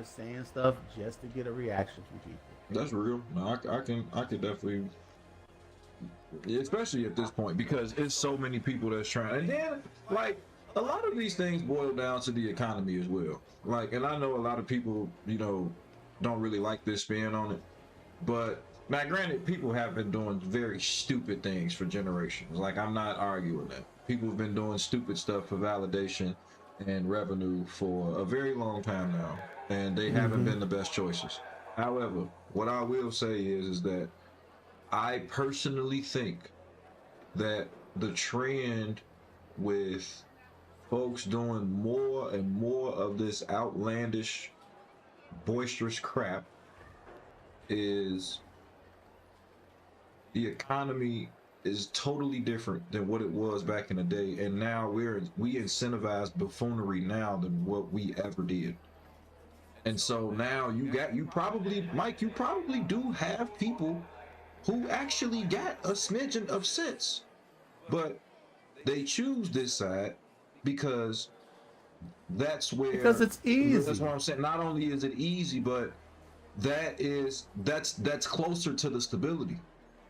just saying stuff just to get a reaction from people. That's real. No, I can definitely, especially at this point, because it's so many people that's trying. And then, like, a lot of these things boil down to the economy as well. Like, and I know a lot of people, don't really like this spin on it. But now, granted, people have been doing very stupid things for generations. Like, I'm not arguing that. People have been doing stupid stuff for validation and revenue for a very long time now, and they haven't been the best choices. However, what I will say is that I personally think that the trend with folks doing more and more of this outlandish, boisterous crap is the economy is totally different than what it was back in the day, and now we incentivize buffoonery now than what we ever did. And so now you probably, Mike, you probably do have people who actually got a smidgen of sense, but they choose this side because because it's easy. That's what I'm saying. Not only is it easy, but that's closer to the stability.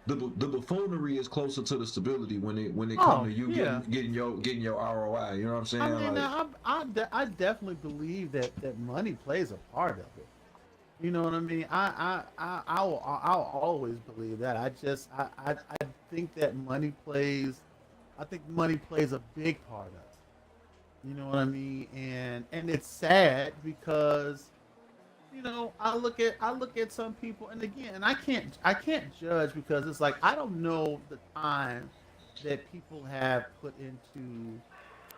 The buffoonery is closer to the stability when it comes to you getting your ROI. You know what I'm saying? I mean, I definitely believe that money plays a part of it. You know what I mean? I'll always believe that. I think that money plays a big part of it. You know what I mean? And it's sad because I look at some people, and again, I can't judge because it's like I don't know the time that people have put into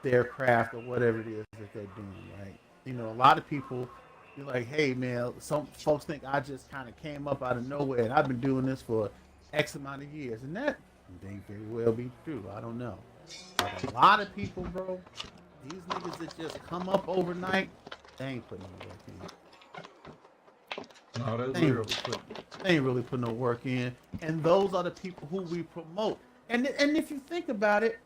their craft or whatever it is that they're doing, right? A lot of people be like, hey man, some folks think I just kind of came up out of nowhere and I've been doing this for X amount of years, and that may very well be true. I don't know. But a lot of people, bro, these niggas that just come up overnight, they ain't putting no work in. No, that's real. They ain't really put no work in, and those are the people who we promote. And if you think about it,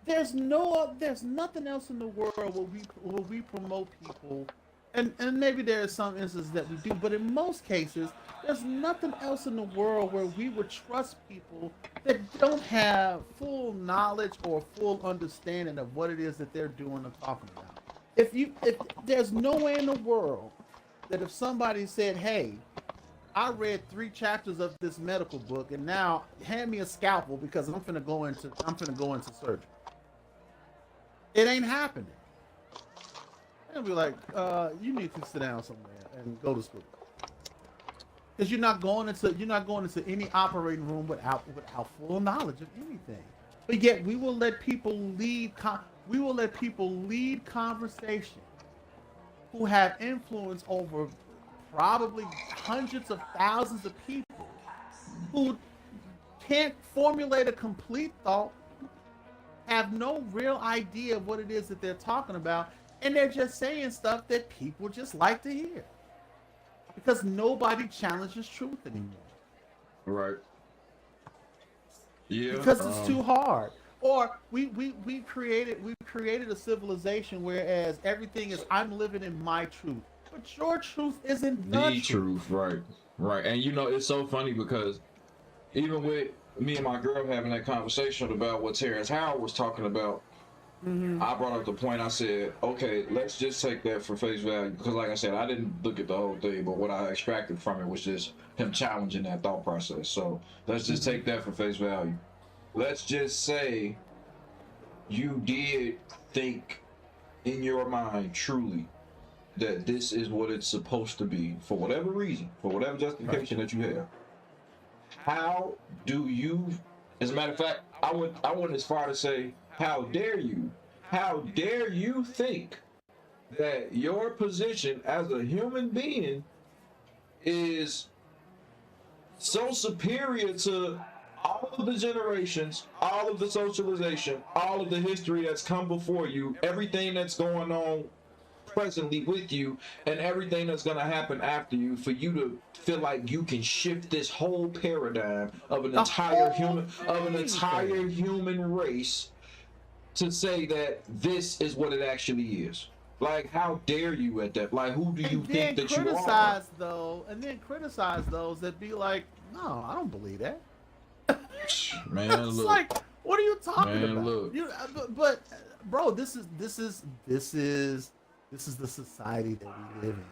there's nothing else in the world where we promote people, and maybe there are some instances that we do, but in most cases, there's nothing else in the world where we would trust people that don't have full knowledge or full understanding of what it is that they're doing or talking about. If there's no way in the world that if somebody said, hey, I read 3 chapters of this medical book and now hand me a scalpel because I'm finna go into surgery. It ain't happening. They'll be like, you need to sit down somewhere and go to school. Because you're not going into any operating room without full knowledge of anything. But yet we will let people lead conversation who have influence over probably hundreds of thousands of people who can't formulate a complete thought, have no real idea of what it is that they're talking about, and they're just saying stuff that people just like to hear because nobody challenges truth anymore. Right. Yeah. Because it's too hard. Or we created a civilization whereas everything is I'm living in my truth, but your truth isn't the truth. Right. And it's so funny because even with me and my girl having that conversation about what Terrence Howard was talking about, I brought up the point. I said, okay, let's just take that for face value because, like I said, I didn't look at the whole thing, but what I extracted from it was just him challenging that thought process. So let's just take that for face value. Let's just say you did think in your mind truly that this is what it's supposed to be for whatever reason, for whatever justification that you have. How do you, as a matter of fact, I went as far to say, how dare you think that your position as a human being is so superior to all of the generations, all of the socialization, all of the history that's come before you, everything that's going on presently with you, and everything that's going to happen after you, for you to feel like you can shift this whole paradigm of an entire human race to say that this is what it actually is. Like, how dare you at that? Like, who do you And think then that you are? criticize those that be like, no, I don't believe that. Man, It's look, like, what are you talking man, about? look. But bro, this is the society that we live in.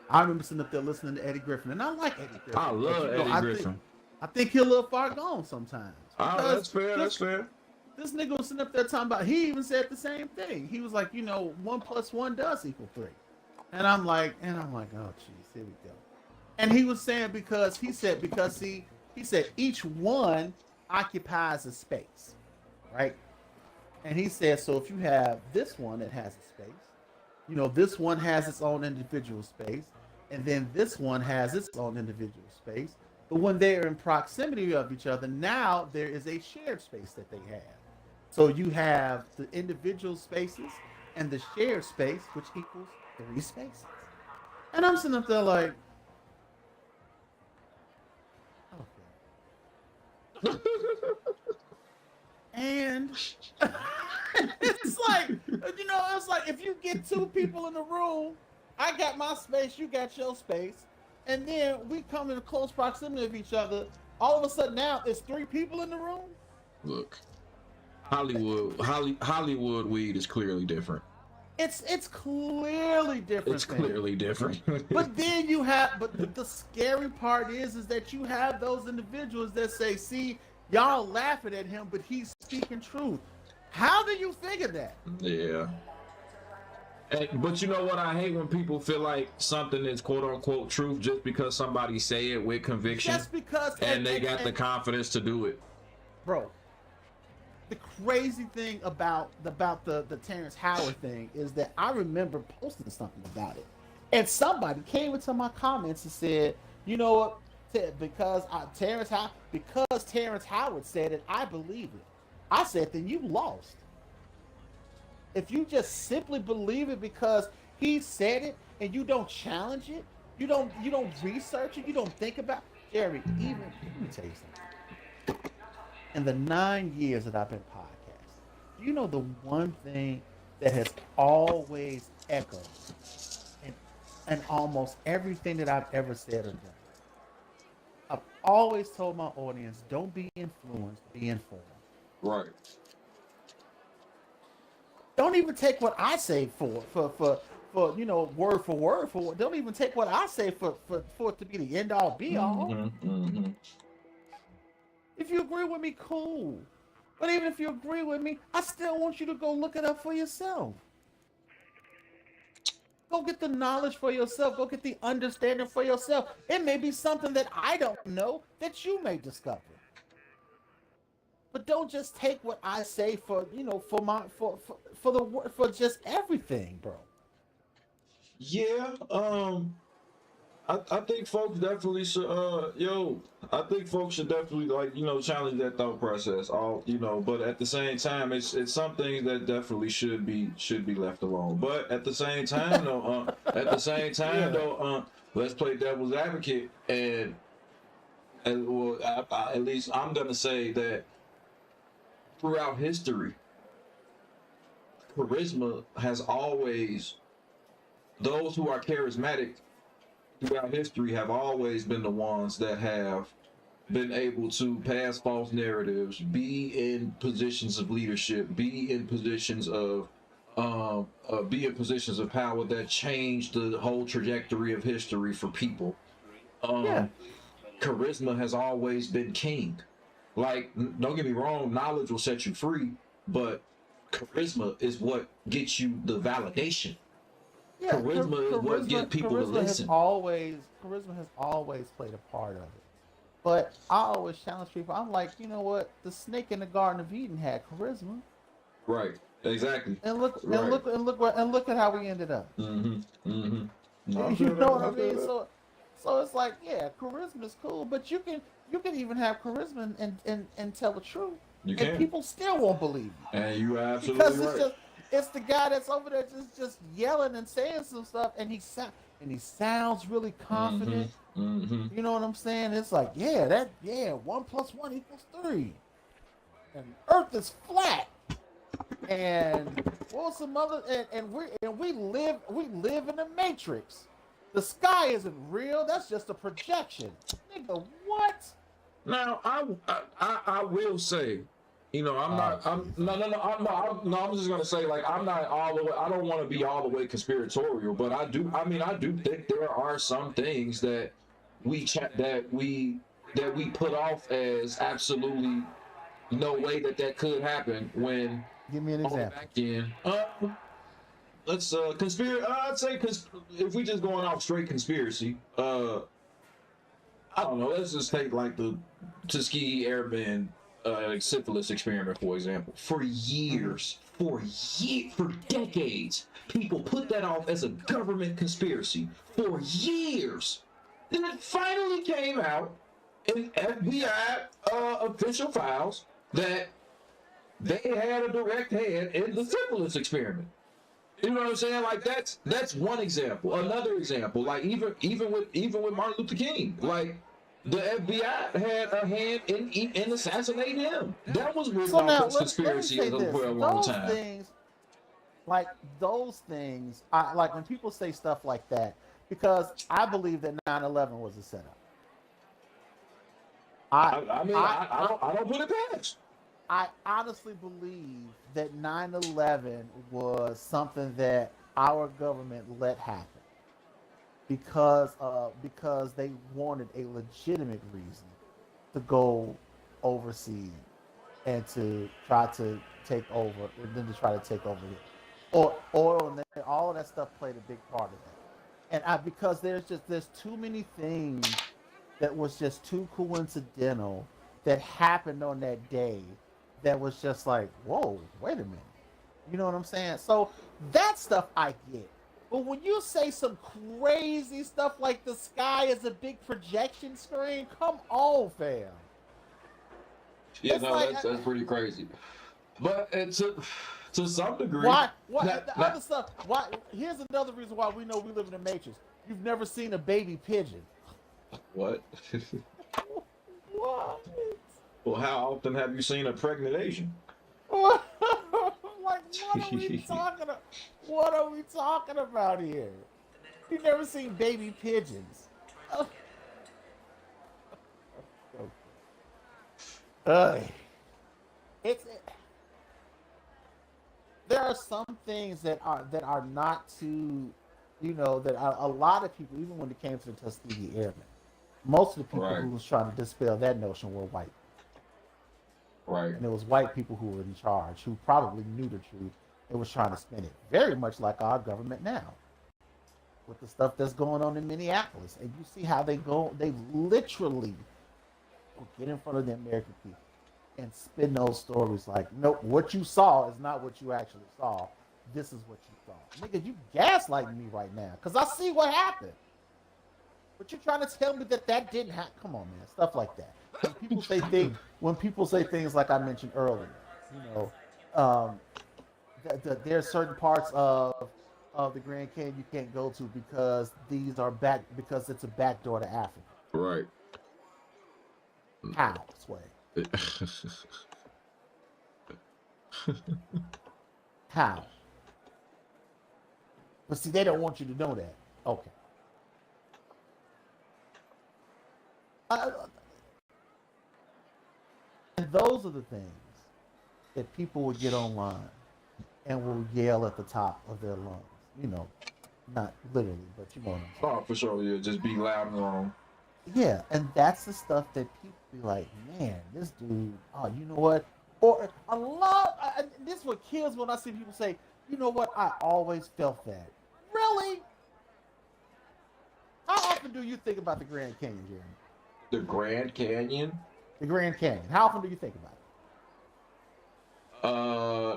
I remember sitting up there listening to Eddie Griffin, and I like Eddie I Griffin, but love you know, Eddie Griffin. I think he's a little far gone sometimes Oh, because that's fair. That's this fair. this nigga was sitting up there talking about. He even said the same thing. He was like, 1+1 does equal 3, and I'm like, oh jeez, here we go. And he was saying he said each one occupies a space, right? And he said, so if you have this one that has a space, this one has its own individual space, and then this one has its own individual space. But when they're in proximity of each other, now there is a shared space that they have. So you have the individual spaces and the shared space, which equals 3 spaces. And I'm sitting up there like, okay. And it's like if you get 2 people in the room, I got my space, you got your space, and then we come in close proximity of each other. All of a sudden now it's 3 people in the room. Look, Hollywood weed is clearly different. It's clearly different. It's clearly different. But the scary part is that you have those individuals that say, see, y'all laughing at him, but he's speaking truth. How do you figure that? Yeah. But you know what? I hate when people feel like something is quote unquote truth just because somebody say it with conviction. Just because, and they got the confidence to do it. Bro, the crazy thing about the Terrence Howard thing is that I remember posting something about it, and somebody came into my comments and said, you know what? Because Terrence Howard said it, I believe it. I said, then you lost. If you just simply believe it because he said it and you don't challenge it, you don't research it, you don't think about it. Jerry, let me tell you something. In the 9 years that I've been podcasting, you know the one thing that has always echoed in almost everything that I've ever said or done. I've always told my audience, don't be influenced, be informed. Right. Don't even take what I say for word for word for. Don't even take what I say for it to be the end all be all. If you agree with me, cool. But even if you agree with me, I still want you to go look it up for yourself. Go get the knowledge for yourself. Go get the understanding for yourself. It may be something that I don't know that you may discover. But don't just take what I say for just everything, bro. Yeah, I think folks definitely should I think folks should definitely challenge that thought process. But at the same time it's some things that definitely should be left alone. But at the same time though, let's play devil's advocate and at least I'm gonna say that throughout history, charisma has always, those who are charismatic throughout history have always been the ones that have been able to pass false narratives, be in positions of leadership, be in positions of power that changed the whole trajectory of history for people. Charisma has always been king. Like, don't get me wrong, knowledge will set you free, but charisma is what gets you the validation. Yeah, charisma is what gets people to listen. Charisma has always played a part of it. But I always challenge people. I'm like, you know what? The snake in the Garden of Eden had charisma. Right. Exactly. And look at how we ended up. Mm-hmm. Mm-hmm. You know what I mean? So it's like, yeah, charisma is cool, but you can even have charisma and tell the truth. You can. And people still won't believe you. And you are absolutely right. It's the guy that's over there just yelling and saying some stuff, and he sounds really confident. Mm-hmm. You know what I'm saying? It's like, 1+1 equals 3, and Earth is flat, and Well, some other and we live in the matrix. The sky isn't real. That's just a projection. Nigga, what? Now, I will say, you know, I'm not. I'm no no no. I'm not. No, I'm just gonna say like I'm not all the way. I don't want to be all the way conspiratorial, but I do. I mean, I do think there are some things that we put off as absolutely no way that could happen when Give me an on the example. back end. Let's conspiracy. I'd say if we just going off straight conspiracy, I don't know. Let's just take like the Tuskegee Airmen syphilis experiment, for example. For decades, people put that off as a government conspiracy for years. Then it finally came out in FBI official files that they had a direct hand in the syphilis experiment. You know what I'm saying? Like that's one example. Another example, like even with Martin Luther King, like the FBI had a hand in assassinating him. That was written So off now as let me conspiracy say this: for a long those time. things, like those things, like when people say stuff like that, because I believe that 9/11 was a setup. I don't put it past. I honestly believe that 9/11 was something that our government let happen because they wanted a legitimate reason to go overseas and to try to take over, and then to try to take over here. Or oil and all of that stuff played a big part of that. Because there's too many things that was just too coincidental that happened on that day that was just like, whoa, wait a minute. You know what I'm saying? So that stuff I get. But when you say some crazy stuff like the sky is a big projection screen, come on, fam. Yeah, It's no, like, that's pretty crazy. But to some degree, why? not, The not other stuff. Why? Here's another reason why we know we live in the matrix. You've never seen a baby pigeon. what? What? Well, how often have you seen a pregnant Asian? Like, what are we talking about here? You've never seen baby pigeons. Uh, it's there are some things that are not too, that a lot of people, even when it came to the Tuskegee Airmen, most of the people Right. who was trying to dispel that notion were white. Right. And it was white people who were in charge, who probably knew the truth and was trying to spin it. Very much like our government now, with the stuff that's going on in Minneapolis. And you see how they literally get in front of the American people and spin those stories like, nope, what you saw is not what you actually saw. This is what you saw. Nigga, you gaslighting me right now, because I see what happened. But you're trying to tell me that didn't happen. Come on, man. Stuff like that. When people say things like I mentioned earlier, there are certain parts of the Grand Canyon you can't go to because because it's a back door to Africa. Right. How, Sway? How? But see, they don't want you to know that. Okay. And those are the things that people will get online and will yell at the top of their lungs. Not literally, but you know what I'm saying. Oh, for sure. Yeah, just be loud and wrong. Yeah, and that's the stuff that people be like, man, this dude, oh, you know what? Or a lot, this is what kills when I see people say, you know what, I always felt that. Really? How often do you think about the Grand Canyon, Jeremy? The Grand Canyon? The Grand Canyon. How often do you think about it?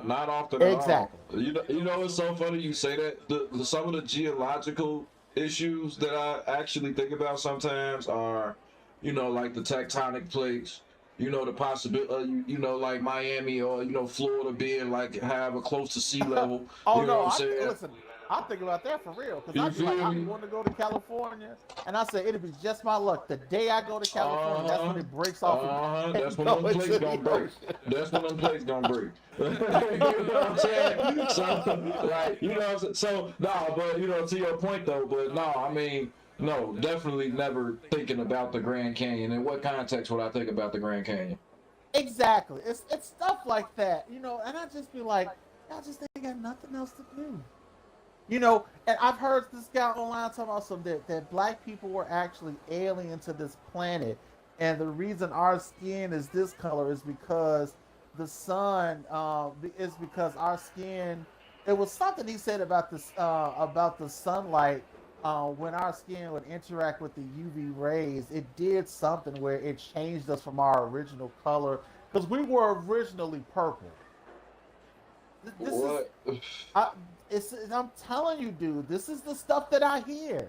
Not often at Exactly. all. You know, it's so funny you say that. Some of the geological issues that I actually think about sometimes are, like the tectonic plates. The possibility, like Miami or Florida being like however close to sea level. Oh You know no! what I'm saying? Listen, I think about that for real, because You I'd be like, feel I'm me? going to go to California, and I say it'll be just my luck. The day I go to California, that's when it breaks off That's and when go them plates into gonna the break. ocean. That's when them plates gonna break. You know what I'm saying? So, like, you know what I'm saying? So, no, but, you know, to your point, though, but no, I mean, no, definitely never thinking about the Grand Canyon. In what context would I think about the Grand Canyon? Exactly. It's stuff like that, and I just be like, y'all just ain't got nothing else to do. And I've heard this guy online talking about that black people were actually alien to this planet, and the reason our skin is this color is because the sun is because our skin. It was something he said about the sunlight. When our skin would interact with the UV rays, it did something where it changed us from our original color because we were originally purple. This is What? I, I'm telling you, dude, this is the stuff that I hear.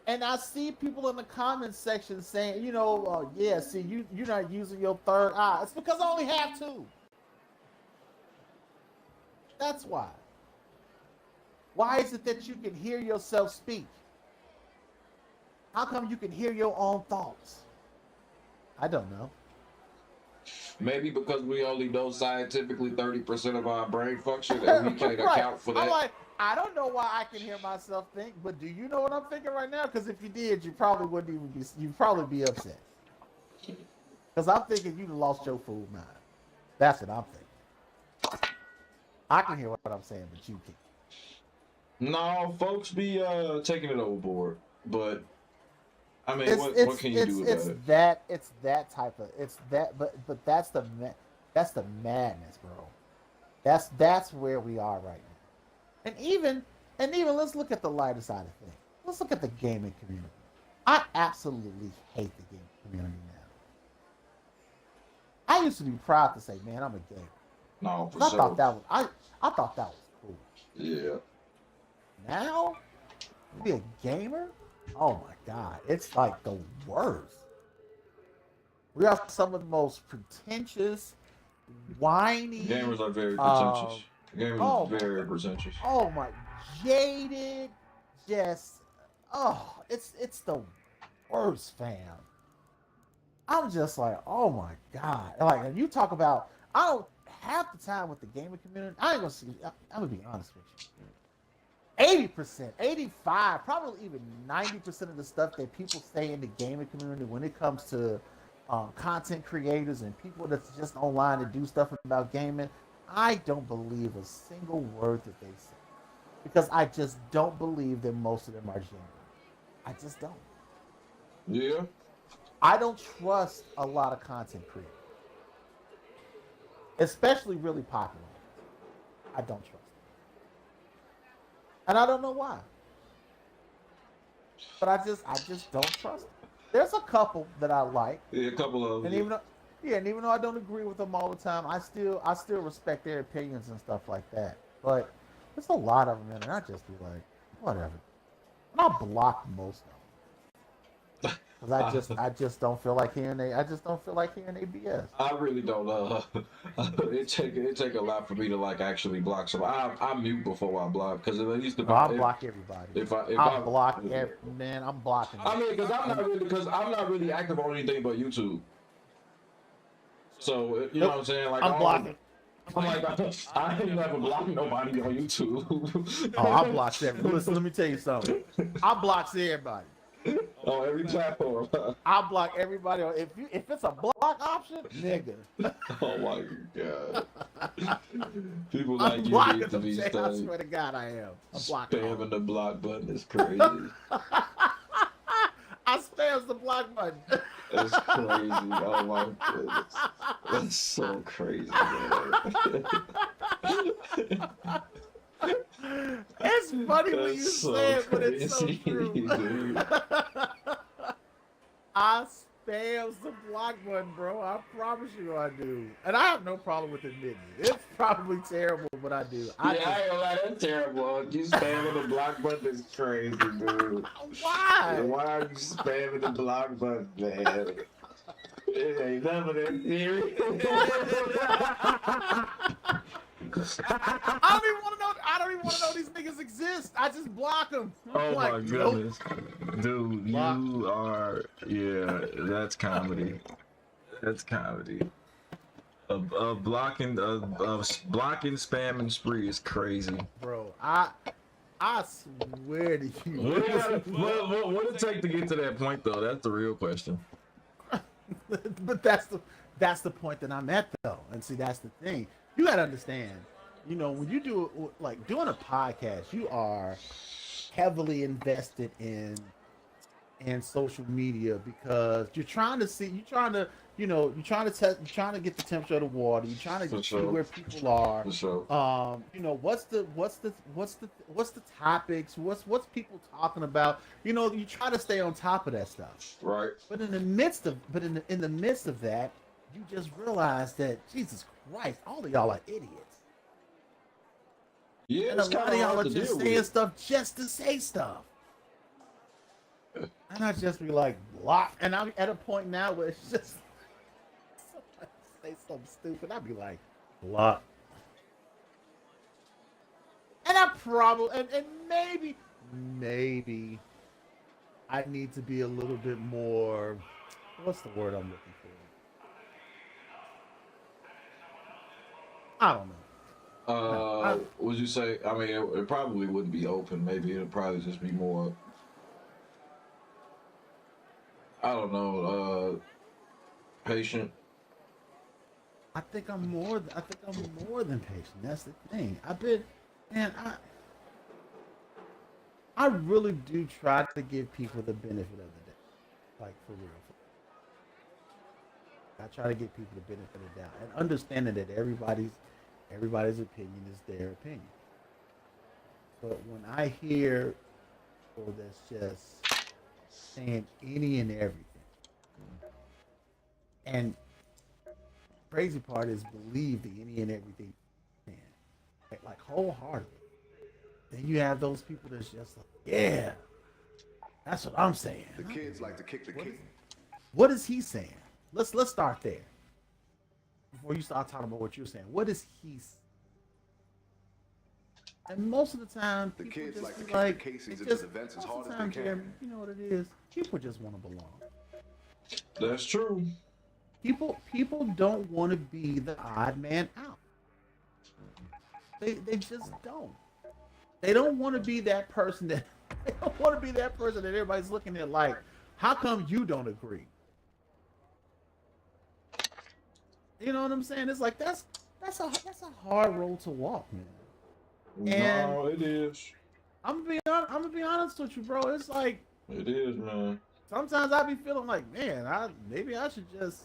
And I see people in the comments section saying, yeah, see, you're not using your third eye. It's because I only have two. That's why. Why is it that you can hear yourself speak? How come you can hear your own thoughts? I don't know. Maybe because we only know scientifically 30% of our brain function and we can't Right. account for I'm that. like, I don't know why I can hear myself think, but do you know what I'm thinking right now? Because if you did, you probably wouldn't even be. You'd probably be upset. Because I'm thinking you lost your food mind. That's what I'm thinking. I can hear what I'm saying, but you can't. No, folks be taking it overboard. But I mean, what can you do about it? It's that type of but that's the madness, bro. That's where we are right now. And even let's look at the lighter side of things. Let's look at the gaming community. I absolutely hate the gaming community now. I used to be proud to say, man, I'm a gamer. No, for I sure. I thought that was cool. Yeah. Now, to be a gamer, oh my god, it's like the worst. We are some of the most pretentious, whiny. Gamers are very pretentious. Gamers Oh are very pretentious. oh my, jaded, just it's the worst, fam. I'm just like, oh my god, like you talk about. I don't half the time with the gaming community. I ain't gonna see. I'm gonna be honest with you. 80%, 85, probably even 90% of the stuff that people say in the gaming community when it comes to content creators and people that's just online to do stuff about gaming, I don't believe a single word that they say. Because I just don't believe that most of them are genuine. I just don't. Yeah. I don't trust a lot of content creators. Especially really popular ones. I don't trust. And I don't know why. But I just don't trust them. There's a couple that I like. Yeah, a couple of And even though I don't agree with them all the time, I still respect their opinions and stuff like that. But there's a lot of them, and I just be like, whatever. And I'll block most of them. Because I just don't feel like hearing they BS. I really don't. It take a lot for me to like actually block some. I mute before I block because at least I block everybody. I'm blocking. I mean, because I'm not really active on anything but YouTube. So you know what I'm saying? Like I'm blocking. I'm like, I ain't never blocked nobody on YouTube. Oh, I blocks everybody. Listen, let me tell you something. I blocks everybody. On every platform. I block everybody. If it's a block option, nigga. Oh my god. People like you blocking need to be them. I studied. swear to God, I am. I'm blocking. Spamming the block button is crazy. I spams the block button. That's crazy. Oh my goodness. That's so crazy, man. It's funny when you so say it, but it's so crazy, true. dude. I spams the block button, bro. I promise you I do. And I have no problem with admitting it. It's probably terrible, but I do. I ain't gonna lie, that's terrible. You spamming the block button is crazy, dude. Why? Why are you spamming the block button, man? It ain't never that serious. I don't even want to know. I don't even want to know these niggas exist. I just block them. Oh Like, my nope. goodness, dude, Block. you are, yeah, that's comedy. That's comedy. Blocking spam and spree is crazy. Bro, I swear to you. What it take to get to that point though? That's the real question. But that's the point that I'm at though. And see, that's the thing. You gotta understand. You know, when you do like doing a podcast, you are heavily invested in social media because you're trying to see, you're trying to, you know, you're trying to test, you're trying to get the temperature of the water, you're trying to see where people are. For sure. You know, what's the topics, what's people talking about. You know, you try to stay on top of that stuff. Right. But in the midst of that, you just realize that Jesus Christ, all of y'all are idiots. Yeah, And a lot of y'all are just saying stuff just to say stuff. And I just be like, block. And I'm at a point now where it's just somebody say something stupid. I'd be like, block. And I probably, and maybe I need to be a little bit more, what's the word I'm looking for? I don't know. Would you say, I mean, it probably wouldn't be open. Maybe it'll probably just be more, I don't know, patient. I think I'm more than patient. That's the thing. I really do try to give people the benefit of the doubt. Like for real. I try to give people the benefit of the doubt and understanding that everybody's opinion is their opinion. But when I hear people that's just saying any and everything, and crazy part is believe the any and everything, man, like wholeheartedly. Then you have those people that's just like, yeah, that's what I'm saying. The kids like to kick the king. What is he saying? Let's start there. Before you start talking about what you're saying, what is he saying? And most of the time, The people kids just like to be kick like, the Caseys it into just- the vents as most hard of the as time, they can. Jeremy, you know what it is? People just want to belong. That's true. People don't want to be the odd man out. They just don't. They don't want to be that person that they don't want to be that person that everybody's looking at like, how come you don't agree? You know what I'm saying? It's like that's a hard road to walk, man. And no, it is. I'm gonna be honest with you, bro. It's like It is, man. sometimes I be feeling like, man, maybe I should just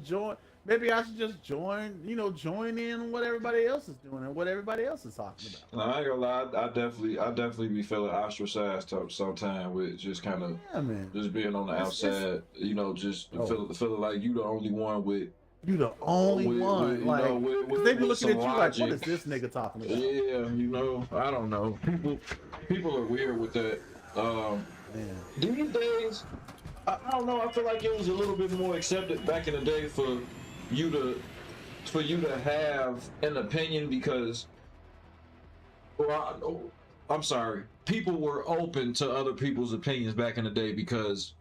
join. Maybe I should just join in what everybody else is doing and what everybody else is talking about. No, I ain't gonna lie. I definitely be feeling ostracized sometimes with just kind of just being on the outside. You know, just feeling like you the only one with. You the only one. With, like, with, they be looking at you logic. like, what is this nigga talking about? Yeah, you know, I don't know. People are weird with that. These days, I don't know. I feel like it was a little bit more accepted back in the day for you to have an opinion because, I'm sorry, people were open to other people's opinions back in the day because.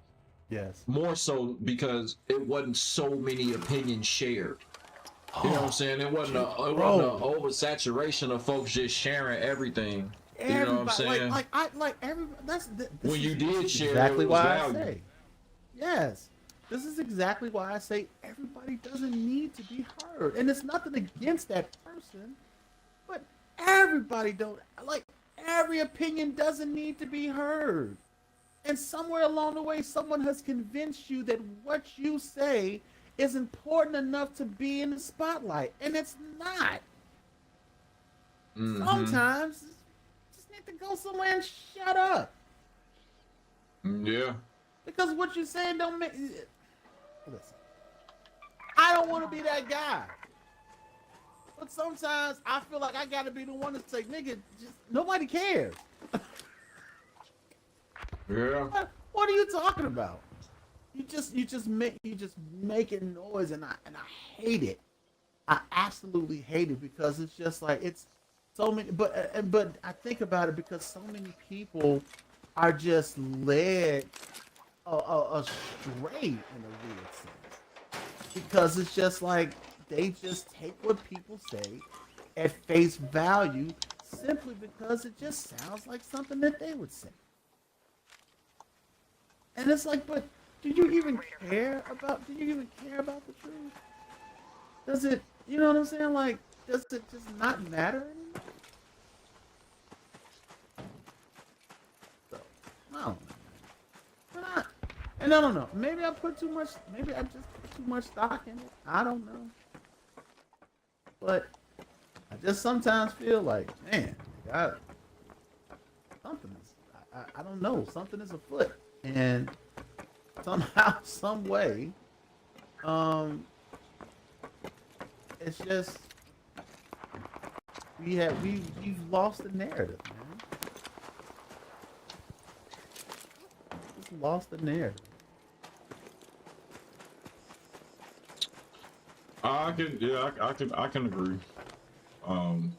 Yes. More so because it wasn't so many opinions shared. You know what I'm saying? It wasn't an oversaturation of folks just sharing everything. You know what I'm saying? When you did share, exactly it was why valuable. I say. Yes. This is exactly why I say everybody doesn't need to be heard. And it's nothing against that person, but everybody don't like every opinion doesn't need to be heard. And somewhere along the way, someone has convinced you that what you say is important enough to be in the spotlight, and it's not. Mm-hmm. Sometimes you just need to go somewhere and shut up. Yeah. Because what you're saying don't make. Listen, I don't want to be that guy. But sometimes I feel like I got to be the one to say, nigga, just nobody cares. Yeah. What are you talking about? You just making noise, and I hate it. I absolutely hate it because it's just like it's so many. But I think about it because so many people are just led astray in a weird sense because it's just like they just take what people say at face value simply because it just sounds like something that they would say. And it's like, but do you even care about? Do you even care about the truth? Does it? You know what I'm saying? Like, does it just not matter anymore? So, I don't know. But and I don't know. Maybe I put too much. Maybe I just put too much stock in it. I don't know. But I just sometimes feel like, man, God, something is. I don't know. Something is afoot, and somehow, some way, um, it's just we've lost the narrative, man. Just lost the narrative. I can, yeah, I can agree. Um,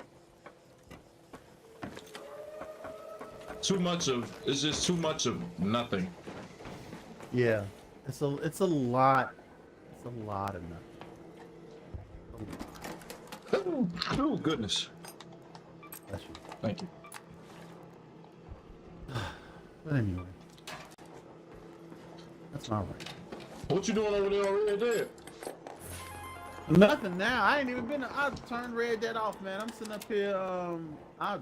Too much of it's just too much of nothing. Yeah, it's a lot. It's a lot of nothing. Oh goodness. Bless you. Thank you. But anyway, that's my right. What you doing over there already there? Nothing now. I ain't even been. I turned Red Dead off, man. I'm sitting up here. I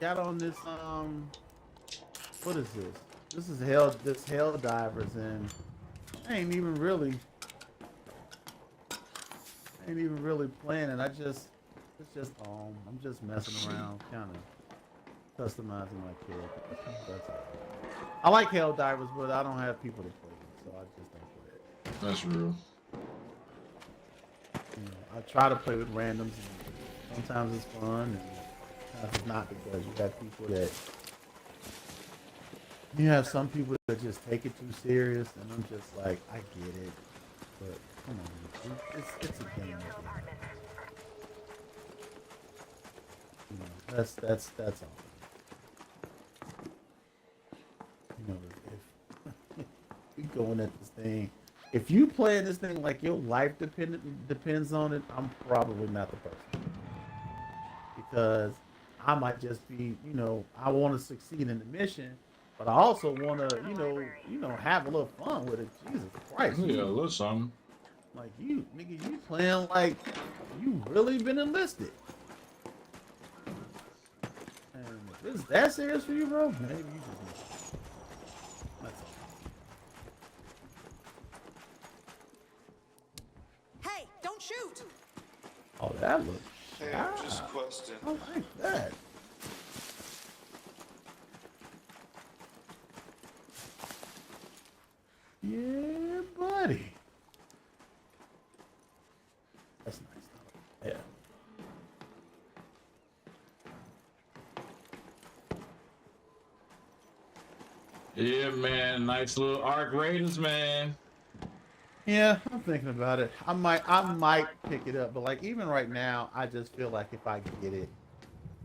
got on this. What is this? This is hell. This Hell Divers, and I ain't even really playing it. It's just I'm just messing around, kind of customizing my character. That's all. I like Hell Divers, but I don't have people to play with, so I just don't play it. That's real. You know, I try to play with randoms, and sometimes it's fun, and sometimes it's not because you got people that you have some people that just take it too serious, and I'm just like, I get it, but come on, it's a game. You know, that's all. You know, if we going at this thing, if you playing this thing like your life depends on it, I'm probably not the person because I might just be, you know, I want to succeed in the mission, but I also want to, have a little fun with it. Jesus Christ, Yeah, a little something. like you, nigga, you playing like you really been enlisted. And if it's that serious for you, bro, maybe you just. That's Hey, don't shoot! all. Oh, that looks. Hey, I'm just questing. I like that. Yeah, buddy. That's nice. Yeah. Yeah, man. Nice little Arc Raiders, man. Yeah, I'm thinking about it. I might pick it up, but like even right now, I just feel like if I get it,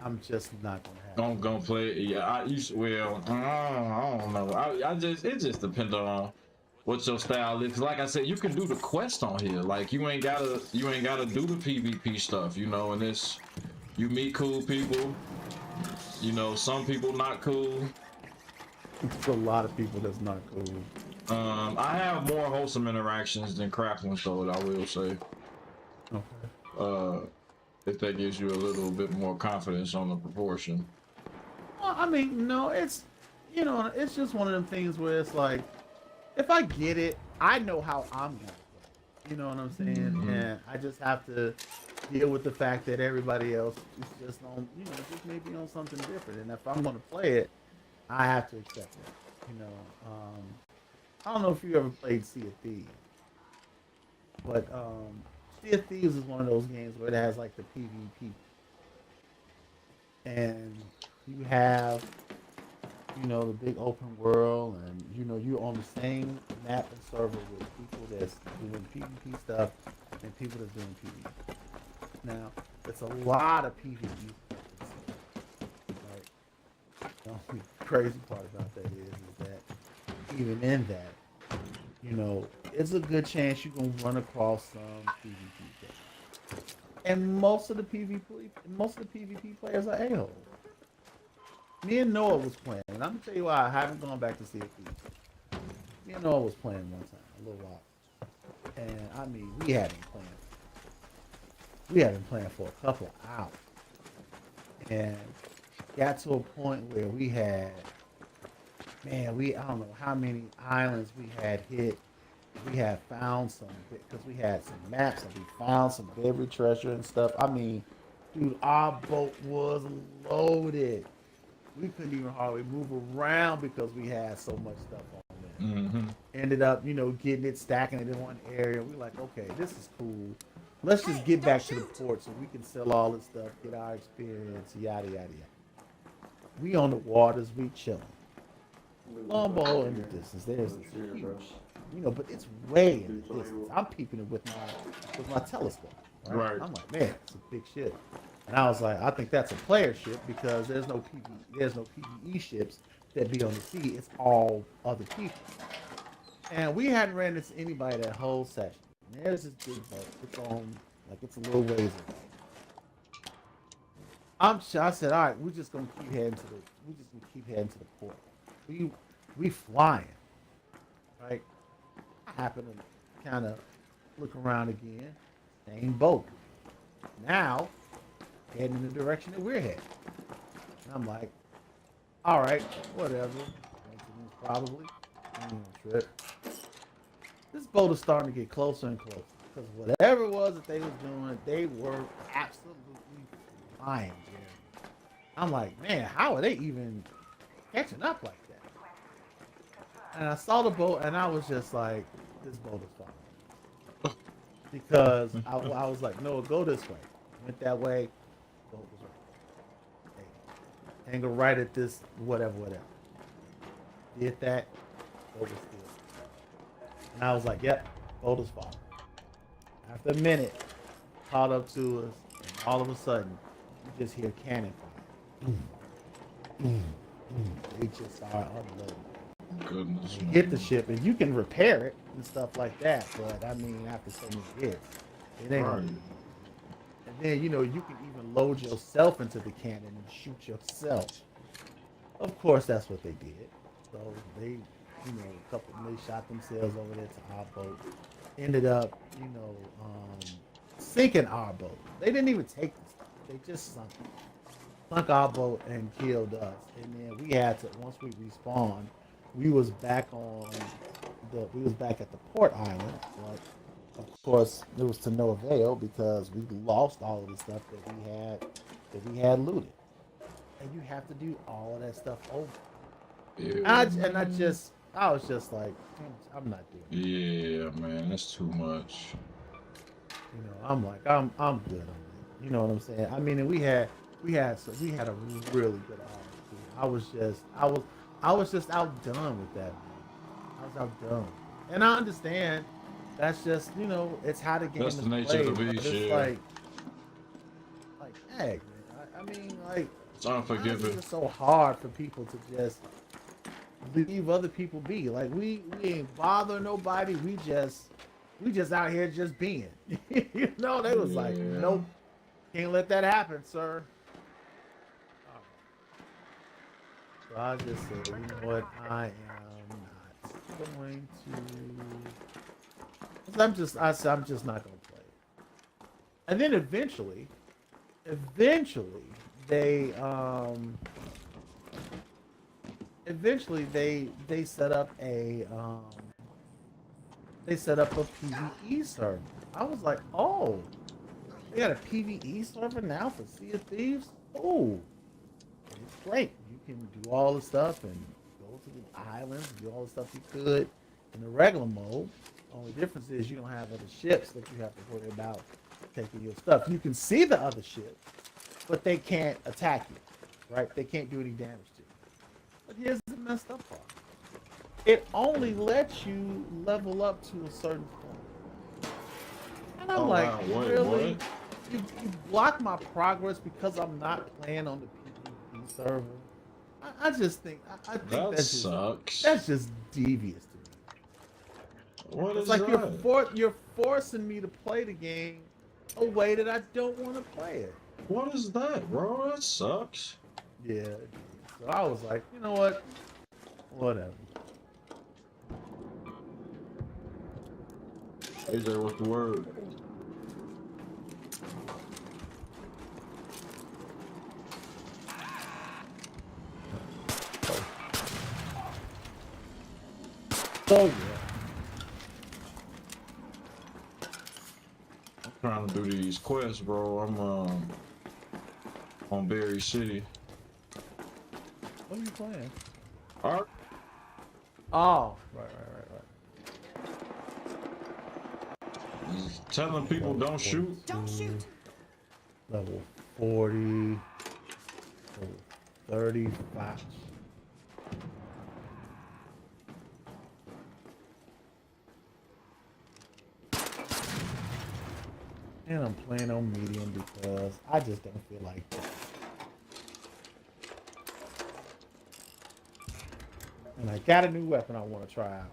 I'm just not gonna have it. Gonna play it. Yeah, I don't know. I just it just depends on what your style is. 'Cause like I said, you can do the quest on here. Like you ain't gotta do the PvP stuff, you know. And this, you meet cool people. You know, some people not cool. It's a lot of people that's not cool. I have more wholesome interactions than crap ones, though. I will say. Okay. If that gives you a little bit more confidence on the proportion. Well, I mean, no, it's just one of them things where it's like, if I get it, I know how I'm gonna play. You know what I'm saying? Mm-hmm. And I just have to deal with the fact that everybody else is just on, just maybe on something different. And if I'm gonna play it, I have to accept that. I don't know if you ever played Sea of Thieves, but Sea of Thieves is one of those games where it has like the PvP, and you have the big open world, and you're on the same map and server with people that's doing PvP stuff, and people that's doing PvE. Now, it's a lot of PvE. Right? The only crazy part about that is that even in that, it's a good chance you're gonna run across some PvP players. And most of the PvP players are a-holes. Me and Noah was playing, and I'm gonna tell you why I haven't gone back to see it. Me and Noah was playing one time, a little while, and I mean, we had been playing for a couple of hours, and got to a point where we had, I don't know how many islands we had hit. We had found some, because we had some maps, and we found some buried treasure and stuff. I mean, dude, our boat was loaded. We couldn't even hardly move around because we had so much stuff on there. Mm-hmm. Ended up, getting it, stacking it in one area. We're like, okay, this is cool. Let's just get back to the port so we can sell all this stuff, get our experience, yada, yada, yada. We on the waters, we chilling. Longbow in the distance, there's this huge, but it's way in the distance. I'm peeping it with my telescope. Right? I'm like, man, it's a big ship. And I was like, I think that's a player ship because there's no PvE ships that be on the sea. It's all other people. And we hadn't ran into anybody that whole session. And there's this big boat. It's on, it's a little ways away. I said, all right, we're just gonna keep heading to the port. We flying, right? I happen to kind of look around again. Same boat. Now, heading in the direction that we're heading. And I'm like, all right, whatever. Probably. Trip. This boat is starting to get closer and closer. Because whatever it was that they was doing, they were absolutely flying, Jerry. I'm like, man, how are they even catching up like that? And I saw the boat, and I was just like, this boat is fine. Because I was like, no, go this way. Went that way, boat was right. Hey, angle right at this, whatever. Did that, boat was good. And I was like, yep, boat is fine. After a minute, caught up to us, and all of a sudden, you just hear cannon fire. They just started unloading. Goodness. You hit the ship, and you can repair it and stuff like that. But I mean, after so many years, it ain't. Right. And then you can even load yourself into the cannon and shoot yourself. Of course, that's what they did. So they, they shot themselves over there to our boat. Ended up, sinking our boat. They didn't even take the stuff. They just sunk our boat and killed us. And then we had to, once we respawned, we was back at the port island, but of course it was to no avail because we lost all of the stuff that we had looted. And you have to do all of that stuff over. Yeah. I was just like, I'm not doing it. Yeah, man, that's too much. I'm like, I'm good on it. You know what I'm saying? I mean, and we had a really good army. I was just outdone with that. I was outdone, and I understand. That's just it's how the game is played. That's the nature of the beast. It's like, heck, man. I mean, like, it's unforgiving. It's just so hard for people to just leave other people be. Like we ain't bother nobody. We just out here just being. They was like, nope, can't let that happen, sir. So I just said, you know what, I am not going to. I'm just not going to play it. And then eventually they set up a PvE server. I was like, oh, they got a PvE server now for Sea of Thieves. Oh, it's great. You can do all the stuff and go to the islands, do all the stuff you could in the regular mode. Only difference is you don't have other ships that you have to worry about taking your stuff. You can see the other ships, but they can't attack you, right? They can't do any damage to you. But here's the messed up part. It only lets you level up to a certain point. And I'm Oh like, wow, wait, really? what? You block my progress because I'm not playing on the PvP server? I just think I think That sucks. that's just devious to me. What It's is like that? you're forcing me to play the game a way that I don't want to play it. What is that, bro? That sucks. Yeah. So I was like, you know what? Whatever. AJ, what's the word? So yeah. I'm trying to do these quests, bro. I'm on Berry City. What are you playing? Art? Oh, right. He's telling people don't shoot. Don't shoot. Level 40, level 35. And I'm playing on medium because I just don't feel like it. And I got a new weapon I want to try out.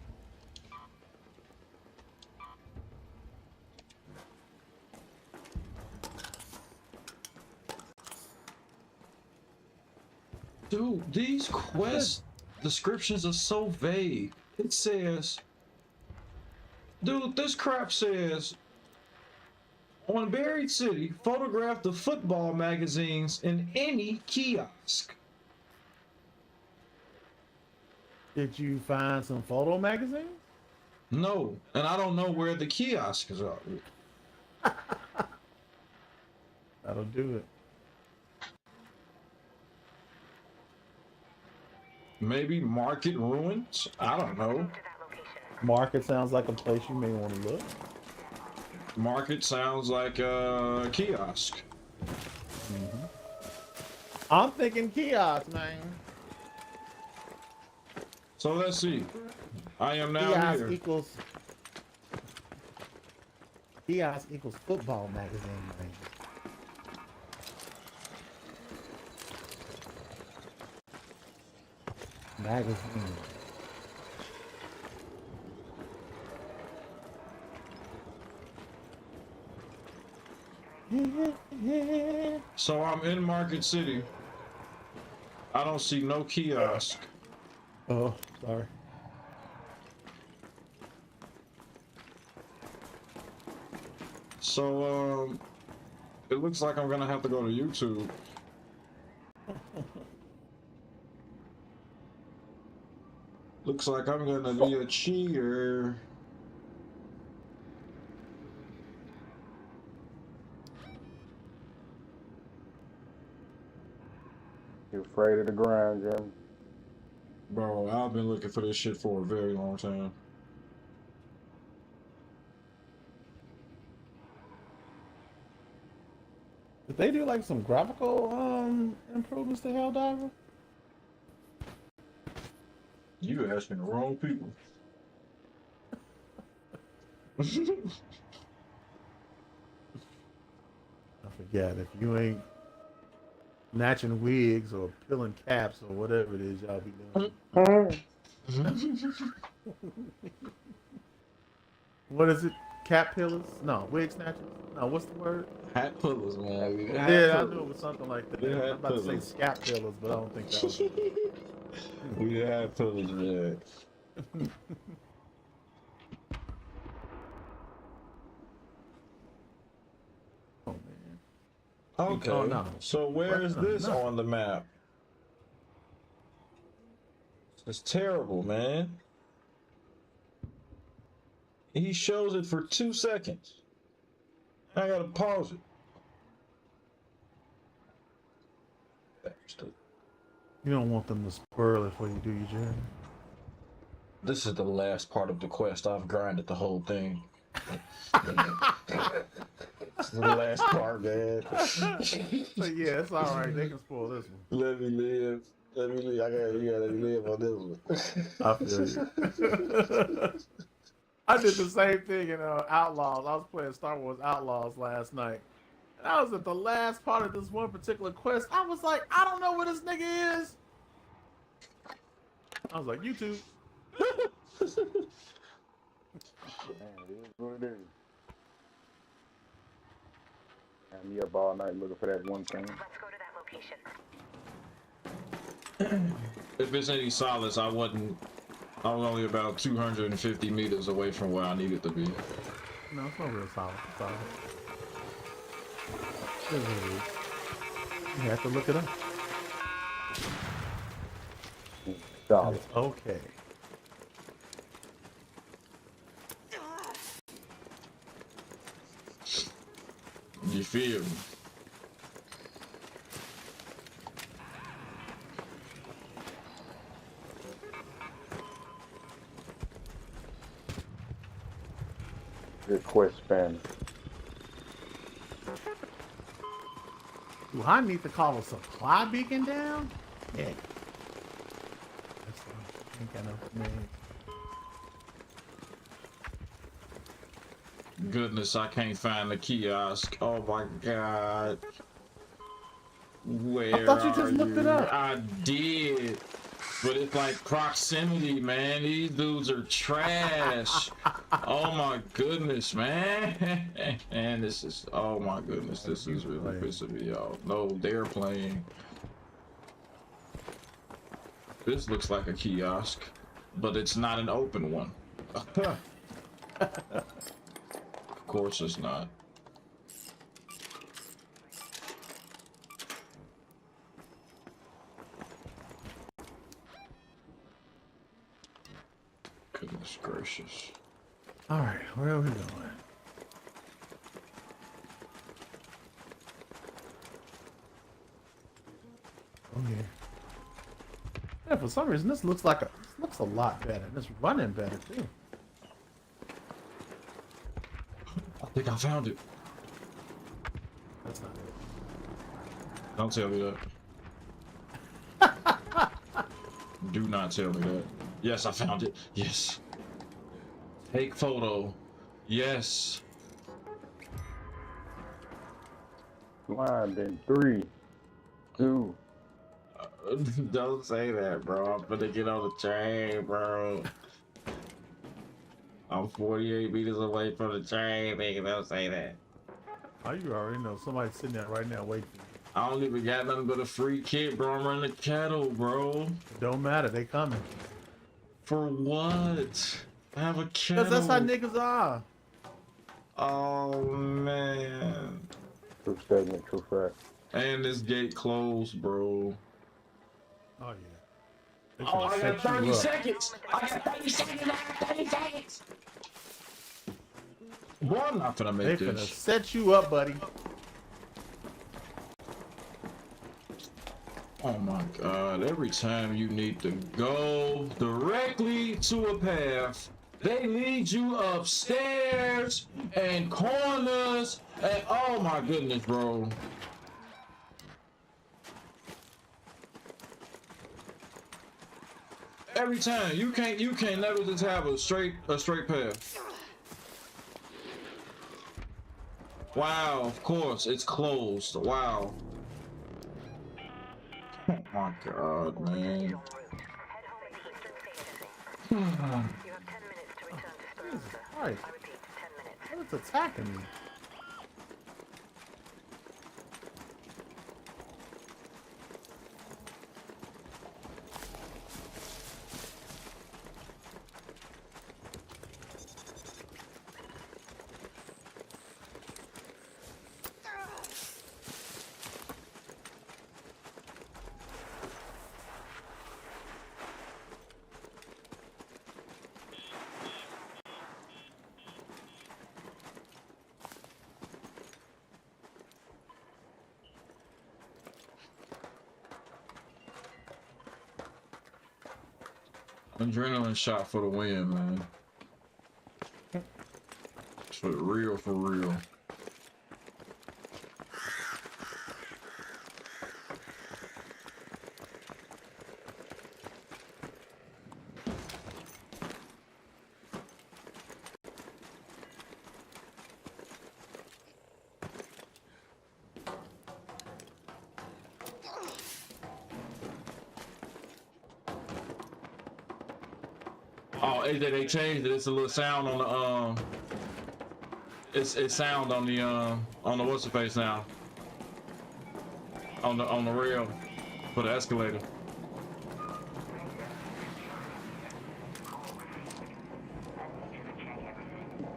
Dude, these quest descriptions are so vague. It says, dude, this crap says, on Buried City, photograph the football magazines in any kiosk. Did you find some photo magazines? No, and I don't know where the kiosks are. That'll do it. Maybe Market Ruins? I don't know. Market sounds like a place you may want to look. Market sounds like a kiosk. I'm thinking kiosk, man. So let's see. I am now Kiosk here. equals football magazine, man. Magazine. So I'm in Market City. I don't see no kiosk. Oh, sorry. So it looks like I'm gonna have to go to YouTube. Looks like I'm gonna be a cheater. You afraid of the grind, Jim? Bro, I've been looking for this shit for a very long time. Did they do like some graphical improvements to Helldiver? You asking the wrong people. I forget if you ain't snatching wigs or peeling caps or whatever it is y'all be doing. What is it? Cap peelers? No, wig snatchers? No, what's the word? Hat pullers, man. Yeah, I knew it was something like that. Yeah, I'm about to say peelers. scalp peelers, but I don't think that was it. We had pullers, man. Oh man. Okay. Oh, no. So where is No, this no. on the map? It's terrible, man. He shows it for 2 seconds. I gotta pause it. You don't want them to spoil it before you do your journey. This is the last part of the quest. I've grinded the whole thing. It's the last part, man. So yeah, it's all right. They can spoil this one. Let me live. Let me live. You gotta let me live on this one. I feel you. I did the same thing in Outlaws. I was playing Star Wars Outlaws last night. And I was at the last part of this one particular quest. I was like, I don't know where this nigga is. I was like, YouTube. Man, it is what it is. And me up all night looking for that one thing. Let's go to that location. If it's any solace, I was only about 250 meters away from where I needed to be. No, it's not real solid. It's solid. It is what it is. You have to look it up. Solid. It's okay. You feel me? Good quest span. Do I need to call a supply beacon down? Yeah. That's fine. Ain't got no name. Goodness, I can't find the kiosk. Oh my god. Where I thought you just are looked it up. I did. But it's like proximity, man. These dudes are trash. Oh my goodness, man. And this is, oh my goodness, this is really pissing me off. No, they're playing. This looks like a kiosk, but it's not an open one. Of course it's not. Goodness gracious. All right, where are we going? Oh yeah. Yeah, for some reason this looks like looks a lot better. It's running better too. I think I found it. That's not it. Don't tell me that. Do not tell me that. Yes, I found it. Yes. Take photo. Yes. Blind in 3, 2. Don't say that, bro. I'm gonna get on the train, bro. I'm 48 meters away from the train, nigga. Don't say that. Oh, you already know somebody's sitting there right now waiting. I don't even got nothing but a free kit, bro. I'm running the cattle, bro. It don't matter, they coming. For what? I have a cattle. Cause that's how niggas are. Oh man. True statement, true fact. And this gate closed, bro. Oh yeah. They Oh, I finna got set you 30 up. seconds. I got 30 seconds. I got 30 seconds. Boy, I'm not gonna They make finna this. set you up, buddy. Oh my god, every time you need to go directly to a path, they lead you upstairs and corners and oh my goodness, bro. Every time you can't never just have a straight path. Wow, of course it's closed. Wow. Oh my god, man. Head home at the Eastern Station. You have 10 minutes to return to Speranza. Right. I repeat, 10 minutes. What is attacking me? Adrenaline shot for the win, man. For real, for real. Oh, they changed it. It's a little sound on the it's sound on the what's the face now? On the rail for the escalator.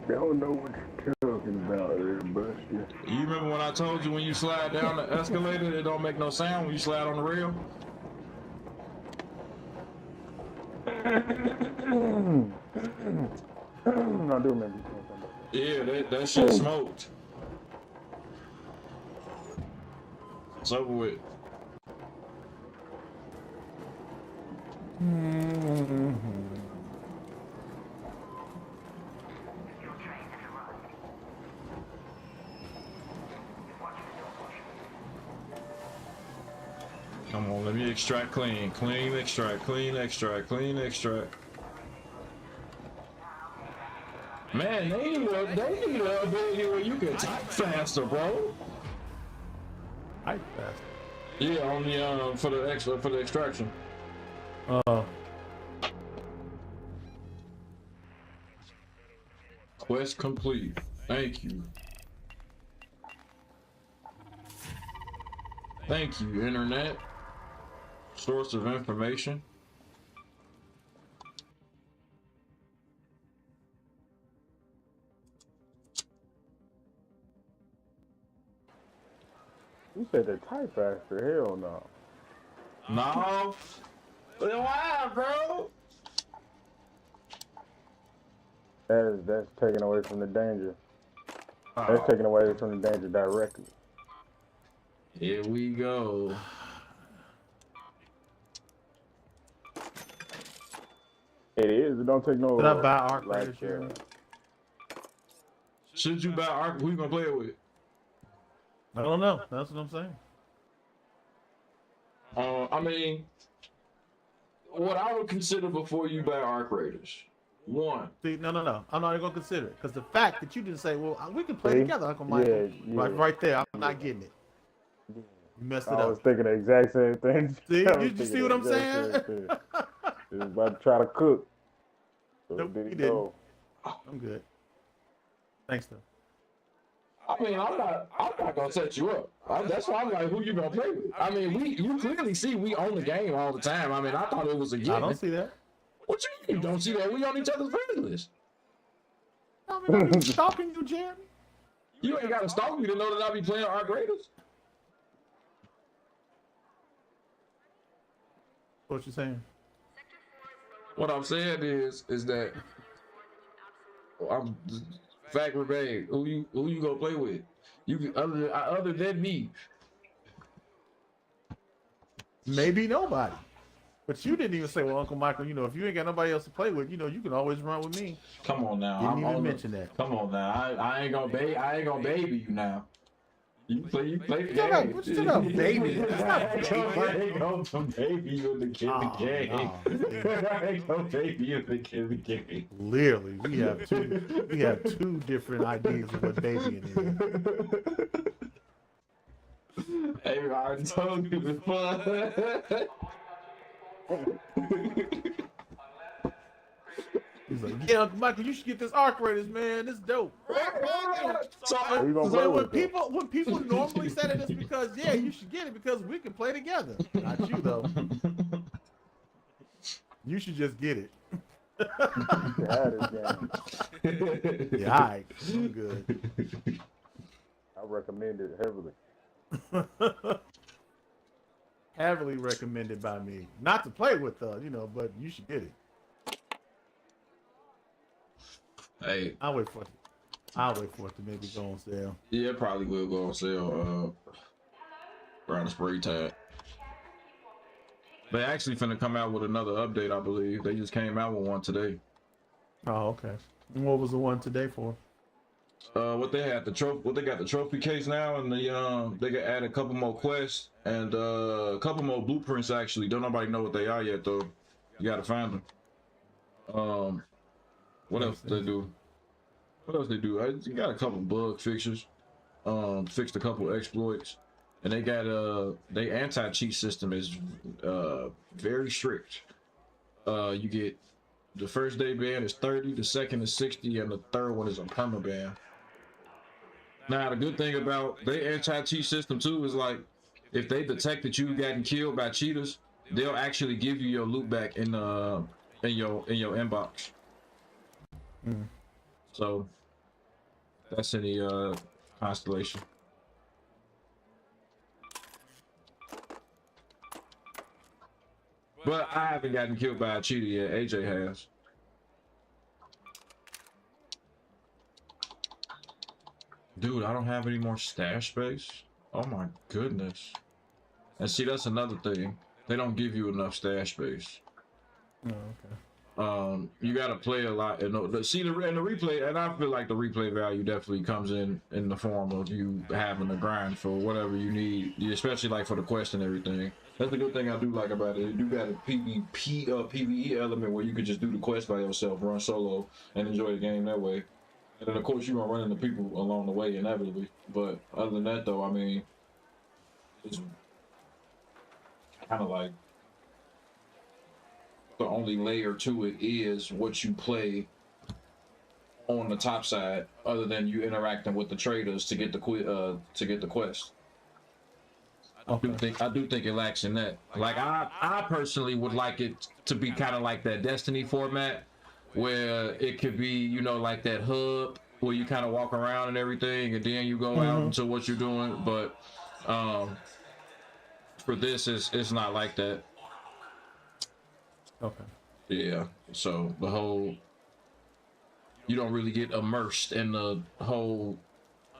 I don't know what you're talking about there, Buster. You remember when I told you when you slide down the escalator, it don't make no sound when you slide on the rail? I do remember you saying something about Yeah, that shit smoked. It's over with. Come on, let me extract clean. Clean extract, clean extract, clean extract. Man, they need a ability where you can type faster, bro. Hype fast. Yeah, on the for the extraction. Quest complete. Thank you. Thank you, internet. Source of information. You said they type faster. Hell no. No. Then why, bro? That's taken away from the danger. That's taken away from the danger directly. Here we go. It is. It don't take no. Did I buy Arc Raiders here? Should you buy Arc? Who you gonna play it with? I don't know. That's what I'm saying. I mean, what I would consider before you buy Arc Raiders. One. See, no. I'm not even gonna consider it because the fact that you didn't say, "Well, we can play See? together," Uncle Michael, Yeah. like right there, I'm not getting it. You messed it I was up. thinking the exact same thing. See, I was you see thinking what the I'm exact saying? same thing. He was about to try to cook. So Nope, there he you didn't. go. I'm good. Thanks, though. I mean, I'm not gonna set you up. That's why I'm like, who you gonna play with? I mean, you clearly see we own the game all the time. I mean, I thought it was a I given. don't see that. What you mean you don't see that? We on each other's friends list. I mean, I'm just stalking you, Jeremy. You ain't gotta stalk me to know that I be playing Arc Raiders. What you saying? What I'm saying is that I'm fact remain. Who you gonna play with? You can, other than me. Maybe nobody. But you didn't even say, well, Uncle Michael, if you ain't got nobody else to play with, you can always run with me. Come on now. Didn't even mention that. Come on now. I ain't gonna baby you now. You play the game. Shut up, baby. That's not I ain't gonna baby you in the kid game. I ain't gonna baby you in the game. Clearly, we have two different ideas of what babying is. Hey, I already told you before. He's like, yeah, Uncle Michael, you should get this Arc Raiders, man. It's dope. So when people normally say that, it's because you should get it because we can play together. Not you though. You should just get it. Yeah, all right, I'm good. I recommend it heavily. Heavily recommended by me. Not to play with, but you should get it. Hey, I'll wait for it to maybe go on sale. Yeah, it probably will go on sale around the spring time. They actually finna come out with another update, I believe. They just came out with one today. Oh, okay. And what was the one today for? What they got the trophy case now, and they got add a couple more quests and a couple more blueprints. Actually, don't nobody know what they are yet though. You gotta find them. What else they do? You got a couple bug fixes. Fixed a couple exploits, and they got they anti-cheat system is very strict. You get The first day ban is 30, the second is 60, and the third one is a perma ban. Now the good thing about their anti-cheat system too is like if they detect that you've gotten killed by cheaters, they'll actually give you your loot back in your inbox. So that's any constellation. But I haven't gotten killed by a cheater yet. AJ has. Dude, I don't have any more stash space. Oh my goodness. And see, that's another thing. They don't give you enough stash space. Oh, okay. You gotta play a lot. See the replay, and I feel like the replay value definitely comes in the form of you having to grind for whatever you need, especially like for the quest and everything. That's the good thing I do like about it. You got a PvE element where you could just do the quest by yourself, run solo, and enjoy the game that way. And then of course you're gonna run into people along the way inevitably. But other than that though, I mean, it's kind of like the only layer to it is what you play on the top side, other than you interacting with the traders to get the quest. Okay. I do think it lacks in that. Like I personally would like it to be kind of like that Destiny format, where it could be, you know, like that hub where you kind of walk around and everything, and then you go out into what you're doing. But for this, it's not like that. Okay. Yeah. So the whole, you don't really get immersed in the whole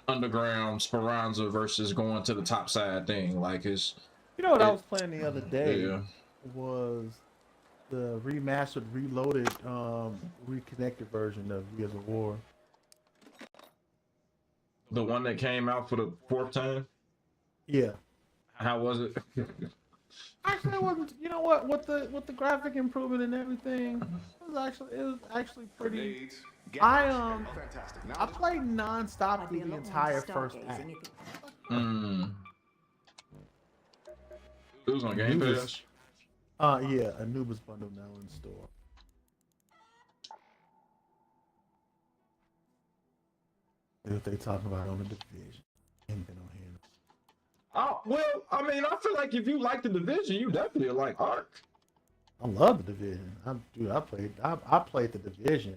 underground Speranza versus going to the top side thing. Like it's. You know what I was playing the other day Yeah. was the remastered, reloaded, reconnected version of Gears of War. The one that came out for the 4th time. Yeah. How was it? Actually, it wasn't. You know what? With the graphic improvement and everything, it was actually pretty. I played nonstop through the entire first act. It was on Game Pass. Yeah, Anubis bundle now in store. What they talking about on the Division? Ain't been on here. Oh well, I mean, I feel like if you like the Division, you definitely like Ark. I love the Division. I played the Division.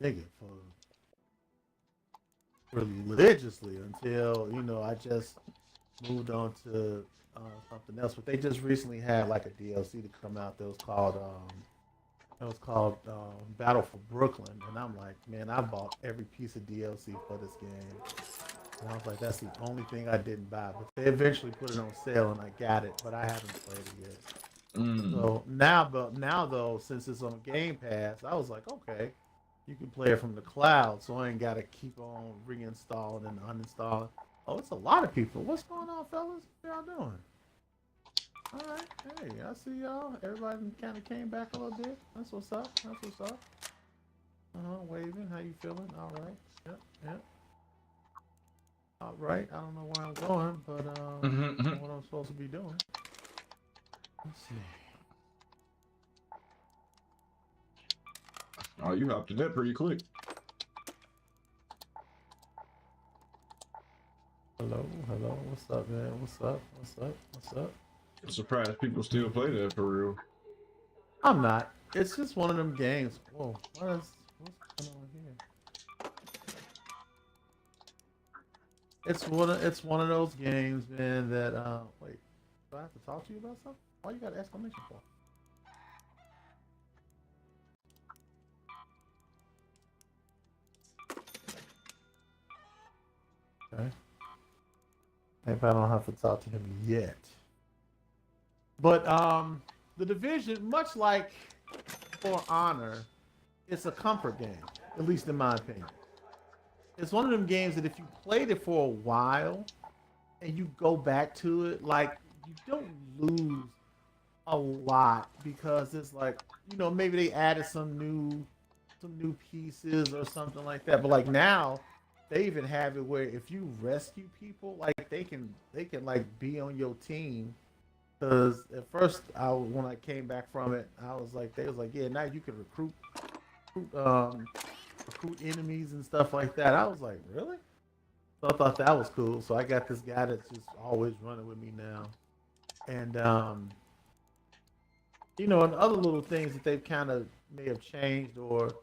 Nigga, for religiously until I just moved on to something else. But they just recently had like a DLC to come out that was called Battle for Brooklyn, and I'm like, man, I bought every piece of DLC for this game. And I was like, that's the only thing I didn't buy. But they eventually put it on sale, and I got it, but I haven't played it yet. So now though, since it's on Game Pass, I was like, okay, you can play it from the cloud, so I ain't got to keep on reinstalling and uninstalling. Oh, it's a lot of people. What's going on, fellas? What y'all doing? All right, hey, I see y'all. Everybody kind of came back a little bit. That's what's up. Waving. How you feeling? All right. Yep. All right. I don't know where I'm going, but I know what I'm supposed to be doing. Let's see. Oh, you hopped in that pretty quick. Hello. What's up, man? What's up? I'm surprised people still play that for real. I'm not. It's just one of them games. Whoa, what's going on here? It's one of those games, man, that wait, do I have to talk to you about something? Why you got an exclamation point? Okay. Maybe I don't have to talk to him yet. But the Division, much like For Honor, it's a comfort game, at least in my opinion. It's one of them games that if you played it for a while and you go back to it, like, you don't lose a lot, because it's like, maybe they added some new pieces or something like that. But like now, they even have it where if you rescue people, like they can like be on your team Because at first, when I came back from it, I was like, they was like, yeah, now you can recruit, recruit enemies and stuff like that. I was like, really? So I thought that was cool. So I got this guy that's just always running with me now, and and other little things that they've kind of may have changed or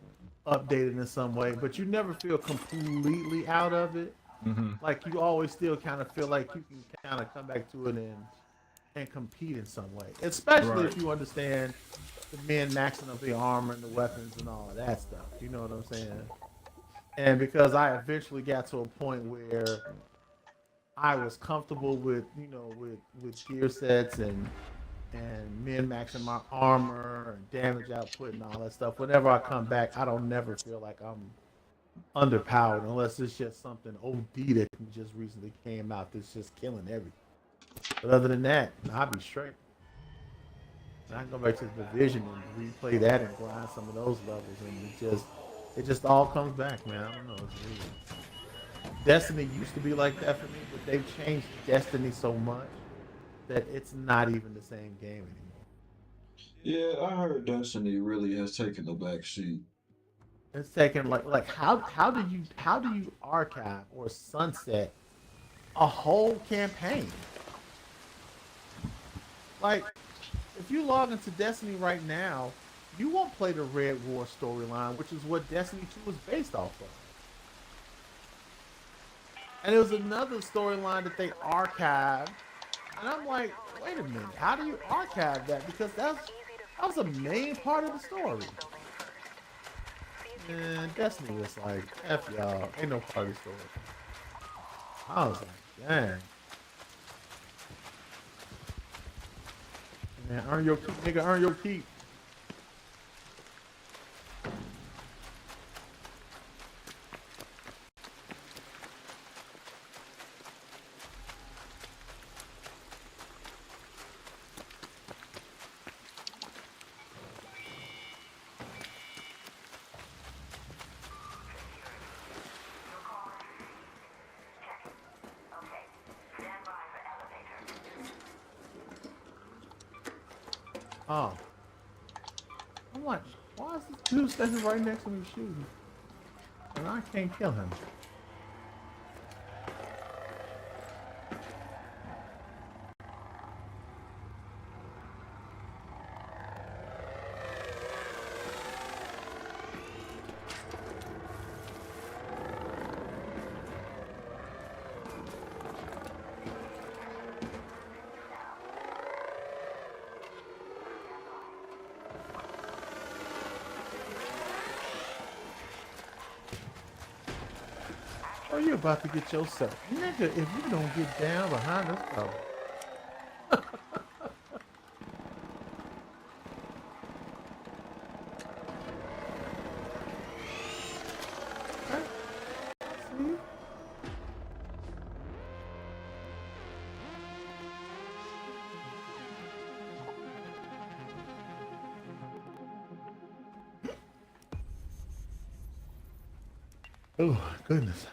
updated in some way, but you never feel completely out of it. Mm-hmm. Like you always still kind of feel like you can kind of come back to it and compete in some way, especially Right. if you understand the men maxing up the armor and the weapons and all of that stuff. You know what I'm saying? And because I eventually got to a point where I was comfortable with with gear sets and min maxing my armor and damage output and all that stuff. Whenever I come back, I don't never feel like I'm underpowered unless it's just something OD that just recently came out that's just killing everything. But other than that, I'll be straight. And I can go back to the division and replay that and grind some of those levels, and it just all comes back, man. I don't know. It's weird. Destiny used to be like that for me, but they've changed Destiny so much that it's not even the same game anymore. Yeah, I heard Destiny really has taken the back seat. It's taken like how do you archive or sunset a whole campaign? Like if you log into Destiny right now, you won't play the Red War storyline, which is what Destiny 2 was based off of. And it was another storyline that they archived. And I'm like, wait a minute, how do you archive that? Because that was a main part of the story. And Destiny was like, F y'all, ain't no part of the story. I was like, dang. Man, earn your keep, nigga, earn your keep. Oh. I'm like, why is this dude standing right next to me shooting? And I can't kill him. Oh, you about to get yourself. Nigga, if you don't get down behind this cover. See? Oh, goodness.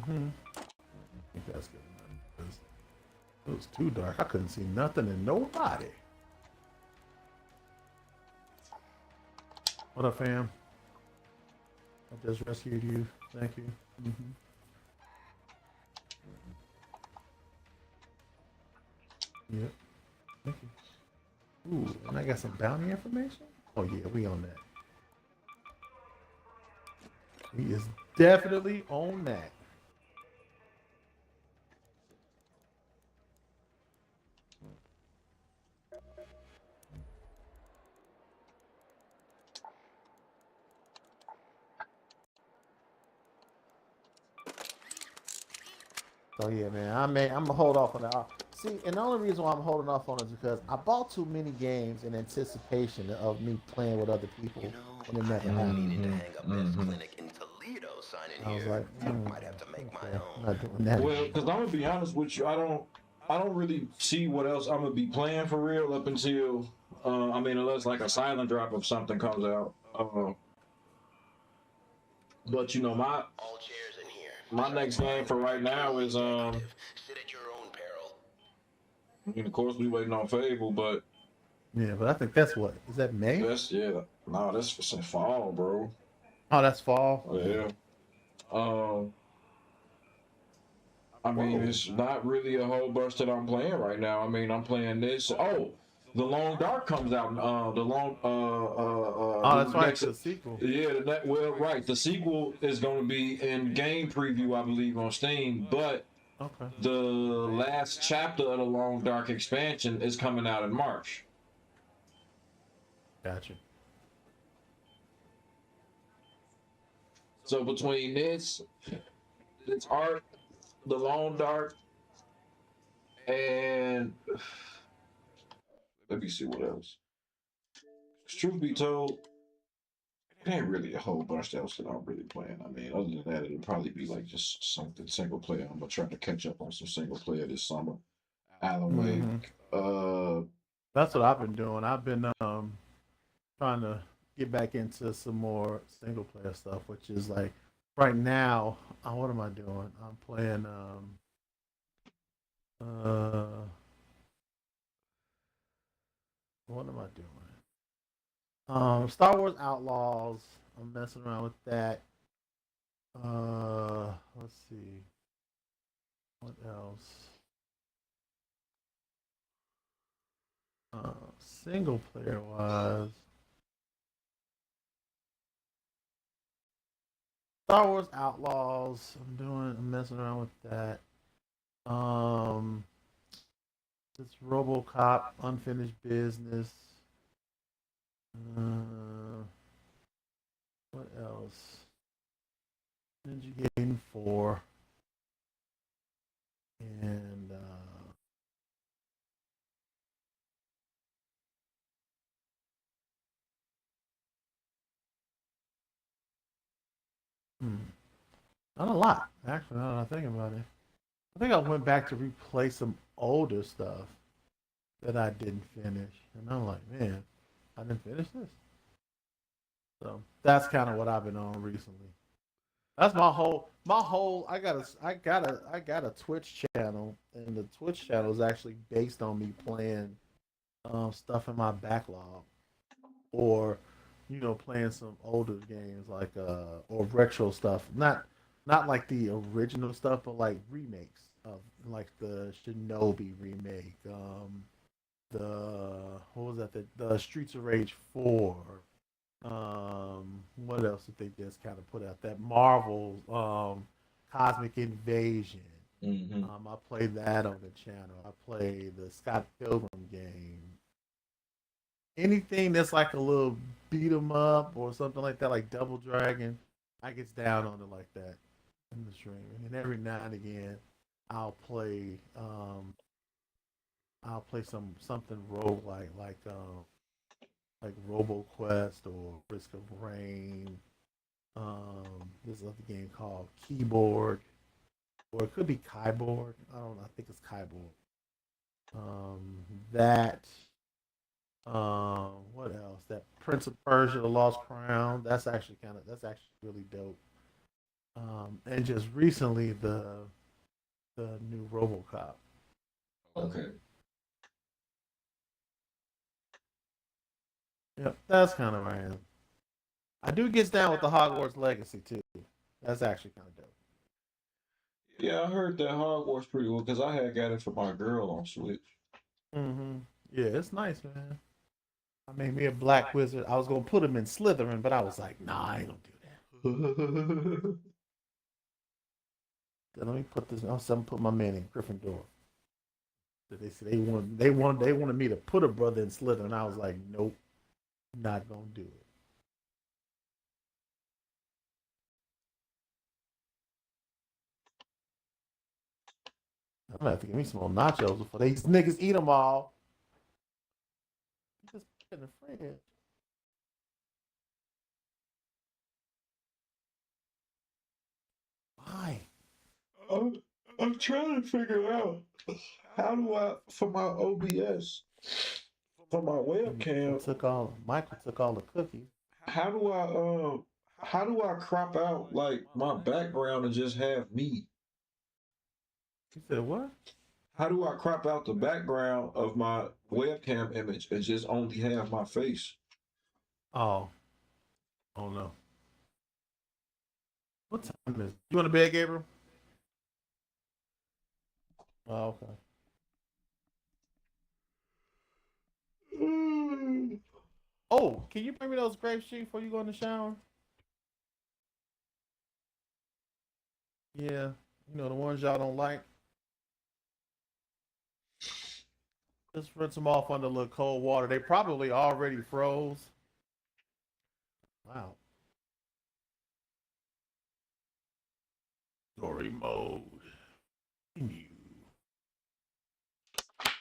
I think that's good enough. It was too dark. I couldn't see nothing and nobody. What up, fam? I just rescued you. Thank you. Yep. Thank you. Ooh, and I got some bounty information? Oh, yeah, we on that. We is definitely on that. So yeah, man, I'm gonna hold off on that. See, and the only reason why I'm holding off on it is because I bought too many games in anticipation of me playing with other people when it never happened. Needed to hang up this clinic in Toledo sign in I was here. like, Might have to make my okay, own. I'm not doing that. Well, because I'm gonna be honest with you, I don't. I don't really see what else I'm gonna be playing for real up until I mean, unless like a silent drop of something comes out. But you know, All chairs in here. my Serve next game wine for when right you're now truly is decorative. Sit at your own peril. and of course we waiting on Fable, but Yeah, but I think that's what is that May? that's yeah, no, that's for some fall, bro. Oh, that's fall. Oh, yeah. Um, I mean, Whoa. it's not really a whole bunch that I'm playing right now. I mean, I'm playing this. Oh, the Long Dark comes out. Oh, The that's right. next. The sequel. Yeah, well, right. The sequel is going to be in game preview, I believe, on Steam. But Okay. the last chapter of the Long Dark expansion is coming out in March. Gotcha. So between this art, the Long Dark, and let me see what else. Truth be told, it ain't really a whole bunch else that I'm really playing. I mean, other than that, it'll probably be like just something single player. I'm gonna try to catch up on some single player this summer. Alan Hmm. Wake. That's what I've been doing. I've been trying to get back into some more single player stuff, which is like right now. What am I doing? I'm playing. Uh, what am I doing? Star Wars Outlaws. I'm messing around with that. Let's see. What else? Single player wise, Star Wars Outlaws. I'm messing around with that. Um, this RoboCop Unfinished Business. What else? Ninja Gaiden 4. And not a lot, actually, now that I think about it. I think I went back to replay some older stuff that I didn't finish. And I'm like, man, I didn't finish this. So that's kind of what I've been on recently. That's I got a Twitch channel, and the Twitch channel is actually based on me playing stuff in my backlog, or playing some older games like or retro stuff. Not like the original stuff, but like remakes of like the Shinobi remake, the what was that? The Streets of Rage 4. What else did they just kind of put out? That Marvel Cosmic Invasion. mm-hmm. I played that on the channel. I played the Scott Pilgrim game. Anything that's like a little beat 'em up or something like that, like Double Dragon, I gets down on it like that in the stream. And every now and again, I'll play something roguelike like RoboQuest or Risk of Rain. There's another game called Keyboard, or it could be Kyborg. I don't know. I think it's Kyborg. That. What else? That Prince of Persia: The Lost Crown. That's actually really dope. And just recently the new RoboCop. Okay. Yep, that's kind of where I am. I do get down with the Hogwarts Legacy too. That's actually kind of dope. Yeah, I heard that Hogwarts pretty well because I had got it for my girl on Switch. Mm-hmm. Yeah, it's nice, man. I made me a black wizard. I was gonna put him in Slytherin, but I was like, nah, I ain't gonna do that. Then let me put this. I'm put my man in Gryffindor. So they said they wanted me to put a brother in Slytherin. I was like, nope, not gonna do it. I'm gonna have to give me some more nachos before these niggas eat them all. Just put in the fridge. Why? I'm, I'm trying to figure out How do I for my OBS for my webcam? Michael took all the cookies. How do I crop out like my background and just have me? You said what? How do I crop out the background of my webcam image and just only have my face? Oh. Oh no. What time is it? You want to bed, Gabriel? Oh, okay. Oh, can you bring me those grape sheets before you go in the shower? Yeah. You know, the ones y'all don't like. Just rinse them off under a little cold water. They probably already froze. Wow. Story mode. Continue.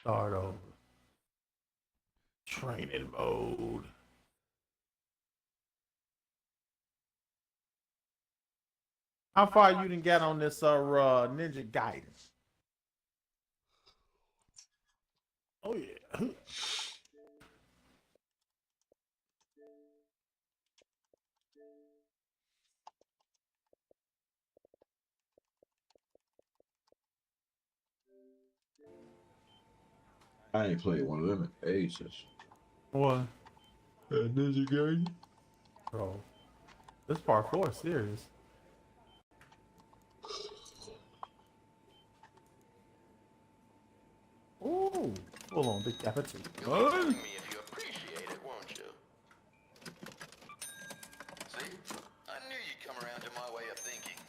Start over. Training mode. How far you didn't get on this Ninja Gaiden? Oh yeah. I ain't played one of them in ages. What? Ninja Gaiden? Bro. This part 4 is serious. Ooh. Hold on, big capital. You'll be telling me if you appreciate it, won't you? See? I knew you'd come around to my way of thinking.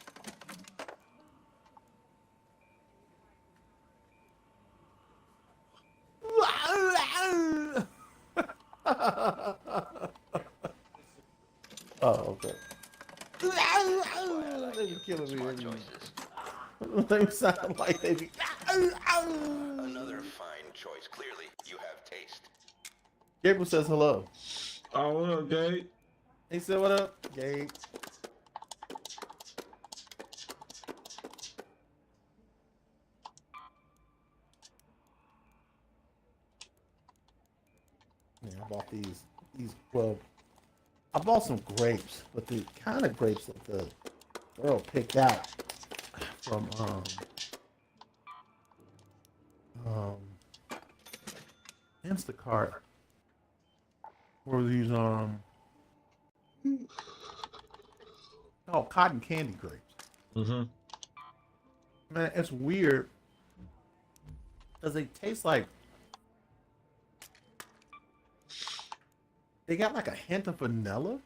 Oh, okay. They be killing me. Smart choices. They sound like they be. Another fine choice. Clearly, you have taste. Gabriel says hello. Oh, what up, Gabe? He said, "What up, Gabe?" Yeah, I bought these. Well, I bought some grapes, but the kind of grapes that the girl picked out from Instacart were these cotton candy grapes. Mm-hmm. Man, it's weird because they taste like they got like a hint of vanilla,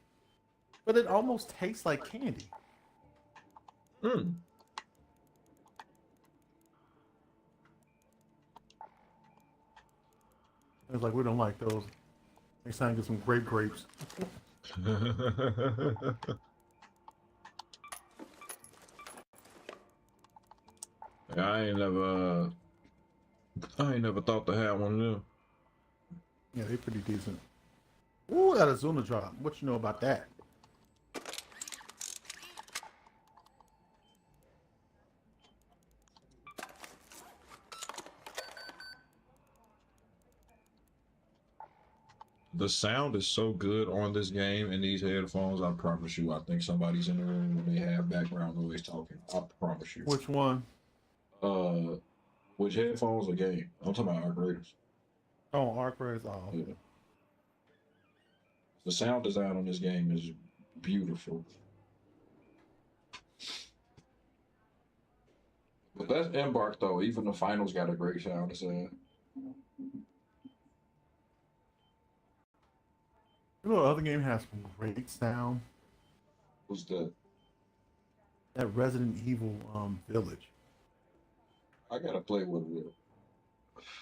but it almost tastes like candy. Hmm. It's like we don't like those. Next time, get some grapes. I ain't never thought to have one of them. Yeah, they're pretty decent. Ooh, that Azuna drop. What you know about that? The sound is so good on this game and these headphones. I promise you. I think somebody's in the room when they have background noise talking. I promise you. Which one? Which headphones or game? I'm talking about operators. Oh, Arc Raiders. Oh, okay. Yeah. The sound design on this game is beautiful. But that's Embark though. Even the finals got a great sound design. You know, the other game has great sound. Who's that? That Resident Evil Village. I gotta play with it.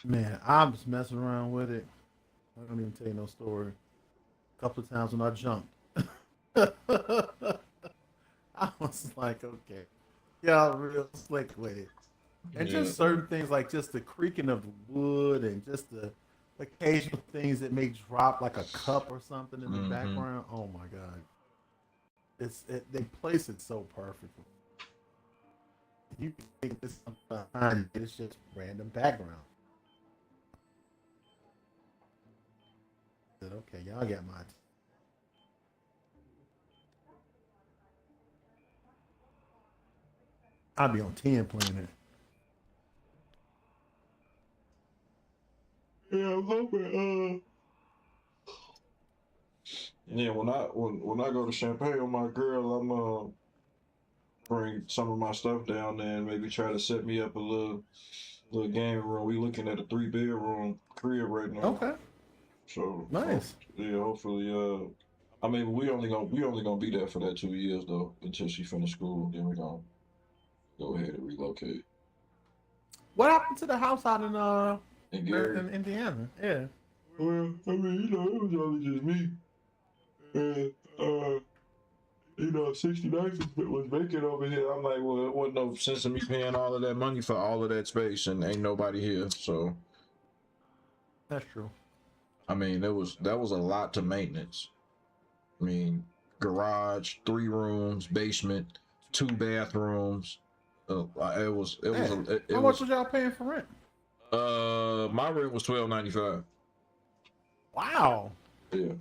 Man, I'm just messing around with it. I don't even tell you no story. A couple of times when I jumped, I was like, okay, y'all real slick with it. And Yeah. just certain things like just the creaking of the wood and just the occasional things that may drop like a cup or something in the Mhm. background. Oh my god, they place it so perfectly. You think this is behind it, it's just random background. I said, okay, y'all got mine. I'll be on 10 playing it. Yeah, I'm hoping. Yeah, when I go to Champagne with my girl, I'm bring some of my stuff down there and maybe try to set me up a little game room. We looking at a 3-bedroom crib right now. Okay, So nice. yeah, hopefully I mean we only gonna be there for that 2 years though until she finish school. Then we gonna go ahead and relocate. What happened to the house out And Gary, in Indiana? Yeah. well, I mean, it was only just me. And 69th was vacant over here. I'm like, well, it wasn't no sense of me paying all of that money for all of that space, and ain't nobody here. So, That's true. I mean, that was a lot to maintenance. I mean, garage, 3 rooms, basement, 2 bathrooms. It was How much was y'all paying for rent? my rent was $12.95. Wow, Yeah.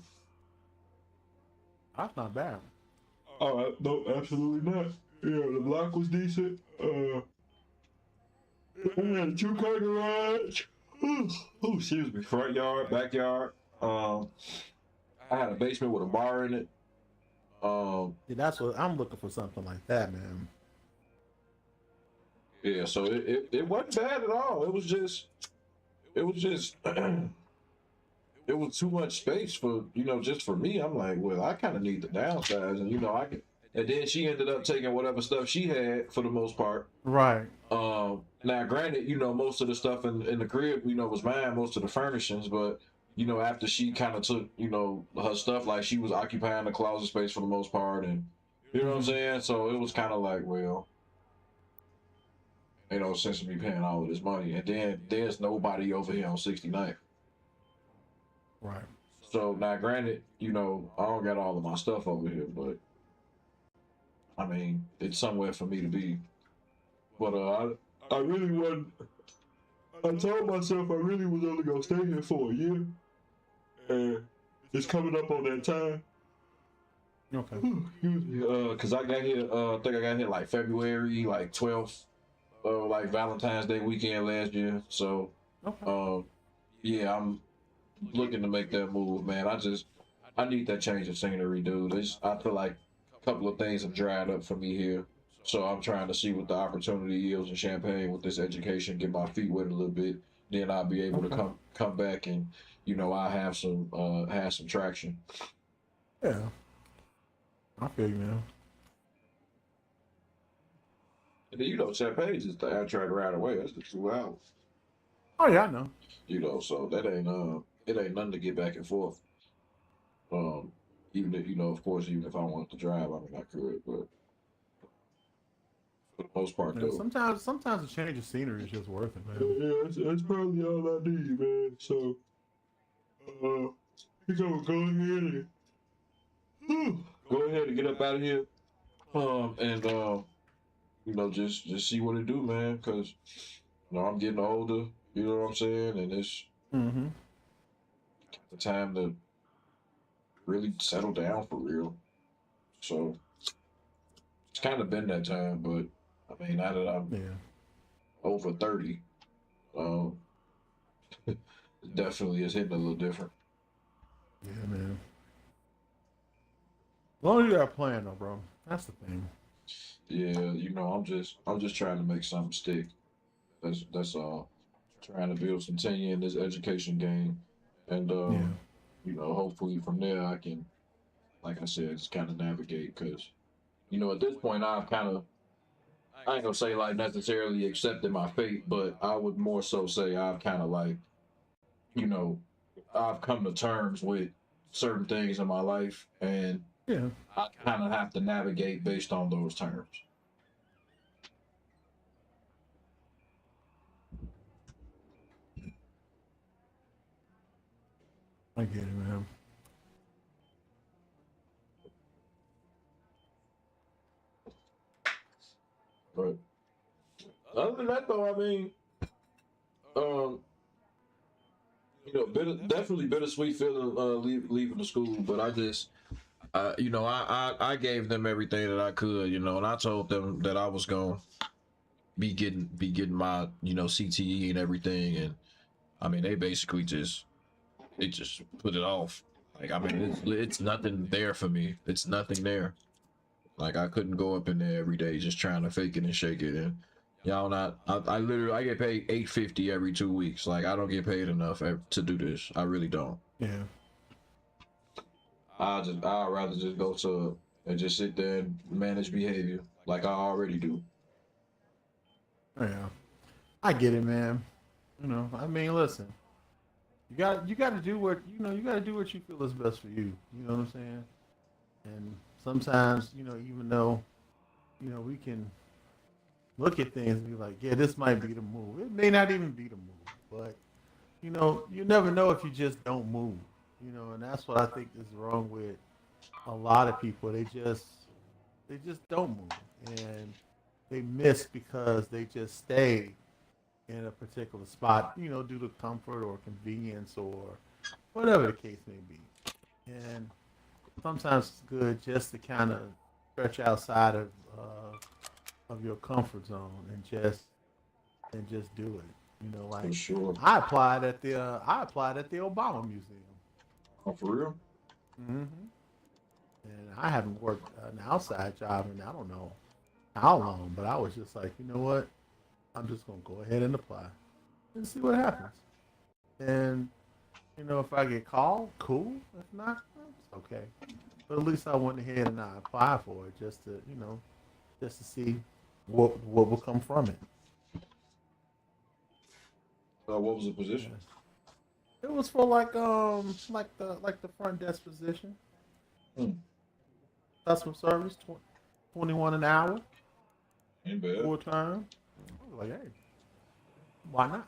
that's not bad. Oh no, absolutely not. Yeah, the block was decent. I had a 2-car garage. Excuse me. Front yard, backyard. I had a basement with a bar in it. Yeah, that's what I'm looking for, something like that, man. Yeah, so it wasn't bad at all. It was just it was too much space for just for me. I'm like, well, I kind of need the downsize, and I can. And then she ended up taking whatever stuff she had for the most part. Right. Now, granted, most of the stuff in the crib, was mine, most of the furnishings, but after she kind of took, her stuff, like she was occupying the closet space for the most part, and you know what I'm saying. So it was kind of like, well, ain't no sense of me paying all of this money, and then there's nobody over here on 69th. Right. So now, granted, I don't got all of my stuff over here, but I mean, it's somewhere for me to be. But I really wasn't. I told myself I really was only gonna stay here for a year, and it's coming up on that time. Okay. Cause I got here. I think I got here like February, like 12th, like Valentine's Day weekend last year. So, Okay. yeah, I'm looking to make that move, man. I need that change of scenery, dude. I feel like a couple of things have dried up for me here. So I'm trying to see what the opportunity is in Champagne with this education, get my feet wet a little bit. Then I'll be able to come back and I have some traction. Yeah. I feel you, man. And then Champagne is the Amtrak right away. That's the 2 hours. Oh yeah, I know. So that ain't it ain't nothing to get back and forth. Even if of course, even if I wanted to drive, I mean I could, but for the most part, Yeah, though. sometimes a change of scenery is just worth it, man. Yeah, that's probably all I need, man. So, we gonna go ahead and get up out of here. And just see what it do, man. Cause I'm getting older. You know what I'm saying? And it's the time to really settle down for real. So it's kind of been that time, but I mean, now that I'm over 30, it definitely is hitting a little different. Yeah, man. As long as you got a plan, though, bro. That's the thing. Yeah, I'm just trying to make something stick. That's all. Trying to build some tenure in this education game, and hopefully from there I can, like I said, just kind of navigate. Because at this point I've kind of, I ain't gonna say like necessarily accepted my fate, but I would more so say I've kind of like, I've come to terms with certain things in my life, and I kind of have to navigate based on those terms. I get it, man. But Other than that, though, I mean, um, definitely bittersweet feeling leaving the school. But I just, I gave them everything that I could, and I told them that I was gonna be getting my CTE and everything, and I mean they basically just put it off. Like I mean it's nothing there for me. It's nothing there. Like I couldn't go up in there every day just trying to fake it and shake it, and y'all not. I literally I get paid $850 every 2 weeks. Like I don't get paid enough to do this. I really don't. Yeah. I'd rather just go to and just sit there and manage behavior like I already do. Yeah. I get it, man. I mean, listen. You got to do what you got to do what you feel is best for you. You know what I'm saying? And sometimes, even though, we can look at things and be like, yeah, this might be the move. It may not even be the move, but you never know if you just don't move. And that's what I think is wrong with a lot of people. They just don't move, and they miss because they just stay in a particular spot, due to comfort or convenience or whatever the case may be. And sometimes it's good just to kind of stretch outside of your comfort zone and just do it. For Like sure. I applied at the Obama Museum. Oh, for real? Hmm. And I haven't worked an outside job in I don't know how long, but I was just like, you know what? I'm just gonna go ahead and apply and see what happens. And if I get called, cool. If not, it's okay. But at least I went ahead and I applied for it just to see what will come from it. What was the position? It was for like the front desk position, Hmm. customer service, 21 an hour, Ain't bad. full time. I was like, hey, why not?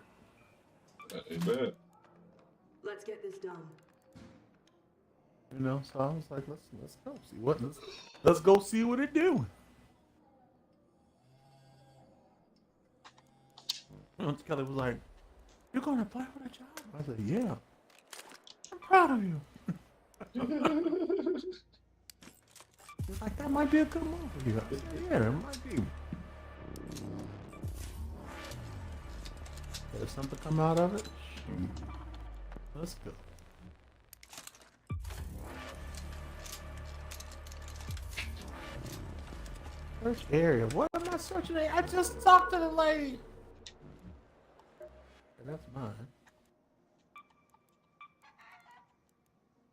That ain't bad. Let's get this done. So I was like, let's go see let's go see what it do. Kelly was like, "You're gonna apply for that job?" I said, "Yeah, I'm proud of you." He's like, "That might be a good move for you." I said, "Yeah, it might be." There's something come out of it. Shoot. Let's go. Search area. What am I searching? I just talked to the lady. That's mine.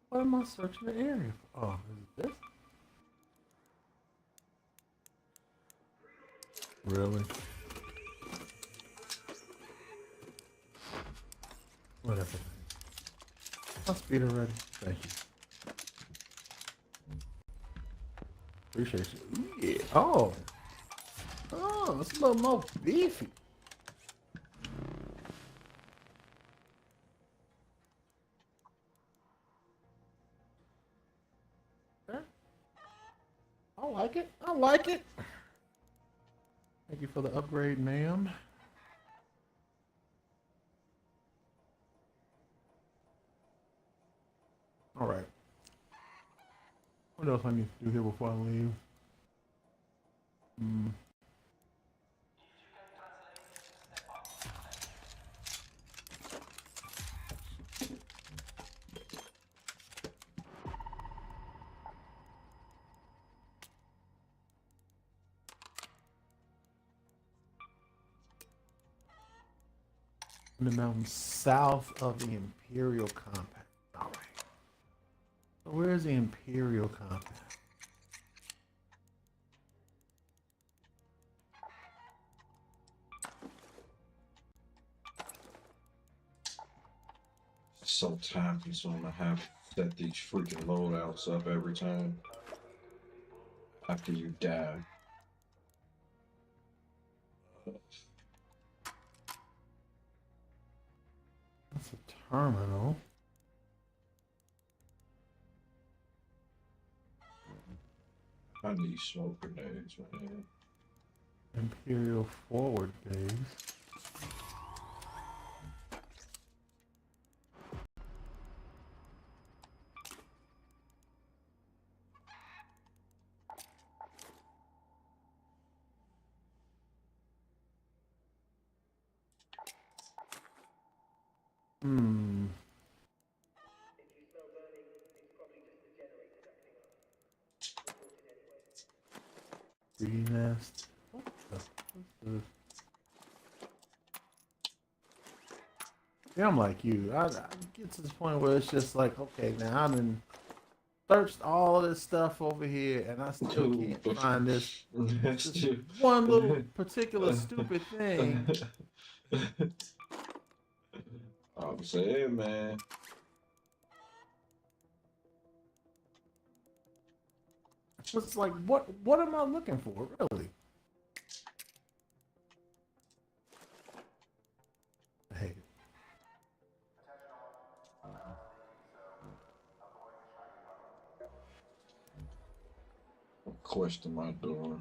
What am I searching the area for? Oh, is it this? Really? Whatever. I'll speed it ready. Thank you. Appreciate you. Yeah. Oh. Oh, it's a little more beefy. Okay. I like it. I like it. Thank you for the upgrade, ma'am. All right. What else I need to do here before I leave? In the mountains south of the Imperial Compact. All right. So where's the Imperial Compact? So time consuming. I have to set these freaking loadouts up every time after you die. That's a terminal. I need smoke grenades, man. Imperial forward base. Hmm. Tree nest. What the? Yeah, I'm like you. I get to this point where it's just like, okay, now I'm in searched all this stuff over here, and I still can't find this one little particular stupid thing. I'm saying, man. It's like, what am I looking for, really? Hey, Question my door.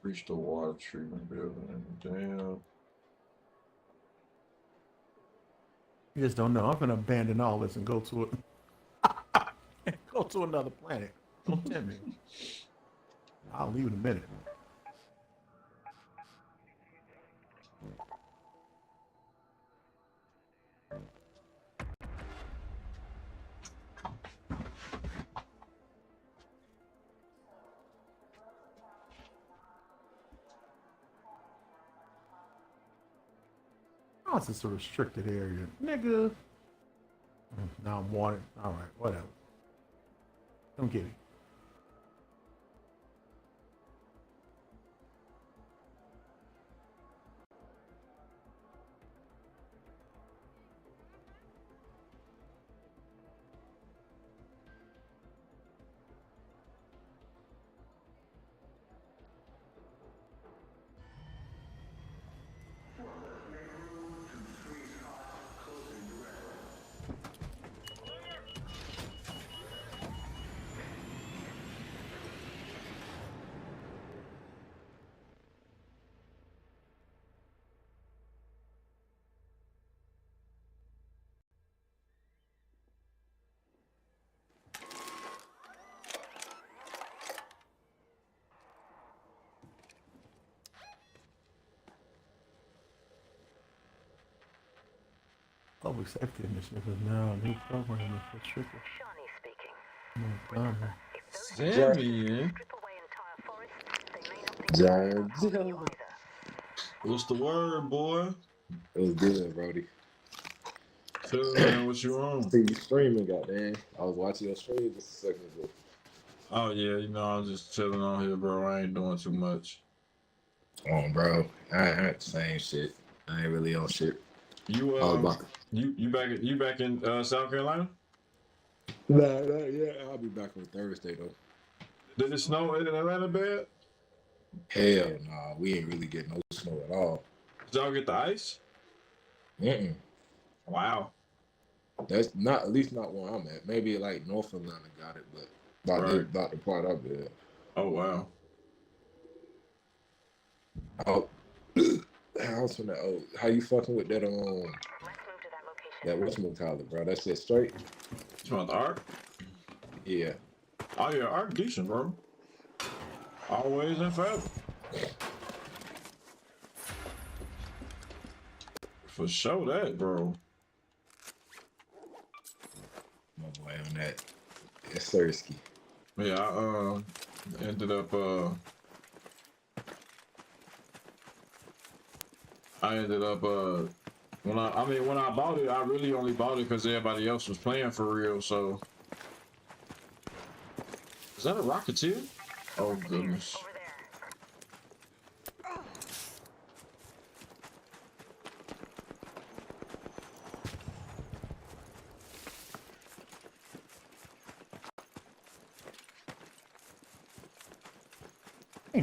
Reach the water treatment building. Damn. you just don't know. I'm gonna abandon all this and go to it. Go to another planet. Don't tempt me. I'll leave in a minute. Oh, it's just a restricted area, nigga. Now I'm wanted. All right, whatever. Don't get it. Public safety initiative is now a new program for triple. Shawnee speaking. Sammy, yeah. Strip away entire forests, they may not think Giant. about harming you either. What's the word, boy? It was good, Brody. Tell man what you on. See you streaming, goddamn. I was watching your stream just a second ago. Oh yeah, you know I'm just chilling on here, bro. I ain't doing too much. Oh, bro, I ain't the same shit. I ain't really on shit. You you back in South Carolina? Nah, yeah, I'll be back on Thursday though. Did it snow in Atlanta bad? Hell nah, we ain't really getting no snow at all. Did y'all get the ice? Wow. That's not, at least not where I'm at. Maybe like North Atlanta got it, but about the part up there. Oh wow. Oh, I was from that. Oh, how you fucking with that? Let's move to that location. That whatchamacallit, bro? That shit straight. You want the arc? Yeah. Oh yeah, arc decent, bro. Always and forever. For sure that, bro. My boy on that. It's Sersky. Yeah, I ended up when I bought it, I really only bought it because everybody else was playing for real. So is that a Rocketeer? Oh goodness. Over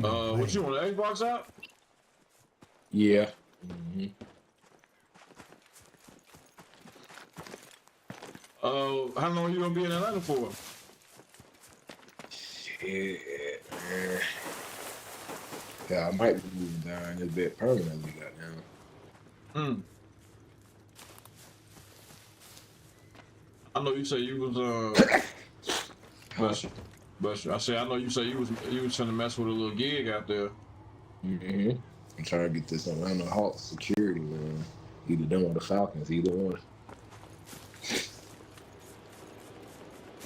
there. What you want, the Xbox out? Yeah. How long you gonna be in Atlanta for? Shit. Yeah, I might be moving down this bit permanently, goddamn. I know you say you was bless you, bless you. I say I know you say you was trying to mess with a little gig out there. Mm-hmm. I'm trying to get this Atlanta Hawks security, man. Either them or the Falcons, either one.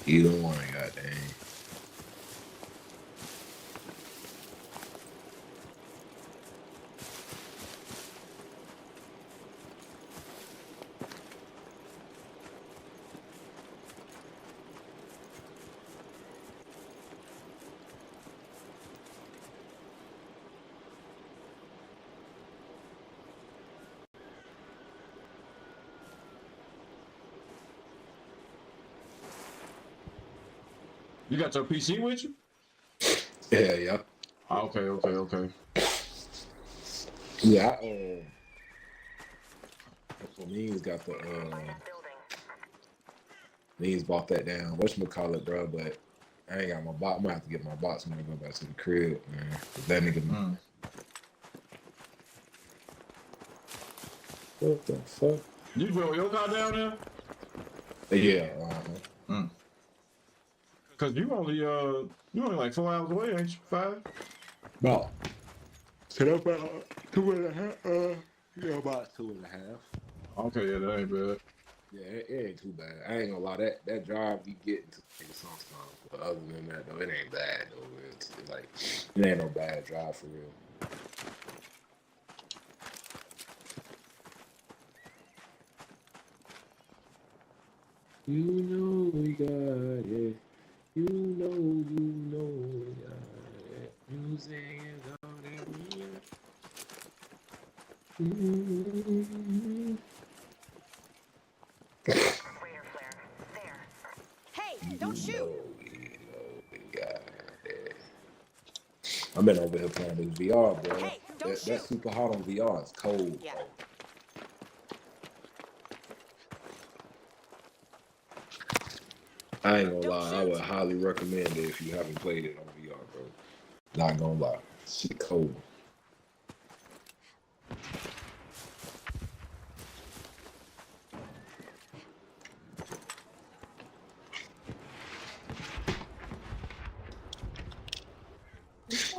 Either one, goddamn. You got your PC with you? Yeah. Okay. Yeah, that's what Means got the That building. Means bought that down. Whatchamacallit, bro, but I ain't got my box. I'm gonna have to get my box when I go back to the crib, man. 'Cause that nigga. What the fuck? You drove your car down there? Yeah. Cause you only like 4 hours away, ain't you? 5? About set up about 2.5. Yeah, about 2.5. Okay, yeah, that ain't bad. Yeah, it ain't too bad. I ain't gonna lie, that drive be getting to sometimes. But other than that, though, it ain't bad though. It's like it ain't no bad drive for real. You know we got it. You know we got it. Music is all that we got. Radar flare. There. Hey, don't shoot! You know we got it. I've been over here playing this VR, bro. Hey, don't That's shoot! super hot on VR. It's cold, Yeah. bro. I ain't gonna lie, I would highly recommend it if you haven't played it on VR, bro. Not gonna lie, shit cold.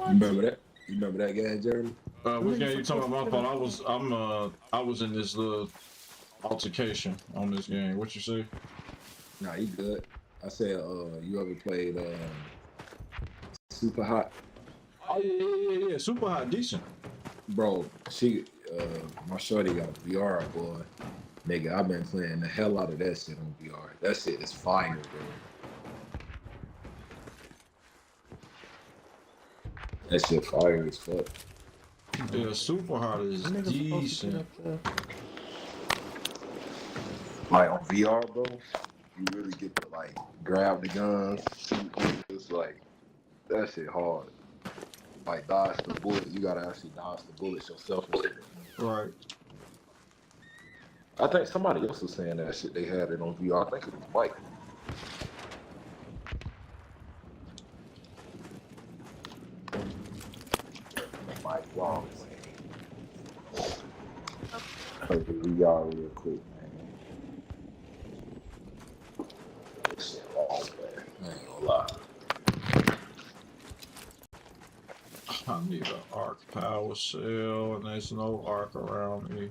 Remember that? You remember that game, Jeremy? What game you talking about? My fault. I was in this little altercation on this game. What you say? Nah, you good. I said, you ever played Super Hot? Oh yeah. Super hot, decent. Bro, my shorty got a VR, boy. Nigga, I've been playing the hell out of that shit on VR. That shit is fire, bro. That shit fire as fuck. Yeah, super hot is decent. Like on VR, bro, you really get to like grab the guns, shoot niggas, like that shit hard. Like dodge the bullet, you gotta actually dodge the bullets yourself and shit. Right. I think somebody else was saying that shit. They had it on VR. I think it was Mike. Mike Wong. Play the VR real quick, man. This shit long, man. I ain't gonna lie. I need an arc power cell, and there's no arc around me.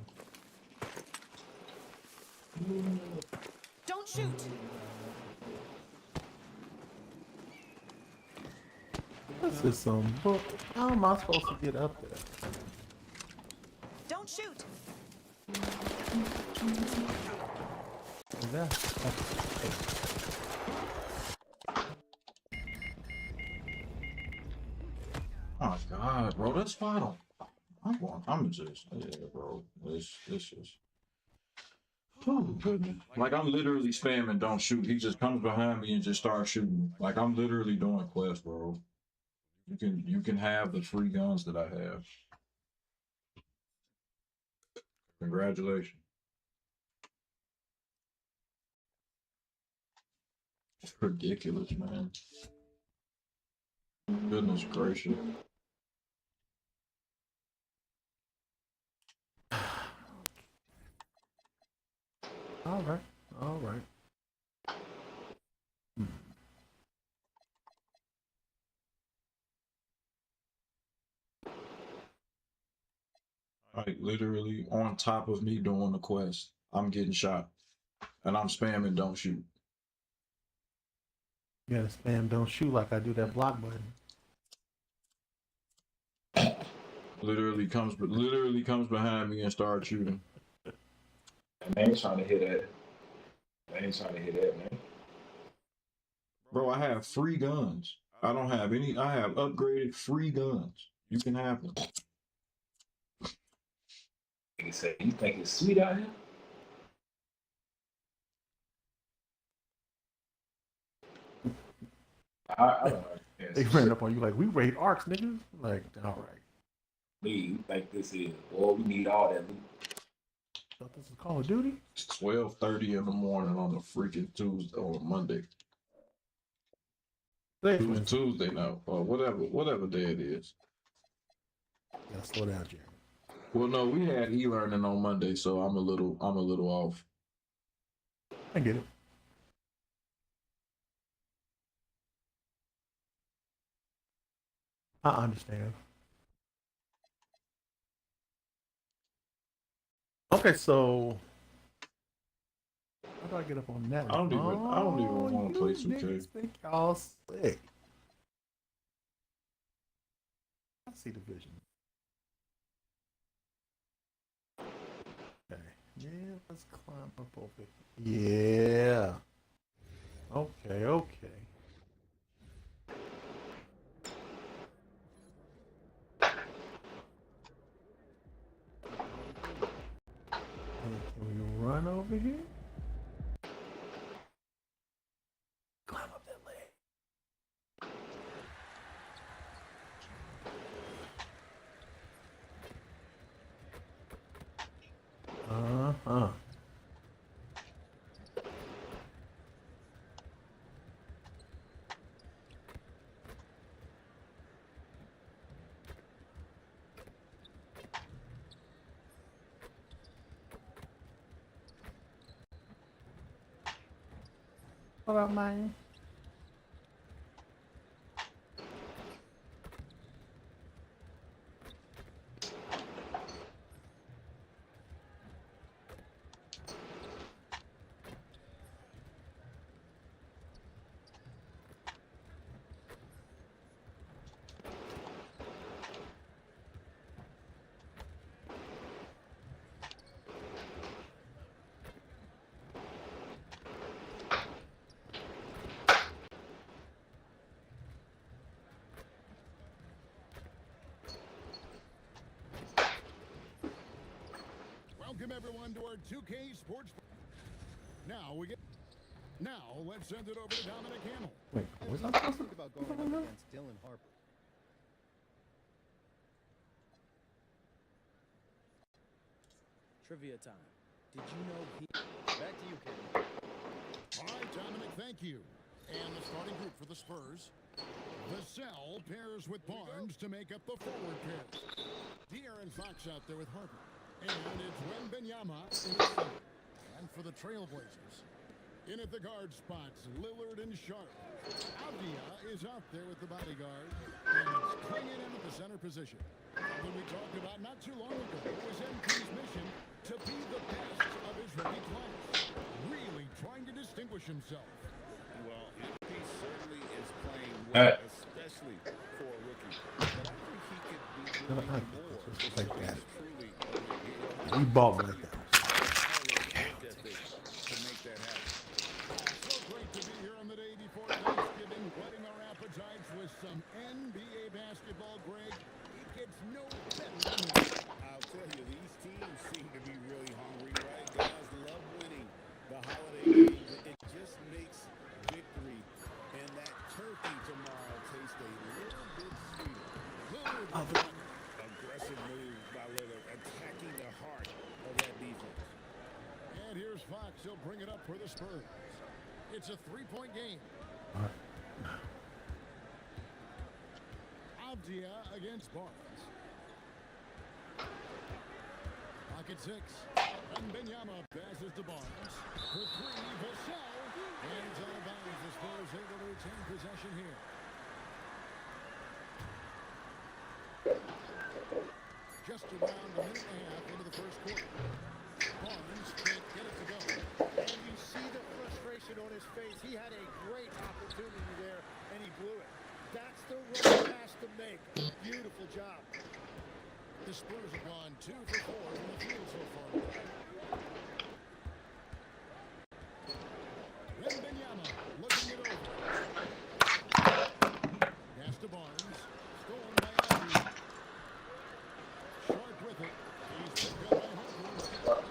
Don't shoot! This is some book. How am I supposed to get up there? Don't shoot! Is that? Oh my god, bro, that's final. I'm just, yeah, bro. This is. Oh goodness. Like I'm literally spamming don't shoot. He just comes behind me and just starts shooting. Like I'm literally doing quests, bro. You can have the free guns that I have. Congratulations. It's ridiculous, man. Goodness gracious. All right. All right. Like literally on top of me doing the quest, I'm getting shot, and I'm spamming don't shoot. You gotta spam don't shoot like I do that block button. Literally comes behind me and starts shooting. I ain't trying to hit that. I ain't trying to hit that, man. Bro, I have free guns. I don't have any. I have upgraded free guns. You can have them. Nigga say, you think it's sweet out here? I don't understand. They ran up on you like, we raid arcs, niggas. Like, all right. You think this is, boy, we need all that loot. Thought this is Call of Duty? It's 12:30 in the morning on a freaking Tuesday or Monday. Tuesday now, or whatever day it is. Gotta slow down, Jeremy. Well, no, we had e-learning on Monday, so I'm a little off. I get it. I understand. Okay, so how do I get up on that? I don't even want to play 2K. Think y'all slick. I see the vision. Okay. Yeah, let's climb up over here. Yeah. Okay, okay. Can we run over here? Climb up that leg. Uh-huh. What up, man? Welcome everyone to our 2K Sports. Now let's send it over to Dominic Hamill. Wait, was I supposed to Think about going up against Dylan Harper. Trivia time. Did you know he... Back to you, Ken. All right, Dominic, thank you. And the starting group for the Spurs. Vassell pairs with Barnes to make up the forward pair. De'Aaron Fox out there with Harper. And it's Wembanyama in the center. And for the Trailblazers, in at the guard spots, Lillard and Sharp. Avdia is out there with the bodyguard. And it's clinging in at the center position. When we talked about not too long ago, it was MP's mission to be the best of his rookie class. Really trying to distinguish himself. Well, MP certainly is playing well, especially for a rookie. But I think he could be doing more if he is truly a rookie. We bought like that. To make that happen. So great to be here on the day before Thanksgiving, whetting our appetites with some NBA basketball, Greg. It gets no better than this. I'll tell you, these teams seem to be really hungry, right? Guys love winning the holiday games. It just makes victory and that turkey tomorrow taste a little bit sweeter. Aggressive move by Lillard, attacking the heart of that defense. And here's Fox. He'll bring it up for the Spurs. It's a three-point game. Avdia against Barnes. Fox clock at 6. And Benyama passes to Barnes. For 3, Vassell. And it's out of bounds. The Spurs able to retain possession here. Just around a minute and a half into the first quarter. Barnes can't get it to go. And you see the frustration on his face. He had a great opportunity there, and he blew it. That's the right pass to make. Beautiful job. The Spurs have gone 2 for 4 from the field so far. Wembanyama looking it over. Pass to Barnes. Stolen by Andrews. Sharp with it. He's picked up by Harper.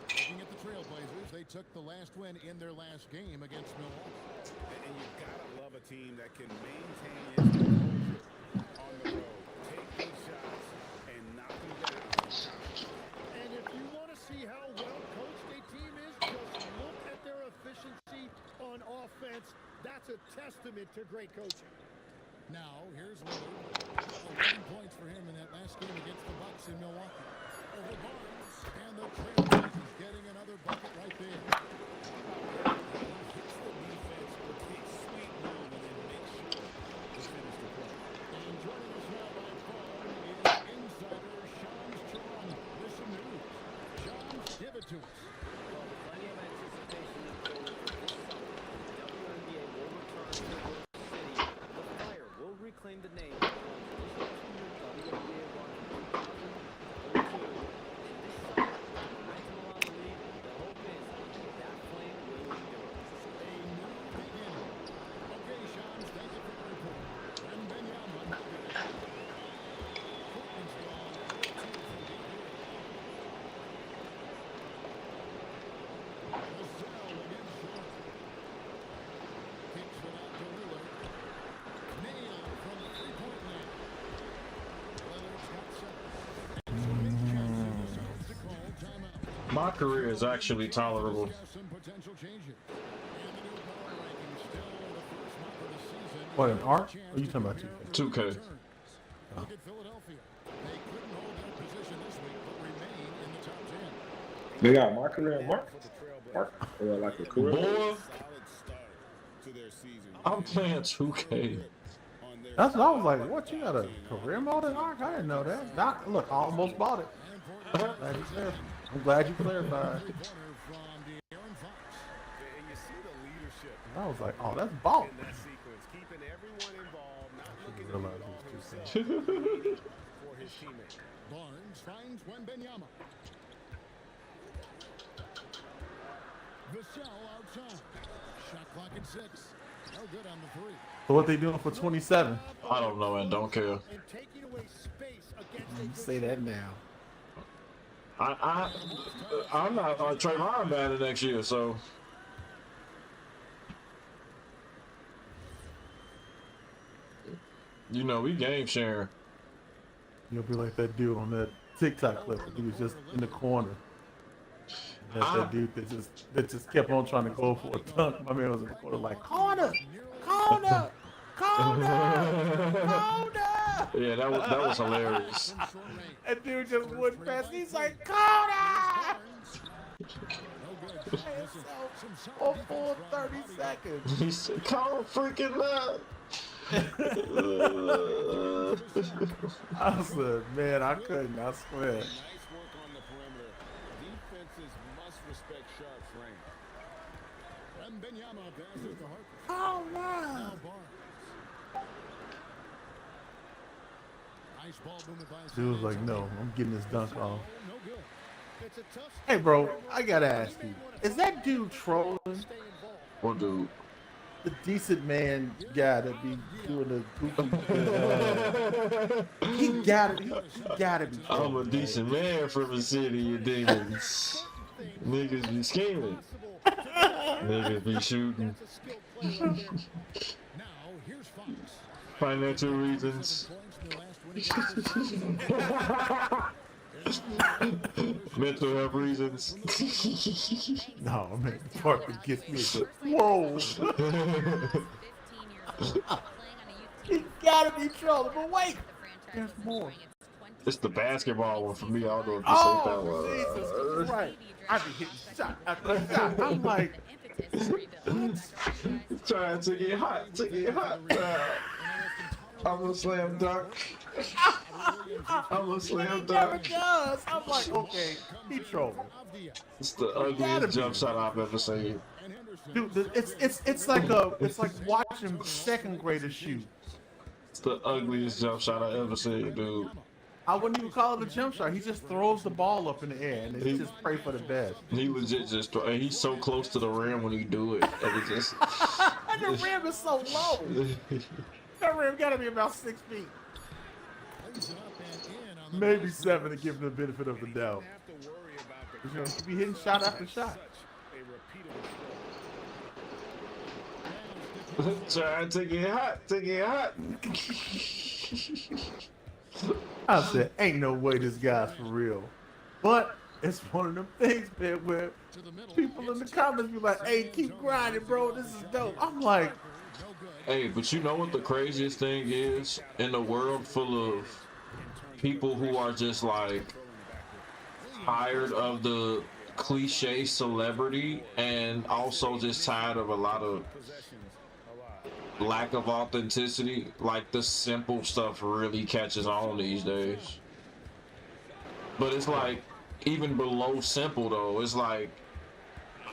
Looking at the Trailblazers, they took the last win in their last game against Milwaukee. And you gotta love a team that can maintain its composure on the road. Take those shots and knock them down. And if you want to see how well coached a team is, just look at their efficiency on offense. That's a testament to great coaching. Now, here's Lillard. 11 points for him in that last game against the Bucks in Milwaukee. Over Barnes, and the Trailblazers getting another bucket right there. Hits the defense with a sweet move and then makes sure to finish the play. And joining us now by phone is insider Sean's Tron with some news. Sean, give it to us. Well, with plenty of anticipation and forward for this summer, the WNBA will return to Willow City. The Fire will reclaim the name of the traditional WNBA run in 2002. And this summer, momentum around the league, the hope is that flame will endure. A new beginning. Okay, Sean, thank you for the report. And Benyama. Portland's gone 0-2 from deep here. Vassell against short. Kicks it out to Lillard. Nailed from the three-point line. Lillard's got 7. So Nick Jackson decides to call timeout. My career is actually tolerable. Some potential changes. And the new power rankings still the first month of the season. What, an arc? Or are you talking about 2K? 2K. Look at Philadelphia. They couldn't hold their position this week, but remain in the top 10. They got my career mark. Or like a career. Boy, Solid start to their season. I'm playing 2K. That's what I was like. What, you got a career mode in Arc? I didn't know that. Not, look, I almost bought it. Glad you clarified. I'm glad you clarified. And you see the leadership I was like, oh, that's ball. in that sequence, keeping everyone involved, not looking Realize at it was too himself for his teammate. Barnes finds Wembanyama. Vassell outside. Shot clock at 6. No good on the 3. So what they doing for 27? I don't know and don't care. And taking away space against a Say that now. I'm not Trayvon banning next year, so you know we game sharing. You'll be like that dude on that TikTok clip. He was just in the corner. And that's that dude that just kept on trying to go for a dunk. My man was in the corner like, corner, corner, corner, corner. Yeah, that was hilarious. That dude just wouldn't pass. He's like, corner. For full 30 seconds. He said, "Call freaking up." I said, man, I couldn't. I swear. Nice work on the perimeter. Defenses must respect Sharp's range. Wembanyama passes to Harper. Oh, no. Now Barnes. Nice ball movement by Dude was like, no, I'm getting this dunk off. No good. It's a tough Hey, bro, I gotta ask you, is that dude trolling? What dude? The decent man guy that be doing the goofy. He gotta be I'm trolling. a decent man from the city of demons. Niggas be scheming. Niggas be shooting. Now here's Fox. Financial reasons. Mental health reasons. No, man, Parker gets me. Whoa. He gotta be trolling, but wait, there's more. It's the basketball one for me. I don't know if you Oh, said that Jesus one. Christ. I be hitting shot after shot. I'm like, Trying to get hot, I'm a slam dunk. I'm a slam he never dunk. does. I'm like, okay, he trolling. It's the ugliest jump shot I've ever seen. Dude, it's like watching second graders shoot. It's the ugliest jump shot I ever seen, dude. I wouldn't even call it a jump shot. He just throws the ball up in the air and they just pray for the best. He legit just throw, and he's so close to the rim when he do it. And it just and the rim is so low. That rim gotta be about 6 feet. Maybe 7 to give him the benefit of the doubt. He's gonna be hitting shot after shot. Trying to get hot, I said, ain't no way this guy's for real. But it's one of them things, man, where people in the comments be like, hey, keep grinding, bro. This is dope. I'm like, hey, but you know what the craziest thing is? In a world full of people who are just like tired of the cliche celebrity and also just tired of a lot of lack of authenticity, like the simple stuff really catches on these days. But it's like even below simple though, it's like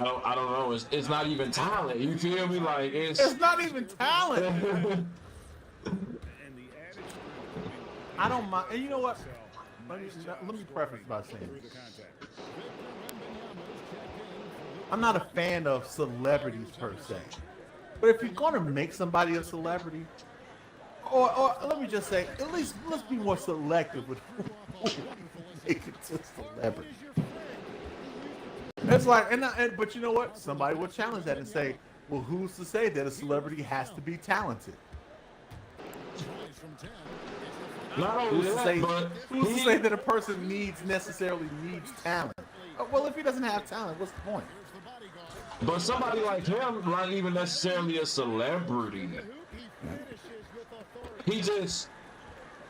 I don't know, it's not even talent, you feel me? Like it's not even talent. I don't mind, and you know what, let me preface by saying I'm not a fan of celebrities per se. But if you're gonna make somebody a celebrity, or let me just say, at least let's be more selective with who make it to celebrity. It's like, but you know what? Somebody will challenge that and say, well, who's to say that a celebrity has to be talented? Not only Who's to say that a person necessarily needs talent? Well, if he doesn't have talent, what's the point? But somebody like him, not even necessarily a celebrity. He just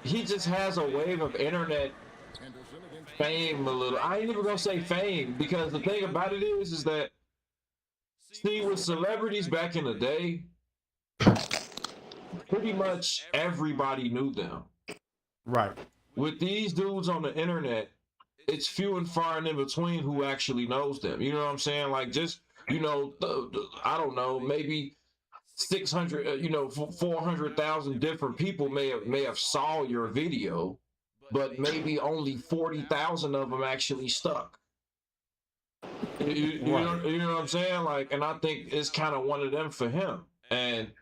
has a wave of internet fame a little. I ain't even gonna say fame, because the thing about it is that, see, with celebrities back in the day, pretty much everybody knew them. Right. With these dudes on the internet, it's few and far and in between who actually knows them. You know what I'm saying? Like, just, you know, I don't know, maybe 600, 400,000 different people may have saw your video, but maybe only 40,000 of them actually stuck. You know what I'm saying? Like, and I think it's kind of one of them for him. And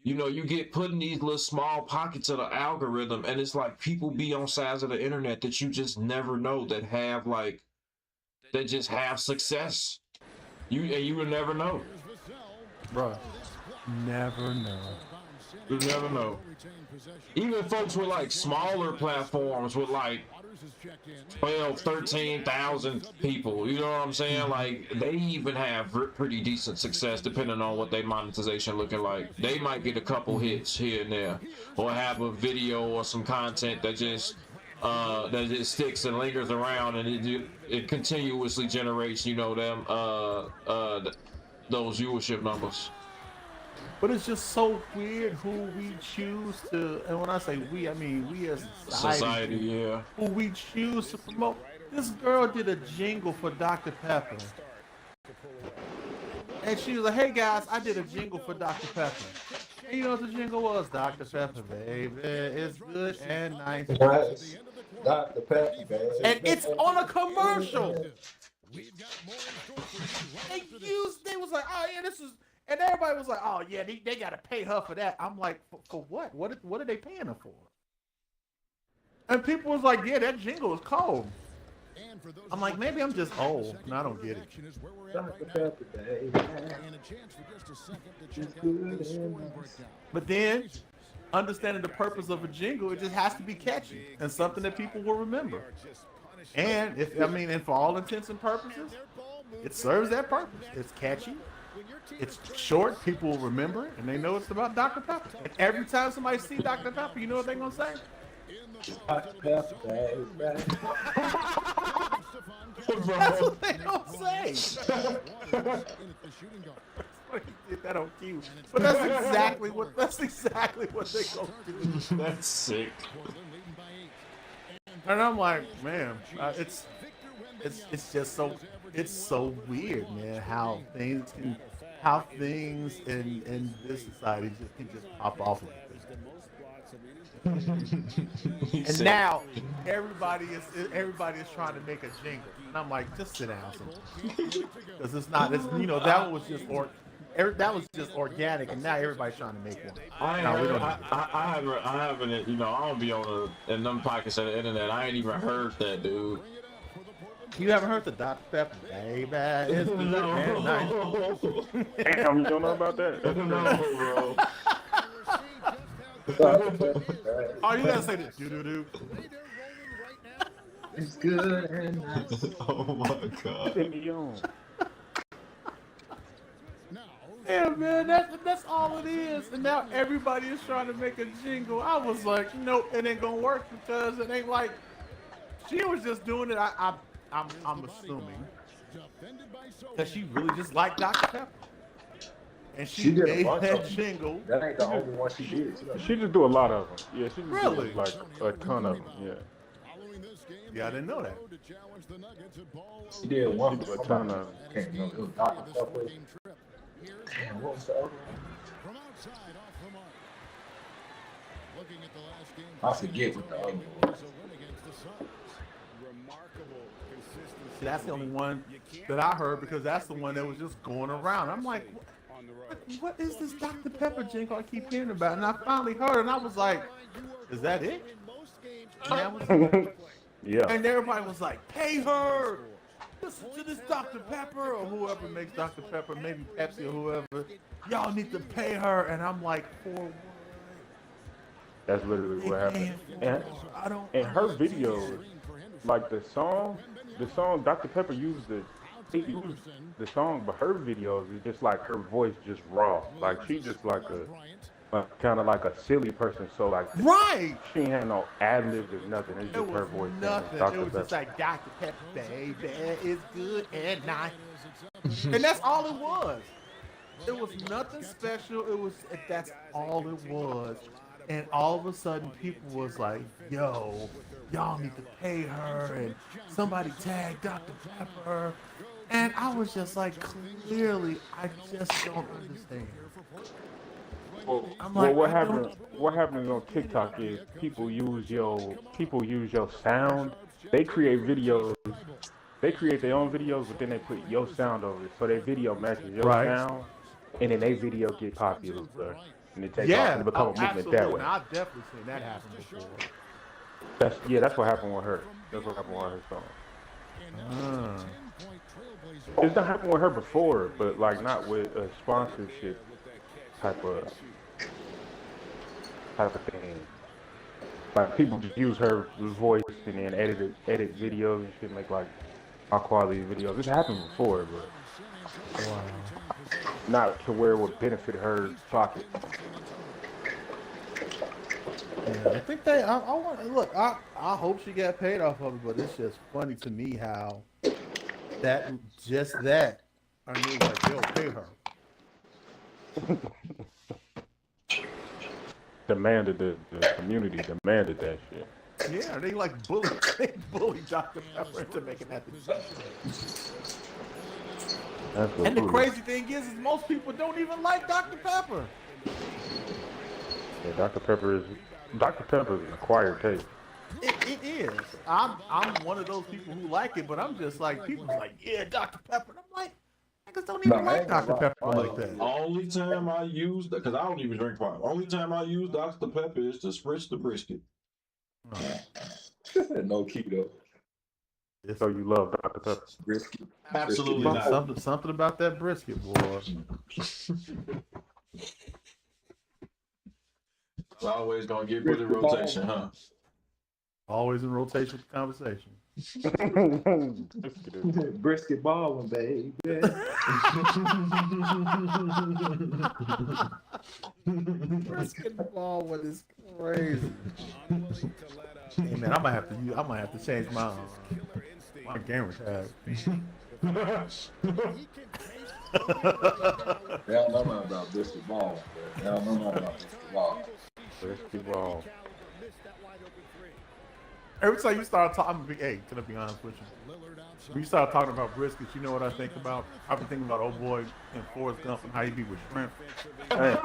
you know, you get put in these little small pockets of the algorithm, and it's like people be on sides of the internet that you just never know that have that just have success. You will never know, bro. Never know. You never know. Even folks with like smaller platforms with like 12, 13,000 people, you know what I'm saying? Like, they even have pretty decent success depending on what their monetization looking like. They might get a couple hits here and there, or have a video or some content that just sticks and lingers around, and it continuously generates, them those viewership numbers. But it's just so weird who we choose to, and when I say we, I mean we as society, yeah. Who we choose to promote. This girl did a jingle for Dr. Pepper. And she was like, hey guys, I did a jingle for Dr. Pepper. And you know what the jingle was? Dr. Pepper, baby, it's good and nice. Dr. Pepper, baby. And it's on a commercial. They was like, oh yeah, this is. And everybody was like, oh, yeah, they got to pay her for that. I'm like, for what? What are they paying her for? And people was like, yeah, that jingle is cold. I'm like, maybe I'm just old and I don't get it. But then, understanding the purpose of a jingle, it just has to be catchy and something that people will remember. And, and for all intents and purposes, it serves that purpose. It's catchy. It's short, people will remember it, and they know it's about Dr. Pepper. And every time somebody see Dr. Pepper, you know what they're going to say? That's what they don't say. Did that on cue, but that's exactly what they go do. That's sick. And I'm like, man, it's just so weird, man. How things in this society can just pop off like this. And now everybody is trying to make a jingle, and I'm like, just sit down, because it's not. It's, that was just organic, and now everybody's trying to make one. I haven't. I don't be on in them pockets of the internet. I ain't even heard that, dude. You haven't heard the Dr. Pepper, baby? It's good and nice. Damn, you don't know about that? No, bro. Oh, you gotta say this. Do. It's good and nice. Oh my god. Yeah, man, that's all it is. And now everybody is trying to make a jingle. I was like, nope, it ain't gonna work, because it ain't like she was just doing it. I'm assuming that she really just liked Dr. Pepper, and she did made that jingle. That ain't the only one she did. She just do a lot of them. Yeah, she just Really? do like a ton of them. Yeah. Yeah, I didn't know that. She did one. She do a ton of them. Can't remember. It was Dr. Pepper. Damn, what was the other one? I forget what the other one was. See, that's the only one that I heard, because that's the one that was just going around. I'm like, what is this Dr. Pepper jingle I keep hearing about? And I finally heard it, and I was like, is that it? And that was Yeah. And everybody was like, pay her! Listen to this Dr. Pepper, or whoever makes Dr. Pepper, maybe Pepsi or whoever. Y'all need to pay her. And I'm like, for what? That's literally what happened. And her videos, like the song Dr. Pepper used the song, but her videos is just like her voice just raw. Like she just like kind of like a silly person. So like right, she ain't had no ad libs or nothing. It's just her voice. Nothing. It was just like Dr. Pepper, baby, it's good and nice. And that's all it was. It was nothing special. That's all it was. And all of a sudden, people was like, yo, y'all need to pay her, and somebody tag Dr. Pepper. And I was just like, clearly, I just don't understand. What happens on TikTok is people use your sound. They create videos. They create their own videos, but then they put your sound over it, so their video matches your sound, and then their video get popular. So, and it takes off and become a movement that way. I've definitely seen that happen before. That's what happened with her. That's what happened with her song. It's not happened with her before, but like not with a sponsorship type of thing. Like people just use her voice and then edit videos and shit, make like high quality videos. It's happened before, but not to where it would benefit her pocket. Yeah, I think I want look. I hope she got paid off of it, but it's just funny to me how I knew like they'll pay her. The community demanded that shit. Yeah, they bullied Dr. Pepper into making that decision. And the crazy thing is most people don't even like Dr. Pepper. Yeah, Dr. Pepper is an acquired taste. It is. I'm one of those people who like it, but I'm just like, people like, yeah, Dr. Pepper. And I'm like, niggas don't even like Dr. Pepper like that. Only time I use, because I don't even drink wine. Only time I use Dr. Pepper is to spritz the brisket. No keto. So you love Dr. Pepper? Brisket. Absolutely not. Something about that brisket, boy. It's always gonna get put in rotation, huh? Always in rotation with the conversation. Brisket balling, baby. Brisket balling is crazy. Unwilling to let Hey man, I might have to change my gamer tag. They don't know nothing about biscuit ball, bro. They don't know nothing about biscuit ball. Risky ball. Every time you start talking, hey, can I be honest with you? When you start talking about briskets, you know what I think about? I've been thinking about old boy and Forrest Gump and how he be with shrimp. Hey,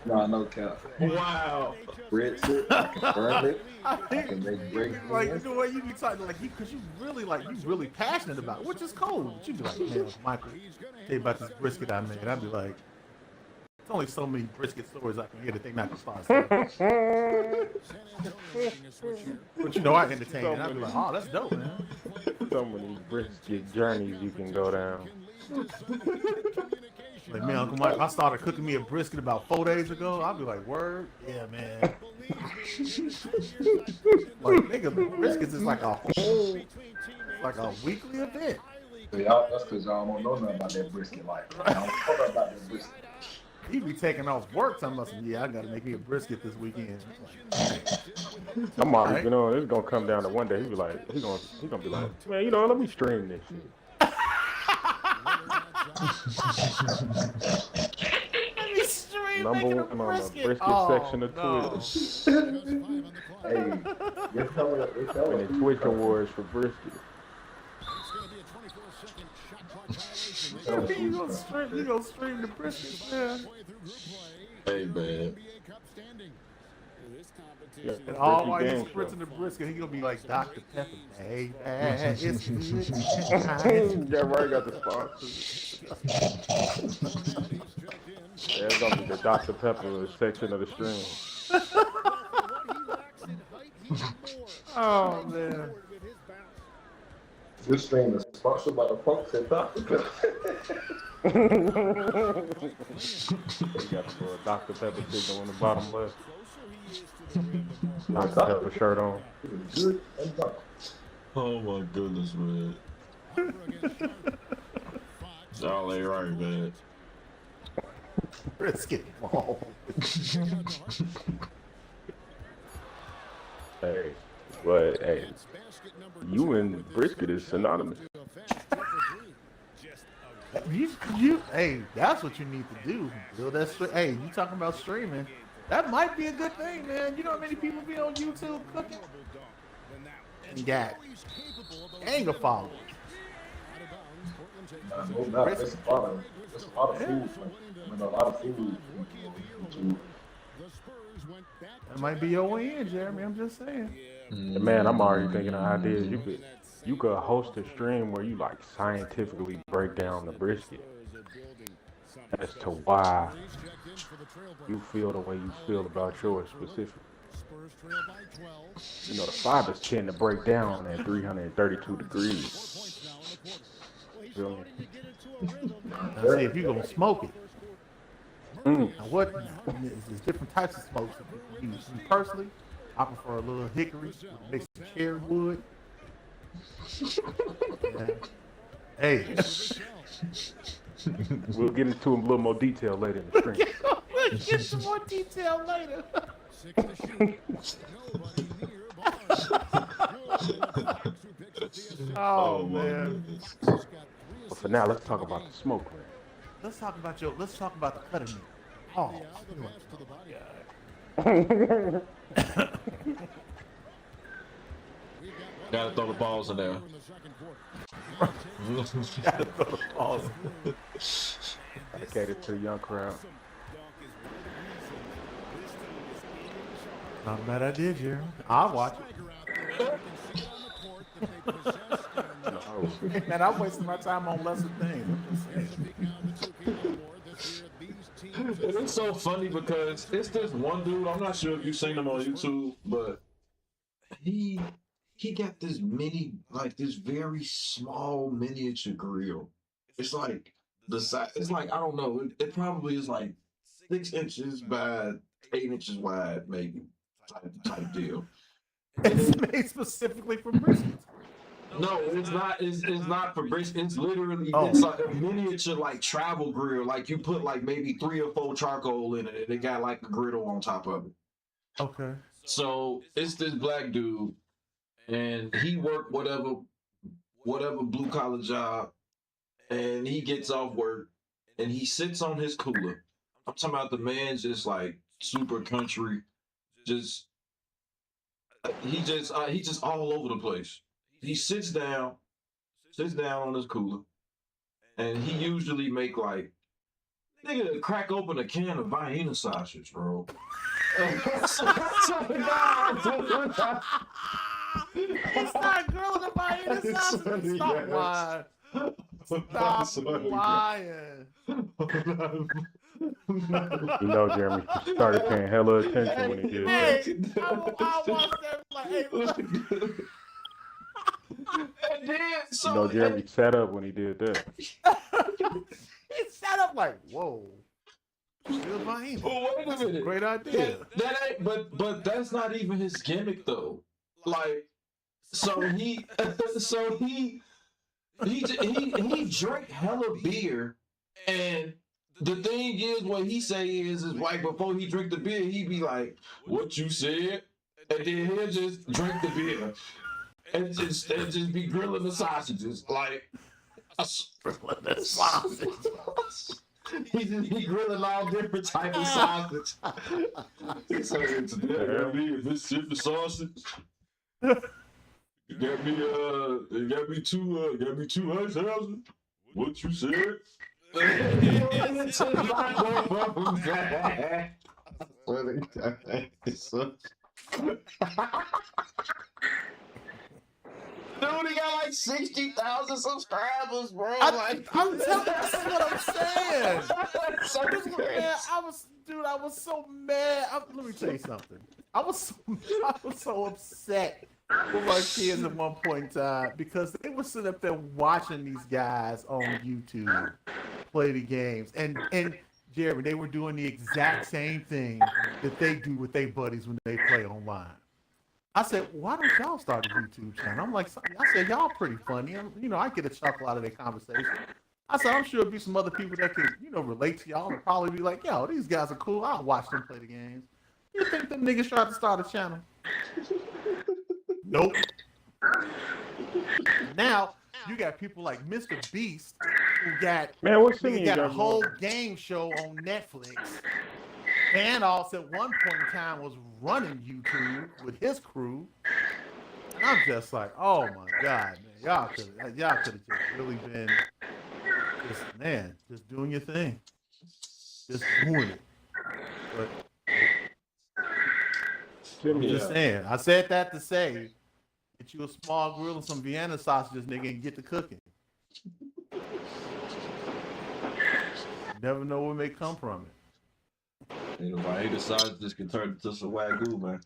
No, no cap. Wow. Rinse it. I can burn it. I can make great Like the way you be talking, like because you really passionate about it, which is cool. But you be like, man, Michael, tell you about this brisket I made. I'd be like, there's only so many brisket stories I can hear that they not gonna start saying. But you know, I entertain it. I'd be like, oh, that's dope, man. so many brisket journeys you can go down. Like, man, Uncle Mike, I started cooking me a brisket about 4 days ago. I'll be like, word? Yeah, man. Like, nigga, briskets is like a weekly event. So y'all, that's because y'all don't know nothing about that brisket life. Y'all don't know nothing about that brisket. He be taking off work talking about some, yeah, I gotta make me a brisket this weekend. I'm already, you know, it's gonna come down to one day. He gonna be like, man, you know, let me stream this shit. Number one on the brisket section of Twitch. Hey, you're telling And the Twitch Awards for brisket. You gonna stream the brisket, man. Hey, man. Yeah, And all while brisket he's game spritzing the brisket, he gonna be like Dr. Pepper. Hey, it's good. Yeah, right, got the sponsors. Yeah, it's gonna be the Dr. Pepper section of the stream. Oh, man. This stream is sponsored by the folks at Dr. Pepper. You got the little Dr. Pepper signal on the bottom left. Dr. Pepper shirt on. Oh my goodness, man. Y'all ain't right, man. Brisket ball. Hey, but hey, you and brisket is synonymous. Hey, that's what you need to do. Build that. Hey, you talking about streaming? That might be a good thing, man. You know how many people be on YouTube cooking? And got anger followers. There's a lot of food. A lot of food. That might be your way in, Jeremy. I'm just saying. Man, I'm already thinking of ideas. You could host a stream where you like scientifically break down the brisket as to why you feel the way you feel about yours specifically. You know, the fibers tend to break down at 332 degrees. Feel me? Now, see, if you're gonna smoke it, now there's different types of smokes that you can use. Me personally, I prefer a little hickory, mixed with cherry wood. Yeah. Hey. We'll get into a little more detail later in the stream. We'll get some more detail later. Oh man. But for now, let's talk about the smoke ring. Let's talk about the cutting meat. Oh. Gotta throw the balls in there. Gotta throw the balls. Dedicated to the young crowd. Not a bad idea, Jeremy. I'll watch it. Man, I'm wasting my time on lesser things. And it's so funny because it's this one dude, I'm not sure if you've seen him on YouTube, but he got this this very small miniature grill. It's like the size, it's like, I don't know, it probably is like 6 inches by 8 inches wide, maybe, type deal. It's made specifically for briskets. No, it's not. It's not for brisket. It's literally it's like a miniature like travel grill. Like you put like maybe 3 or 4 charcoal in it, and it got like a griddle on top of it. Okay. So it's this black dude. and he worked whatever blue collar job, and he gets off work, and he sits on his cooler. I'm talking about the man's just like super country, just he just all over the place. He sits down on his cooler, and he usually make like nigga crack open a can of Vienna sausage, bro. It's not grilling the Vienna sausage. Stop lying. Stop lying. You know, Jeremy started paying hella attention when he did that. Hey, I watched that like, hey, And then, so, You know, Jeremy sat up when he did that. he sat up like, whoa. Still Vienna. Well, wait a minute. Great idea. That ain't, but that's not even his gimmick though. Like, so he drank hella beer, and the thing is, what he say is like before he drink the beer, he be like, "What you said," and then he'll just drink the beer and just be grilling the sausages like Grilling the sausage. He grilling all different types of sausage. He's like, "Today I got me a Mississippi sausage. Got me two ice houses. What you said?" Dude, he got like 60,000 subscribers, bro. I'm telling you, this is what I'm saying. Man, I was so mad. Let me tell you something. I was so upset with my kids at one point in time because they were sitting up there watching these guys on YouTube play the games. And Jeremy, they were doing the exact same thing that they do with their buddies when they play online. I said, why don't y'all start a YouTube channel? I'm like, I said, y'all pretty funny. And, I get a chuckle out of their conversation. I said, I'm sure there'll be some other people that could, relate to y'all and probably be like, yo, these guys are cool. I'll watch them play the games. You think them niggas tried to start a channel? Nope. Now, you got people like Mr. Beast who got a whole game show on Netflix. And also at one point in time was running YouTube with his crew. And I'm just like, oh my God, man. Y'all could have just really been just doing your thing. Just doing it. But I'm just saying. I said that to say, get you a small grill and some Vienna sausages, nigga, and get to cooking. Never know what may come from it. If I ate the sausages can turn into some wagyu, man.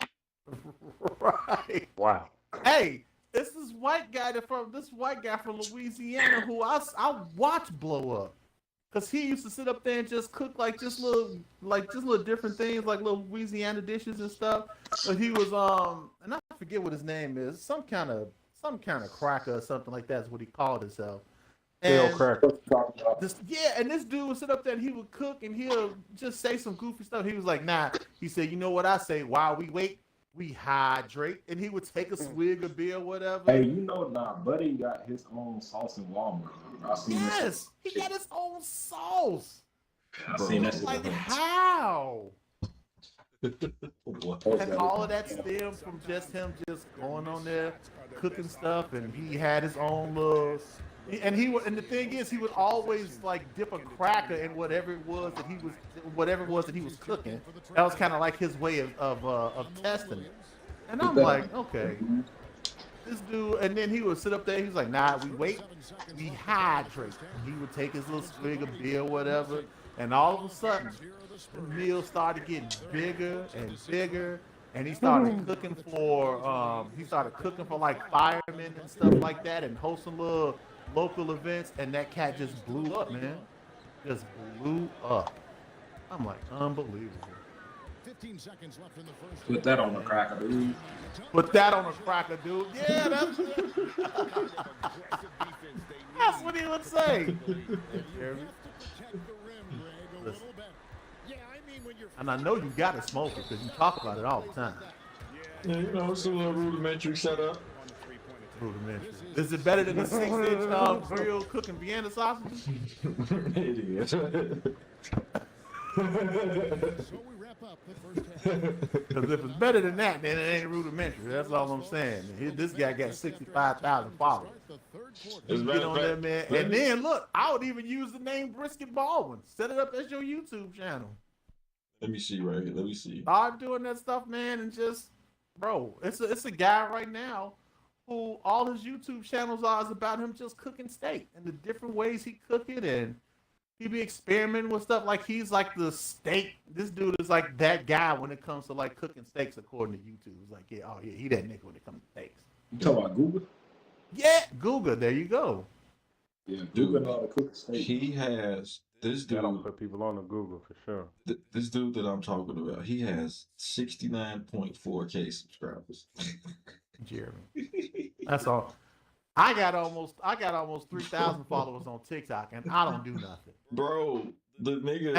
Right. Wow. Hey, it's this white guy from Louisiana who I watched blow up. Cause he used to sit up there and just cook just little different things, like little Louisiana dishes and stuff. But he was and I forget what his name is, some kind of cracker or something like that is what he called himself. And this dude would sit up there and he would cook and he'll just say some goofy stuff. He was like, nah. He said, you know what I say? While we wait, we hydrate. And he would take a swig of beer or whatever. Hey, Buddy got his own sauce in Walmart. Yes, he got his own sauce. I seen that. Like how? And all of that stemmed from just him just going on there cooking stuff, and he had his own little. And the thing is, he would always like dip a cracker in whatever it was that he was cooking. That was kind of like his way of testing it. And I'm like, okay, this dude. And then he would sit up there. He was like, nah, we wait, we hydrate. He would take his little swig of beer, or whatever, and all of a sudden, the meal started getting bigger and bigger. And he started cooking for like firemen and stuff like that, and hosting little local events, and that cat just blew up, man. Just blew up. I'm like, unbelievable. 15 seconds left in the first. Put that on a cracker, dude. Put that on a cracker, dude. Yeah, that's what he would say. And I know you got to smoke it because you talk about it all the time. Yeah, it's a little rudimentary setup. rudimentary. Is it better than the 6-inch grill cooking Vienna sausages? It is. So we wrap up the first half. Because if it's better than that, then it ain't rudimentary. That's all I'm saying. This guy got 65,000 followers. You get on there, man. And then look, I would even use the name Brisket Baldwin. Set it up as your YouTube channel. Let me see right here. Let me see. Start doing that stuff, man, and just, bro, it's a guy right now who all his YouTube channels is about him just cooking steak and the different ways he cook it, and he be experimenting with stuff. Like he's like the steak. This dude is like that guy when it comes to like cooking steaks, according to YouTube. It's like, yeah, oh yeah, he that nigga when it comes to steaks. You talking about Google? Yeah, Google. There you go. Yeah, Google know how to cook a steak. He has this dude. I don't put people on the Google for sure. This dude that I'm talking about, he has 69.4K subscribers. Jeremy, that's all. I got almost 3,000 followers on TikTok, and I don't do nothing, bro. The nigga,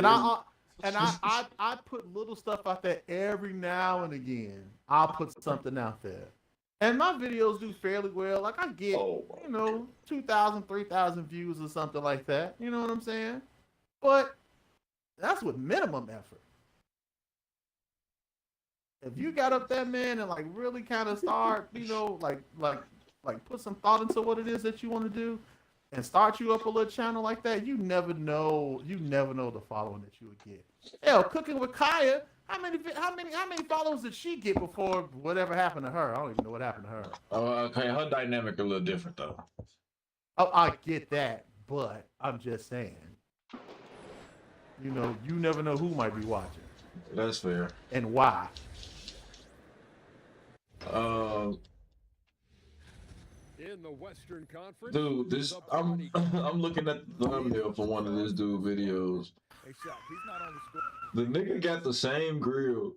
and I put little stuff out there every now and again. I'll put something out there, and my videos do fairly well. Like I get 2,000, 3,000 views or something like that. You know what I'm saying? But that's with minimum effort. If you got up there, man, and like really kind of start, like put some thought into what it is that you want to do, and start you up a little channel like that, you never know the following that you would get. Hell, cooking with Kaya, how many followers did she get before whatever happened to her? I don't even know what happened to her. Okay, her dynamic a little different though. Oh, I get that, but I'm just saying, you never know who might be watching. That's fair. And why? In the Western Conference, Dude, this I'm looking at the thumbnail for one of this dude videos. Hey, Shaq, he's not on the score. The nigga got the same grill,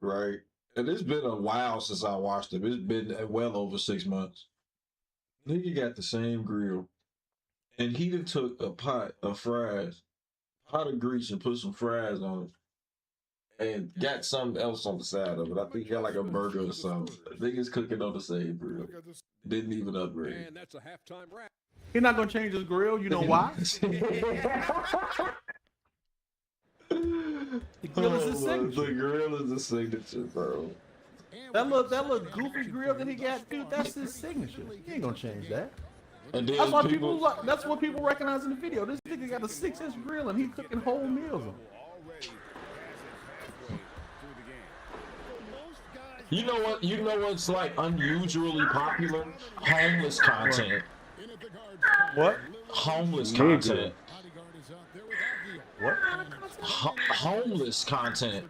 right? And it's been a while since I watched him. It's been well over 6 months. Nigga got the same grill, and he done took a pot of fries, pot of grease, and put some fries on it, and got something else on the side of it. I think he got like a burger or something. Nigga's cooking on the same grill. Didn't even upgrade. And that's a halftime wrap. He's not gonna change his grill. You know why? The grill is his signature. The grill is the signature, bro. That little goofy grill that he got, dude, that's his signature. He ain't gonna change that. And then That's what people recognize in the video. This nigga got a 6-inch grill and he cooking whole meals on it. You know what? You know what's like unusually popular? Homeless content. What? Homeless content. What? Homeless content.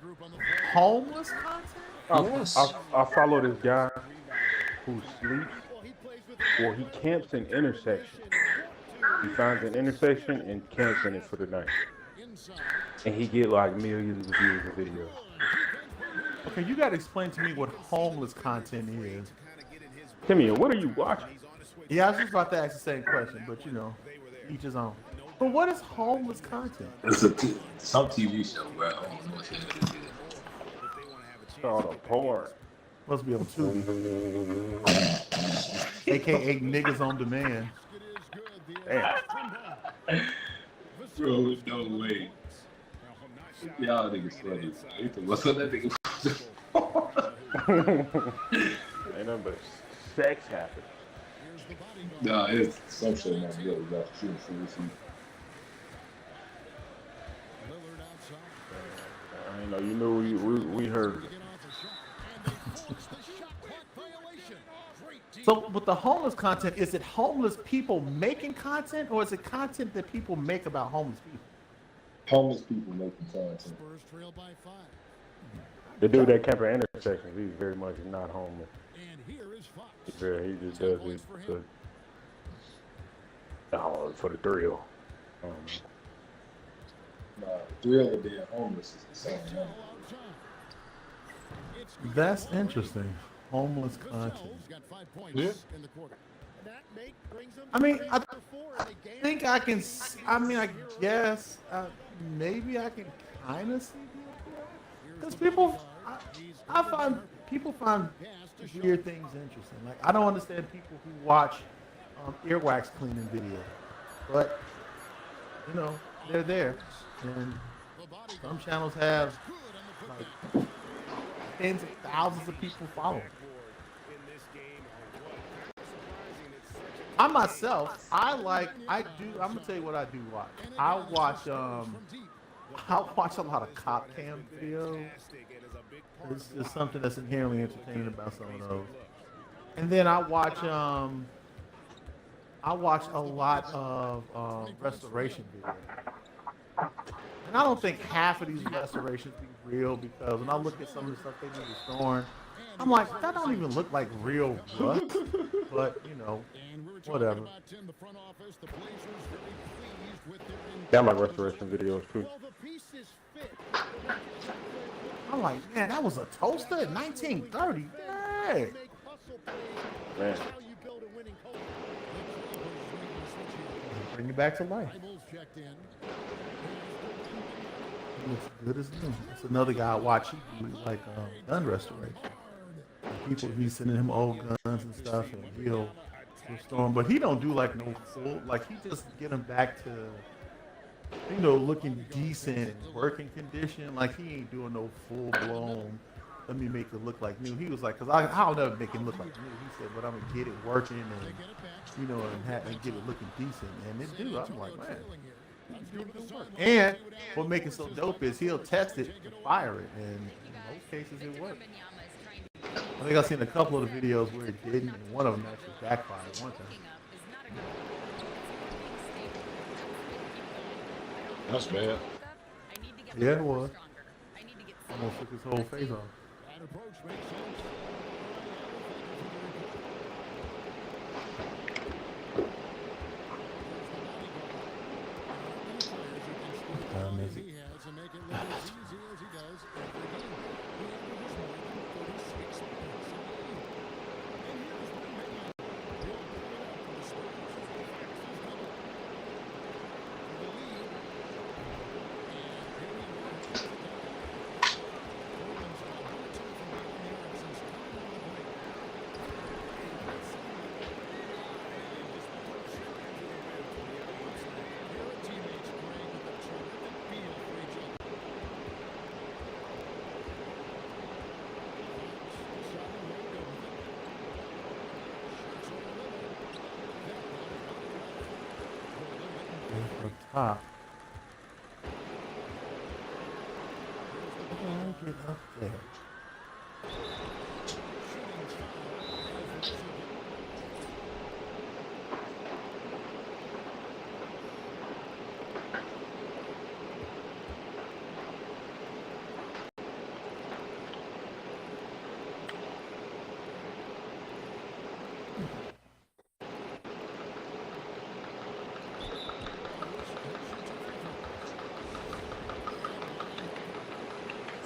Homeless content? Yes. I follow this guy who sleeps or he camps in intersections. He finds an intersection and camps in it for the night. And he get like millions of views of videos. Okay, you gotta explain to me what homeless content is. Timmy, what are you watching? Yeah, I was just about to ask the same question, but each his own. But what is homeless content? It's some TV show, bro. I don't know what it is. It's called a porn. Must be on Tubi. AKA niggas on demand. Damn. Bro, no way. Y'all niggas funny. What's up, that nigga? Ain't nothing but sex happen. Nah, it's some shit not good about you. I know you know we heard it. So, with the homeless content, is it homeless people making content, or is it content that people make about homeless people? Homeless people making content. The dude that camp at intersections, he's very much not homeless. He just does it for the thrill. Nah, the thrill of being homeless is the same. That's interesting. Homeless content. Yeah. I mean, I think I can. I mean, I guess maybe I can kind of see because I find people find weird things interesting. Like I don't understand people who watch earwax cleaning videos, but you know they're there, and some channels have like tens of thousands of people following. I myself, I'm gonna tell you what I do watch. I watch a lot of cop cam videos. It's just something that's inherently entertaining about some of those. And then I watch a lot of restoration videos. And I don't think half of these restorations be real because when I look at some of the stuff they be restoring, I'm like, that don't even look like real rust. But you know, whatever. Yeah, I like restoration videos too. I'm like, man, that was a toaster in 1930. Yeah. Man. Bring it back to life. It looks good as new. That's another guy I watch. He do like gun restoration. And people be sending him old guns and stuff, and he'll restore them. But he don't do like no full. Like he just get them back to, you know, looking decent and working condition. Like he ain't doing no full blown. Let me make it look like new. He was like, cause I'll never make it look like new. He said, but I'm gonna get it working and you know and get it looking decent. And it do. I'm like, man. And what makes it so dope is he'll test it and fire it, and in most cases it works. I think I've seen a couple of the videos where it didn't, and one of them actually backfired one time. That's bad. Yeah, it was. Almost took his whole face off. Top. Get up there.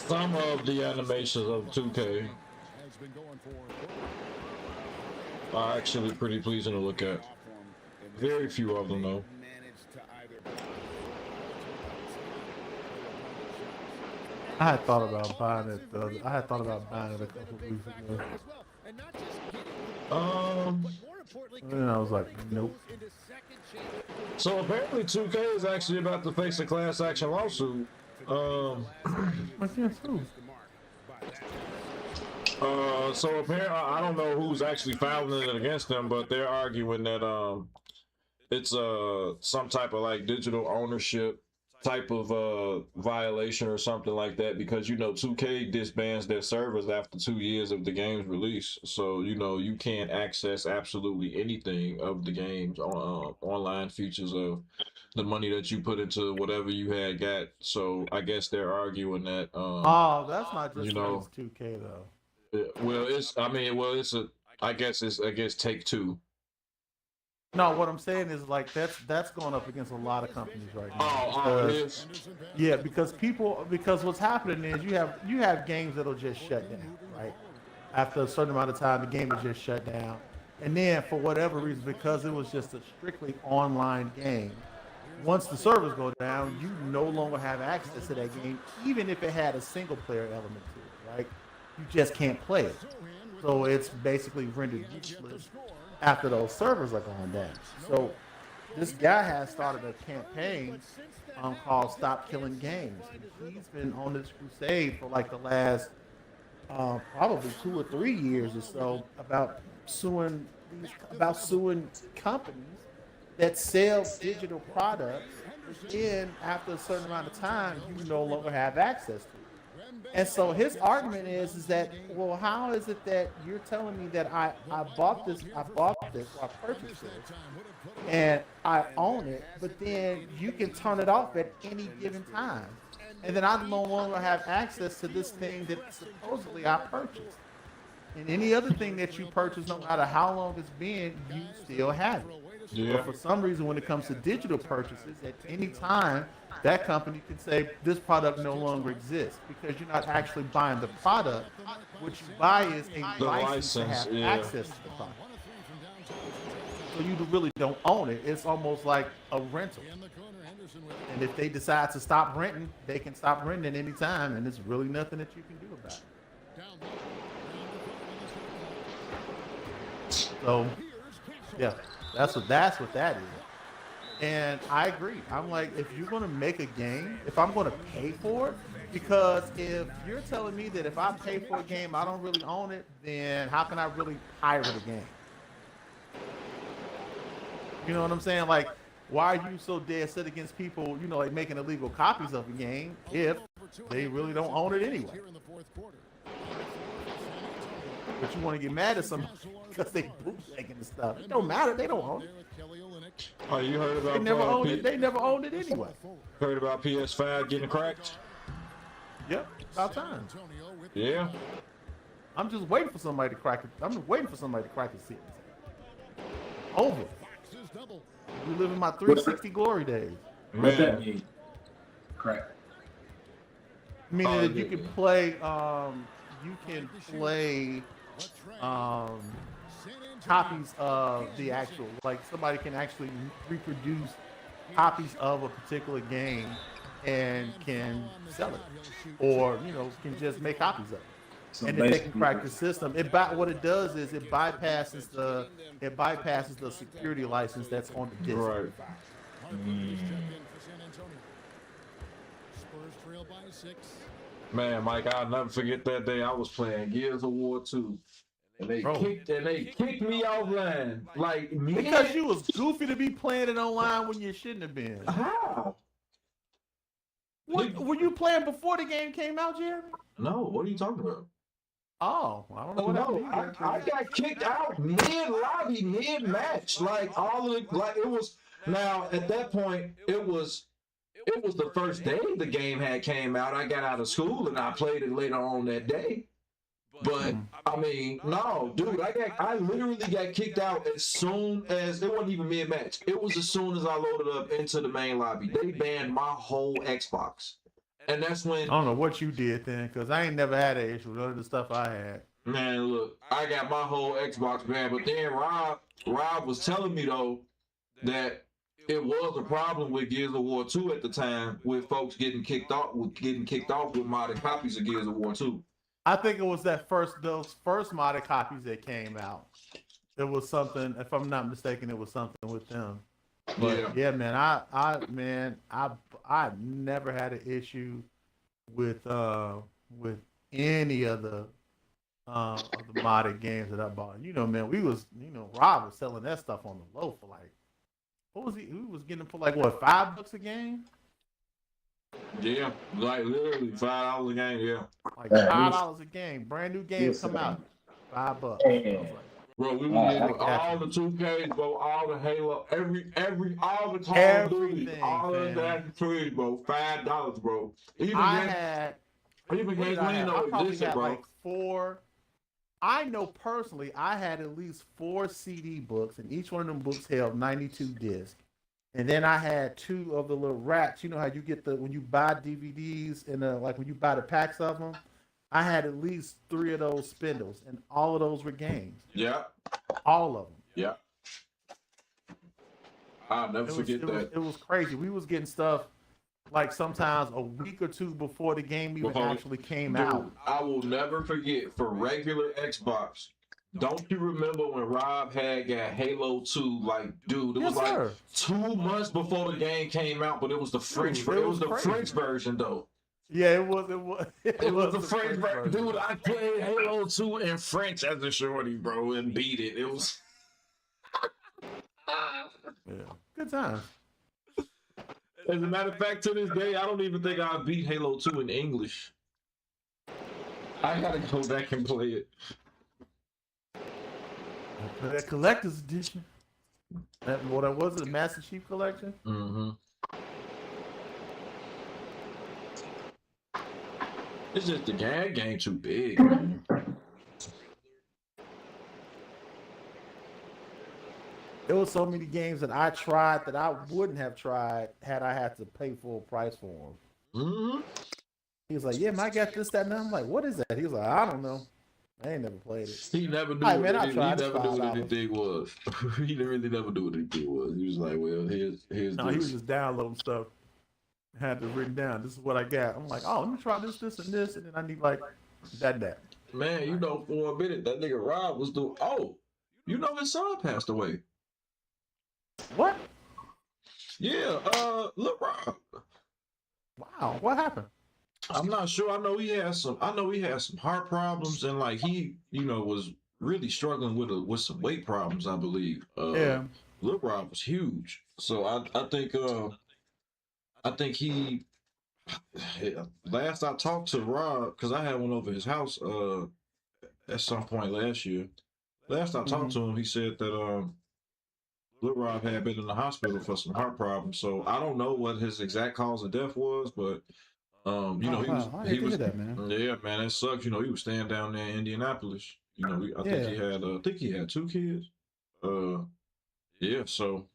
Some of the animations of 2K are actually pretty pleasing to look at. Very few of them, though. I had thought about buying it. I had thought about buying it a couple of weeks ago. And I was like, nope. So apparently 2K is actually about to face a class action lawsuit. So apparently, I don't know who's actually filing it against them, but they're arguing that it's some type of like digital ownership type of violation or something like that, because you know 2K disbands their servers after 2 years of the game's release, so you know you can't access absolutely anything of the game's online features of the money that you put into whatever you had got. So I guess they're arguing that that's not just, you know, 2K though. Well, I guess it's Take Two. No, what I'm saying is like that's going up against a lot of companies right now. Oh, it is. Yeah, because what's happening is you have games that'll just shut down, right? After a certain amount of time, the game will just shut down, and then for whatever reason, because it was just a strictly online game, once the servers go down, you no longer have access to that game, even if it had a single player element to it, right? You just can't play it. So it's basically rendered useless after those servers are gone down. So this guy has started a campaign called Stop Killing Games. And he's been on this crusade for like the last probably 2 or 3 years or so about suing companies that sell digital products. But then after a certain amount of time, you no longer have access to it. And so his argument is that, well, how is it that you're telling me that I bought this, or I purchased this, and I own it, but then you can turn it off at any given time, and then I no longer have access to this thing that supposedly I purchased. And any other thing that you purchase, no matter how long it's been, you still have it. Yeah. But for some reason, when it comes to digital purchases, at any time, that company can say this product no longer exists because you're not actually buying the product. What you buy is a license to have access to the product. So you really don't own it. It's almost like a rental. And if they decide to stop renting, they can stop renting at any time, and there's really nothing that you can do about it. So, yeah, that's what that is. And I agree. I'm like, if you're going to make a game, if I'm going to pay for it, because if you're telling me that if I pay for a game, I don't really own it, then how can I really pirate a game? You know what I'm saying? Like, why are you so dead set against people, you know, like making illegal copies of a game if they really don't own it anyway? But you want to get mad at somebody because they bootlegging the stuff. It don't matter. They don't own it. Oh, you heard about They never owned it. They never owned it anyway. Heard about PS5 getting cracked? Yep, about time. Yeah. I'm just waiting for somebody to crack it. I'm just waiting for somebody to crack it. Over. We live in my 360 glory days. What's that mean? Crack. Meaning that you can play. You can play copies of the actual, like somebody can actually reproduce copies of a particular game and can sell it, or you know, can just make copies of it. So and then they can crack the system. What it does is it bypasses the security license that's on the disc. Right. Man, Mike, I'll never forget that day I was playing Gears of War 2. And they kicked me offline. Like me. Because you was goofy to be playing it online when you shouldn't have been. How? Were you playing before the game came out, Jeremy? No, what are you talking about? Oh, I don't know what happened. I got kicked out mid-lobby, mid-match. Like all of like it was. Now at that point, it was the first day the game had came out. I got out of school and I played it later on that day. But I mean, no, dude, I literally got kicked out as soon as it wasn't even mid-match. It was as soon as I loaded up into the main lobby. They banned my whole Xbox. And that's when I don't know what you did then, because I ain't never had an issue with none of the stuff I had. Man, look, I got my whole Xbox banned, but then Rob was telling me though that it was a problem with Gears of War 2 at the time, with folks getting kicked off with modded copies of Gears of War 2. I think it was those first modded copies that came out. It was something, if I'm not mistaken, it was something with them. But yeah, man, I never had an issue with any of the modded games that I bought. You know, man, Rob was selling that stuff on the low for like, what was he? We was getting them for like what, $5 a game? Yeah, like literally $5 a game. Yeah, like $5 a game. Brand new games come out, $5. Bro, we were getting all the 2Ks, bro, all the Halo, all the Call of Duty, all of that trees, bro, $5, bro. Even games we didn't know existed, bro. Like 4. I know personally, I had at least 4 CD books, and each one of them books held 92 discs. And then I had 2 of the little racks. You know how you get when you buy DVDs and like when you buy the packs of them. I had at least 3 of those spindles, and all of those were games. Yeah. All of them. Yeah. I'll never forget that. It was crazy. We was getting stuff like sometimes a week or two before the game even actually came Dude, out. I will never forget for regular Xbox. Don't you remember when Rob had got Halo 2? Like, dude, it was like sir. 2 months before the game came out, but it was the French. Dude, It was the crazy. French version though. Yeah, it was. It was the French version. Dude, I played Halo 2 in French as a shorty, bro, and beat it. It was. Yeah, good times. As a matter of fact, to this day, I don't even think I beat Halo 2 in English. I gotta go back and play it. That collector's edition. What was it? The Master Chief Collection? Mm-hmm. It's just the game too big, man. There were so many games that I tried that I wouldn't have tried had I had to pay full price for them. Mm-hmm. He was like, "Yeah, man, I got this, that, and I'm like, what is that?" He was like, "I don't know. I ain't never played it." He never knew Right, what man, I tried. he never knew what anything was. He really never knew what anything was. He was like, "Well, here's No, this." he was just downloading stuff. Had it written down. This is what I got. I'm like, "Oh, let me try this, this, and this," and then I need like that. Man, you know, for a minute, that nigga Rob was doing. Oh, you know, his son passed away. What? Yeah, look, Rob. Wow, what happened? I'm not sure. I know he had some heart problems, and like he, you know, was really struggling with some weight problems, I believe. Yeah. Lil Rob was huge. So I think he last I talked to Rob, because I had one over his house at some point last year. Last I talked to him, he said that Lil Rob had been in the hospital for some heart problems. So I don't know what his exact cause of death was, but you know, he was that, man. yeah, man, it sucks. You know, he was staying down there in Indianapolis. You know, I think he had 2 kids. Yeah, so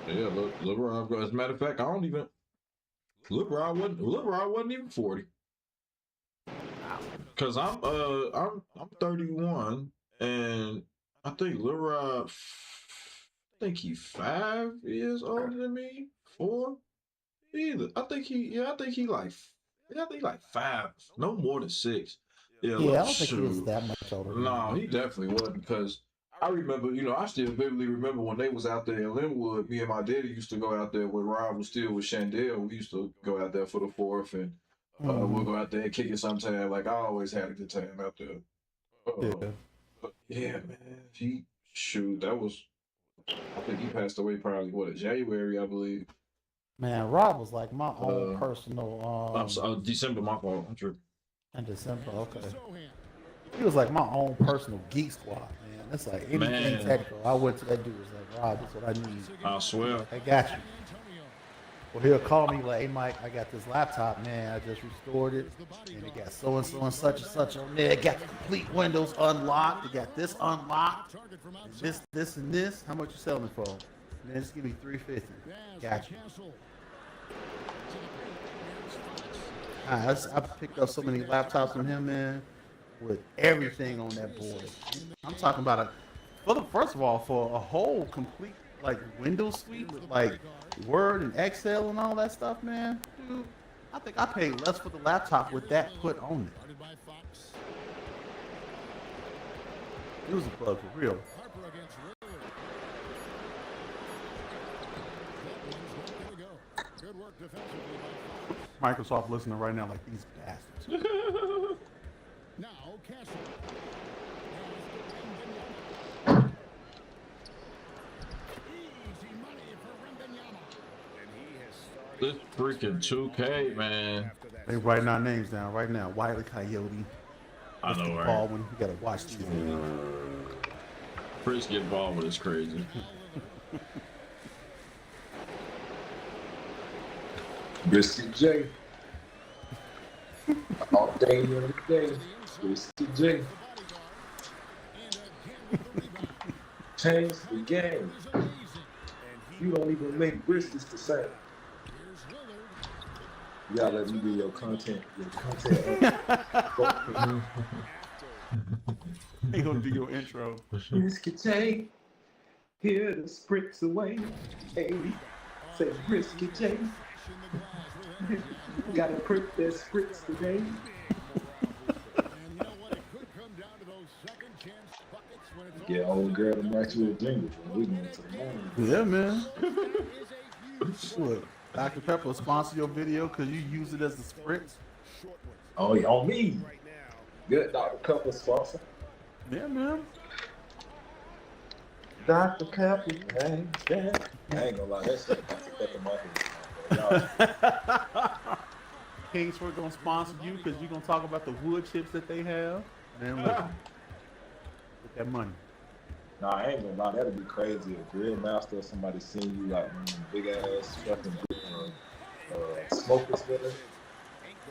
yeah, Lil Rob. As a matter of fact, Lil Rob wasn't even 40. Cause I'm 31, and I think Lil Rob, I think he's 5 years older than me. 4. Either I think he like 5, no more than 6. Yeah, I don't think he was that much older. No, he definitely wasn't, because I remember, you know, I still vividly remember when they was out there in Linwood. Me and my daddy used to go out there when Rob was still with Chandel. We used to go out there for the 4th, and we'll go out there and kick it sometime. Like, I always had a good time out there. But yeah, man, that was, I think he passed away probably, in January, I believe. Man, Rob was like my own personal. December, my fault. I'm sure. In December, okay. He was like my own personal geek squad, man. That's like anything technical. I went to that dude, was like, Rob, that's what I need. I swear. I got you. Well, he'll call me like, "Hey, Mike, I got this laptop, man. I just restored it, and it got so and so and such on there. It got the complete Windows unlocked. It got this unlocked, and this, and this. How much you selling it for? Man, just give me $350. Got you." I picked up so many laptops from him, man, with everything on that board. I'm talking about first of all, for a whole complete like Windows suite with like Word and Excel and all that stuff, man. Dude, I think I paid less for the laptop with that put on it. It was a plug for real. Microsoft listening right now like these bastards. Now, Castle. Easy money for Wembanyama. This freaking 2K, man. They writing our names down right now. Wiley Coyote. I know, right? Baldwin. You gotta watch these. Chris get Baldwin is crazy. Risky J. All day, every day. Risky J. Change the game. You don't even make Risky's the same. You gotta let me do your content. He gonna do your intro. Risky J. Here to spritz away. 80. Say brisket, Jay. Gotta prick that spritz today. Get old girl to match you a jingle, bro. We going to the moon. Yeah, man. What? Dr. Pepper will sponsor your video because you use it as a spritz? Oh, yeah, on me. Good Dr. Pepper sponsor. Yeah, man. Dr. Pepper, bang, bang. I ain't gonna lie, that shit Dr. Pepper my head. Kingsford gonna sponsor you because you're gonna talk about the wood chips that they have. Man, look, get that money. Nah, I ain't gonna lie, that'd be crazy. A grill master or somebody seeing you like big ass fucking smokers with it.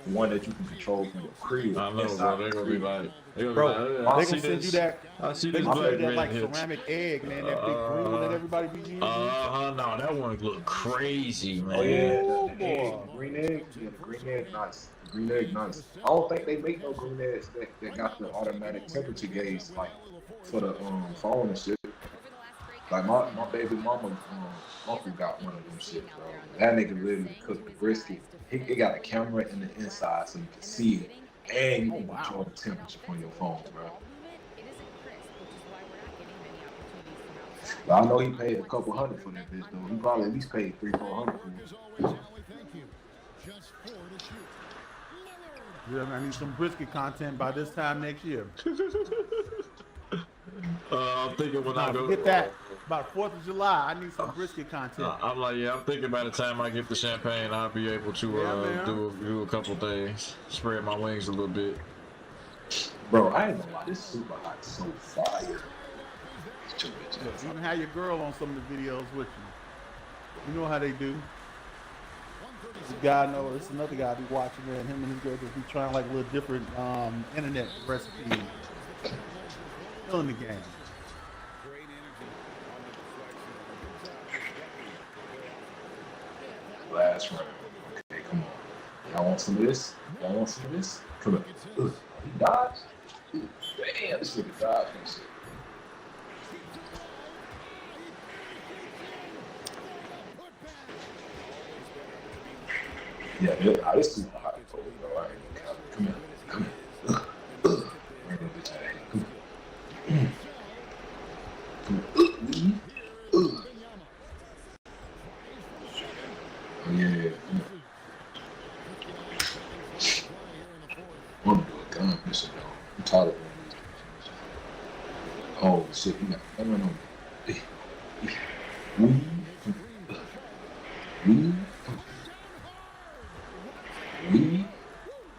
The one that you can control from your crib. I know, bro. They're gonna be like, Bro, they gonna send you that. I see They this gonna send black you that man like here. ceramic egg, man. That big green one that everybody be using. No, that one look crazy, man. Oh yeah, the egg, green egg. Yeah, the green egg nice. The green egg nice. I don't think they make no green eggs that got the automatic temperature gauge like for the phone and shit. Like my baby mama uncle got one of them shit, bro. That nigga literally cooked the brisket. He got a camera in the inside so you can see it, and you can control the temperature from your phone, bro. But I know he paid a couple $100 for that bitch though. He probably at least paid $300-400 for it. Yeah, man, I need some brisket content by this time next year. I'm thinking when I go get that about 4th of July. I need some brisket content. I'm like, yeah, I'm thinking by the time I get the champagne, I'll be able to do a couple things, spread my wings a little bit. Bro, I ain't gonna lie, this super hot, so fire. You can have your girl on some of the videos with you. You know how they do. This guy knows. It's another guy be watching there, and him and his girl just be trying like a little different internet recipes. Still in the game. Last round. Okay, come on. Y'all want some of this? Y'all want some of this? Come on. He dodged. Damn, this nigga dodged and shit. Yeah, this is hot. All right, come here. Come here. Bring that bitch out of here. Come here. Oh yeah. I'm gonna do a gun mission though. I'm tired of doing these. Oh shit, you got a gun on me.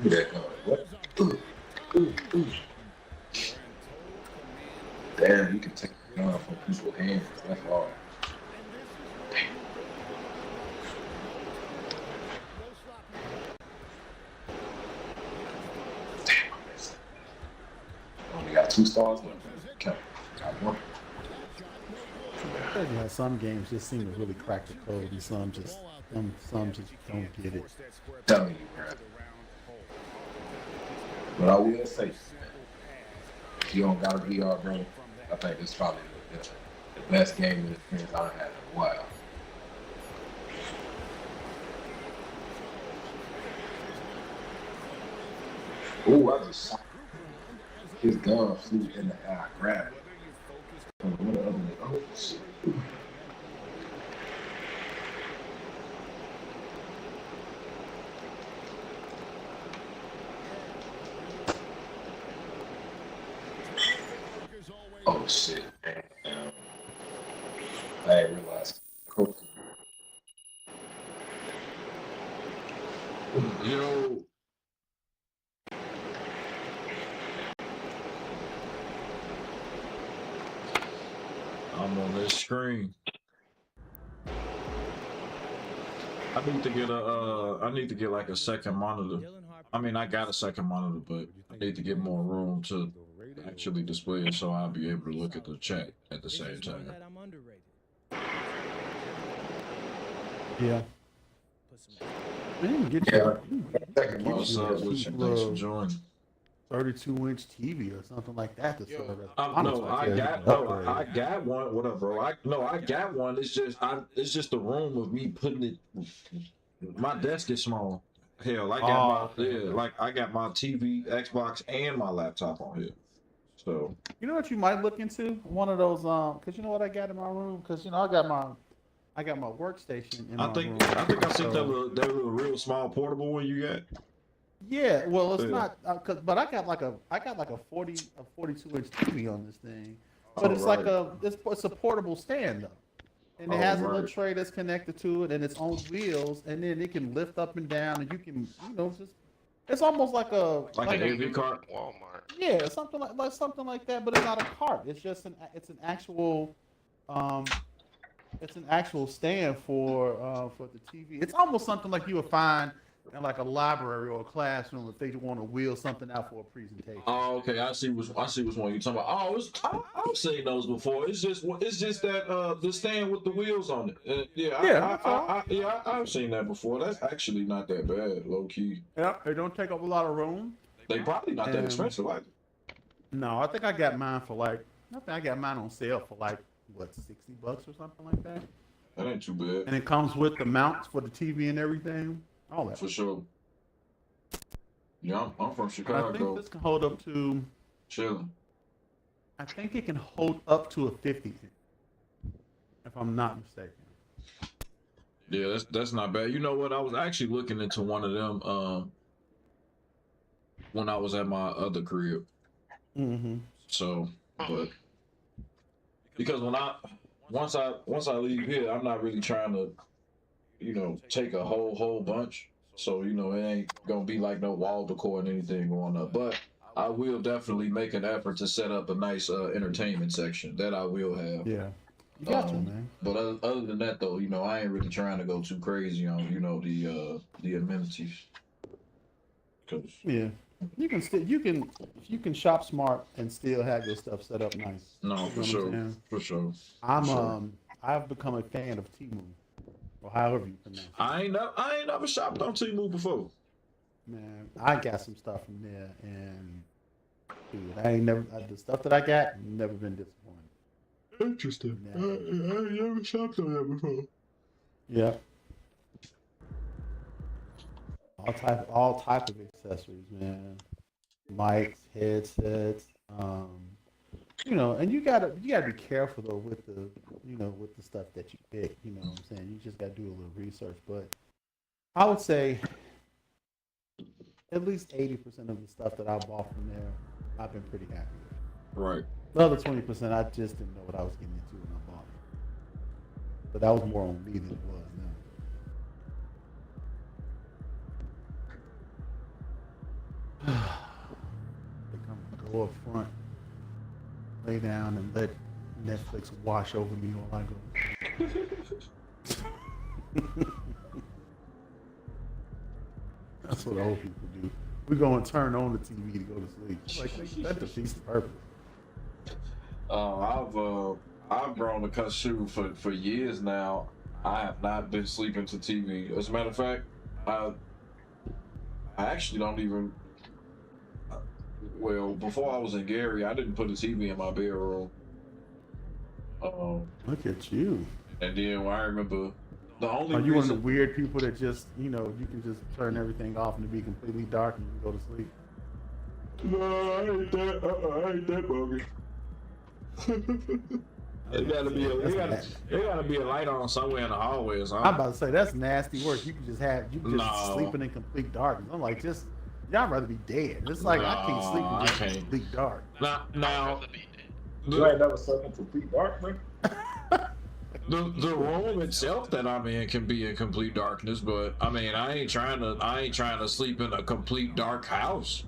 Look at that gun. What? Damn, you can take a gun from people's hands. That's hard. Damn, I missed. Only got 2 stars left. Got 1. Yeah, some games just seem to really crack the code, and some just don't get it. I'm telling you, bro. But I will say, if you don't got a VR, bro, I think it's probably the best gaming experience I've had in a while. Ooh, I just shot his gun flew in the air. I grabbed it. Oh shit. Oh shit. I didn't realize. Cool. Yo. I'm on this screen. I need to get like a second monitor. I mean, I got a second monitor, but I need to get more room to actually display it so I'll be able to look at the chat at the same time. Yeah. Man, get Yeah. What's up with you? Thanks for joining. 32-inch TV or something like that. To sort of I got one. What up, bro? I got one. It's just the room of me putting it. My desk is small. Hell, I got I got my TV, Xbox, and my laptop on here. So you know what you might look into? One of those because you know what I got in my room? Because you know I got my workstation in my room. I think I seen that little real small portable one you got. Yeah, well, it's not but I got like a 42-inch TV on this thing, but it's like it's a portable stand though, and it has a little tray that's connected to it, and it's on wheels, and then it can lift up and down, and you can just it's almost like an AV cart. Walmart. Yeah, something like that, but it's not a cart. It's just an actual stand for the TV. It's almost something like you would find in like a library or a classroom if they want to wheel something out for a presentation. Oh, okay. I see which one you're talking about. Oh, I've seen those before. It's just that the stand with the wheels on it. I've seen that before. That's actually not that bad, low key. Yeah, they don't take up a lot of room. They probably not that expensive, like. No, I think I got mine on sale for like what, $60 or something like that. That ain't too bad. And it comes with the mounts for the TV and everything. All that. For sure. Yeah, I'm from Chicago. I think this can hold up to. Chilling. I think it can hold up to a 50, if I'm not mistaken. Yeah, that's not bad. You know what? I was actually looking into one of them when I was at my other crib. Mm-hmm. So, but because once I leave here, I'm not really trying to, take a whole bunch. So, it ain't gonna be like no wall decor and anything going up. But I will definitely make an effort to set up a nice entertainment section. That I will have. Yeah. You got to, man. But other than that, though, I ain't really trying to go too crazy on, the amenities. Yeah. You can shop smart and still have your stuff set up nice. No, for sure. For sure. I've become a fan of Temu, or however you pronounce it. I ain't never shopped on Temu before. Man, I got some stuff from there, and dude, the stuff that I got, never been disappointed. Interesting. I ain't never shopped on that before. Yeah. All type of accessories, man. Mics, headsets, and you gotta be careful though with the stuff that you pick. You know what I'm saying? You just gotta do a little research. But I would say at least 80% of the stuff that I bought from there, I've been pretty happy with. Right. The other 20%, I just didn't know what I was getting into when I bought it. But that was more on me than it was them. I think I'm gonna go up front, lay down, and let Netflix wash over me while I go. That's what old people do. We go and turn on the TV to go to sleep. Like that defeats the purpose. I've grown to cut shoe for years now. I have not been sleeping to TV. As a matter of fact, I actually don't even. Well, before I was in Gary, I didn't put a TV in my bedroom. Look at you. And then I remember the only. Are you one of the weird people that just, you can just turn everything off and it be completely dark and you can go to sleep? No, I ain't that buggy. There gotta be a light on somewhere in the hallway or something. I'm about to say that's nasty work. You can just sleeping in complete darkness. I'm like, y'all rather be dead. It's like I can't sleep in just complete dark. Now, you ain't never slept in complete dark, man. The room itself that I'm in can be in complete darkness, but I mean I ain't trying to sleep in a complete dark house.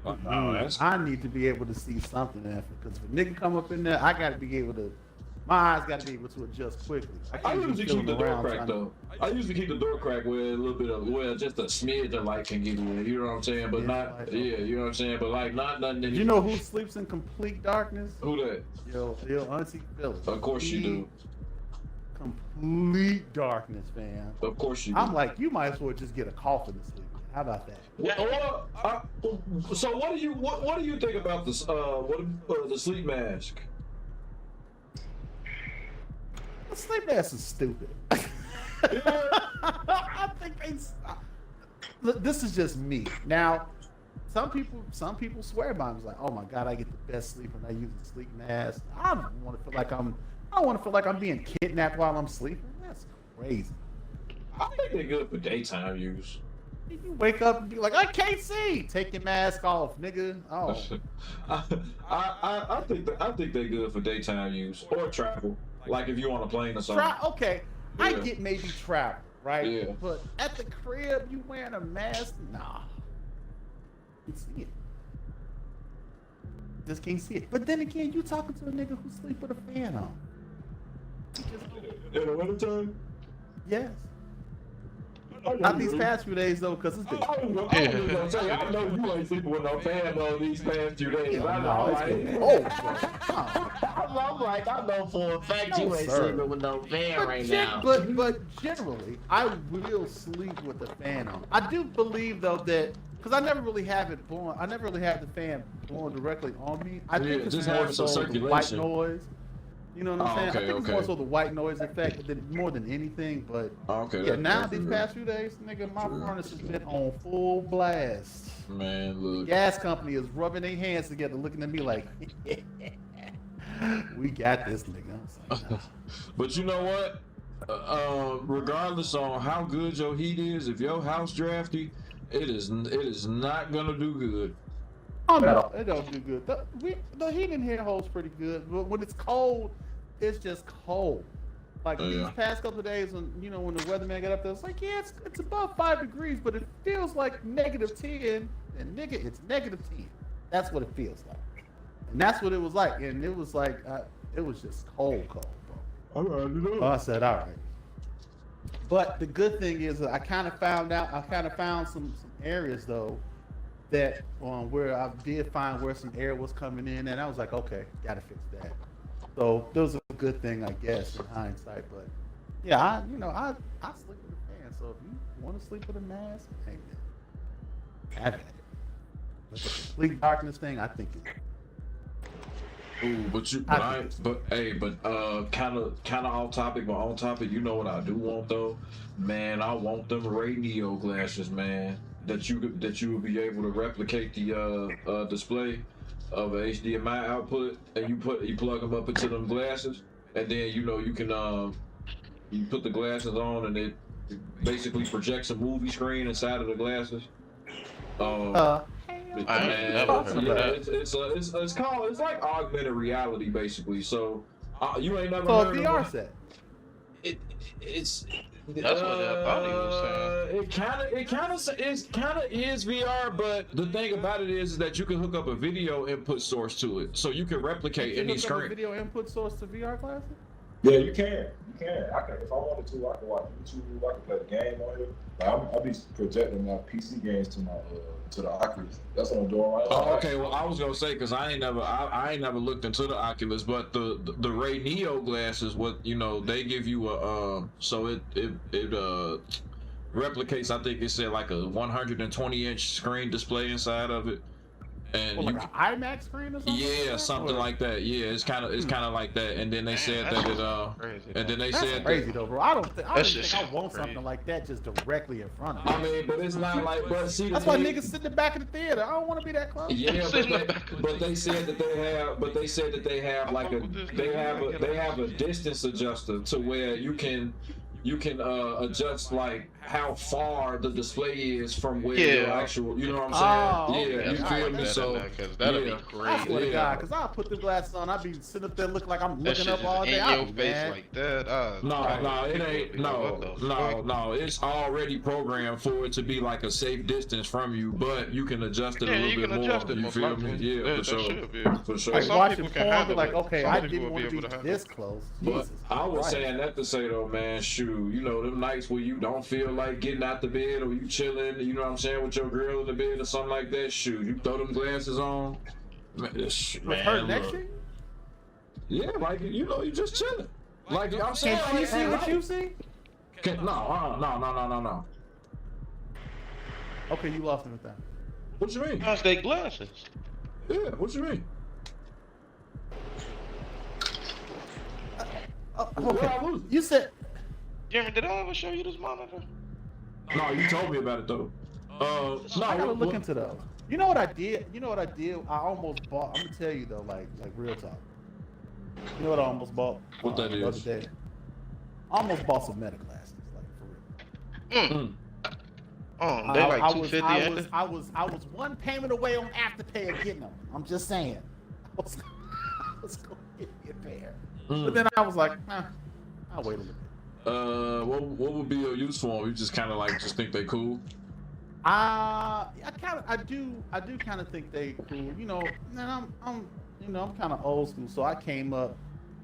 I need to be able to see something there because if a nigga come up in there, I gotta be able to. My eyes gotta be able to adjust quickly. I usually keep the door cracked though. I usually keep the door cracked where a little bit of just a smidge of light can get in. You know what I'm saying? But you know what I'm saying? But like not nothing. You know who sleeps in complete darkness? Who that? Yo, Auntie Phyllis. Of course you do. Complete darkness, man. Of course you do. I'm like, you might as well just get a coffin to sleep in. How about that? Well, so what do you think about this? The sleep mask? The sleep mask is stupid. I think this is just me. Now, some people swear by it. It's like, oh my god, I get the best sleep when I use the sleep mask. I don't want to feel like I'm being kidnapped while I'm sleeping. That's crazy. I think they're good for daytime use. You wake up and be like, I can't see. Take your mask off, nigga. Oh. I think they're good for daytime use or travel. Like if you on a plane or something. Okay, yeah. I get maybe travel, right? Yeah. But at the crib, you wearing a mask? Nah. You can see it. Just can't see it. But then again, you talking to a nigga who sleep with a fan on. In the wintertime? Yes. Not these past few days though, because it's been. I know you ain't sleeping with no fan on these past few days. I know, I'm like, I know for a fact you ain't sleeping with no fan right now. But generally, I will sleep with the fan on. I do believe though that because I never really have the fan blowing directly on me. I think it's more so the white noise. You know what I'm saying? I think it's more so the white noise effect more than anything. But now these past few days, nigga, my furnace has been on full blast. Man, look. The gas company is rubbing their hands together, looking at me like, we got this, nigga. Like, nah. But you know what? Regardless on how good your heat is, if your house drafty, it is not gonna do good. Oh no, it don't do good. The heat in here holds pretty good, but when it's cold, it's just cold. Like these past couple of days, when when the weatherman got up there, it's like, yeah, it's above 5 degrees, but it feels like -10, and nigga, it's -10. That's what it feels like, and that's what it was like, and it was like it was just cold, bro. So I said, all right. But the good thing is that I kind of found some areas though that where I did find where some air was coming in, and I was like, okay, gotta fix that. So that was a good thing, I guess, in hindsight. But yeah, I sleep with a fan. So if you want to sleep with a mask, hey man, have at it. But the complete darkness thing, I think it's. Ooh, kind of off topic, but on topic. You know what I do want though, man? I want them Ray Neo glasses, man. That you will be able to replicate the display of a HDMI output, and you plug them up into them glasses, and then you can you put the glasses on, and it basically projects a movie screen inside of the glasses. It's like augmented reality basically. So you ain't never heard of a VR set. That's what I thought he was saying. It kind of is VR, but the thing about it is that you can hook up a video input source to it, so you can replicate any screen. Video input source to VR glasses? Yeah, you can. I can, if I wanted to, I can watch YouTube. I can play the game on here. I'll be projecting my PC games to my to the Oculus. That's what I'm doing right now. Oh, okay. Well, I was gonna say because I ain't never looked into the Oculus, but the Ray Neo glasses, they give you a so it replicates. I think it said like a 120-inch screen display inside of it. And like an IMAX screen or something? Yeah, something like that. Yeah, it's kind of like that. And then they said that it and then they said crazy though, bro. I don't think I want something like that just directly in front of me. I mean, but it's not like. But see, that's why niggas sit in the back of the theater. I don't want to be that close. Yeah, but they said that they have like they have a distance adjuster to where you can adjust like how far the display is from where your actual, you know what I'm saying? Okay. You feel me? So that'd be great. I swear to God, because I'll put the glasses on, I'll be sitting up there looking like I'm looking up all day. In your face like that. No, it ain't. No. It's already programmed for it to be like a safe distance from you, but you can adjust it a little bit more. You feel me? Yeah, for sure. For sure. Like watching porn, be like, okay, I didn't want to be this close. But I was saying that to say though, man, shoot, them nights where you don't feel like getting out the bed or you chilling, you know what I'm saying, with your girl in the bed or something like that, shoot, you throw them glasses on. Man, her next to you? Yeah, like, you just chilling. Like, I'm saying. Can she see what you see? No. Okay, you lost me with that. What you mean? That's their glasses. Yeah, what you mean? Okay. You said. Jeremy, did I ever show you this monitor? No, you told me about it though. No, I gotta look into those. You know what I did? I almost bought. I'm gonna tell you though, like real talk. You know what I almost bought? What that the other is? day? I almost bought some Meta glasses, like for real. Oh, they like $250. I was one payment away on Afterpay of getting them. I'm just saying. I was gonna get me a pair, but then I was like, I'll wait a little bit. What would be your use for them? You just kind of like just think they cool? I do kind of think they cool. You know, and I'm kind of old school, so I came up,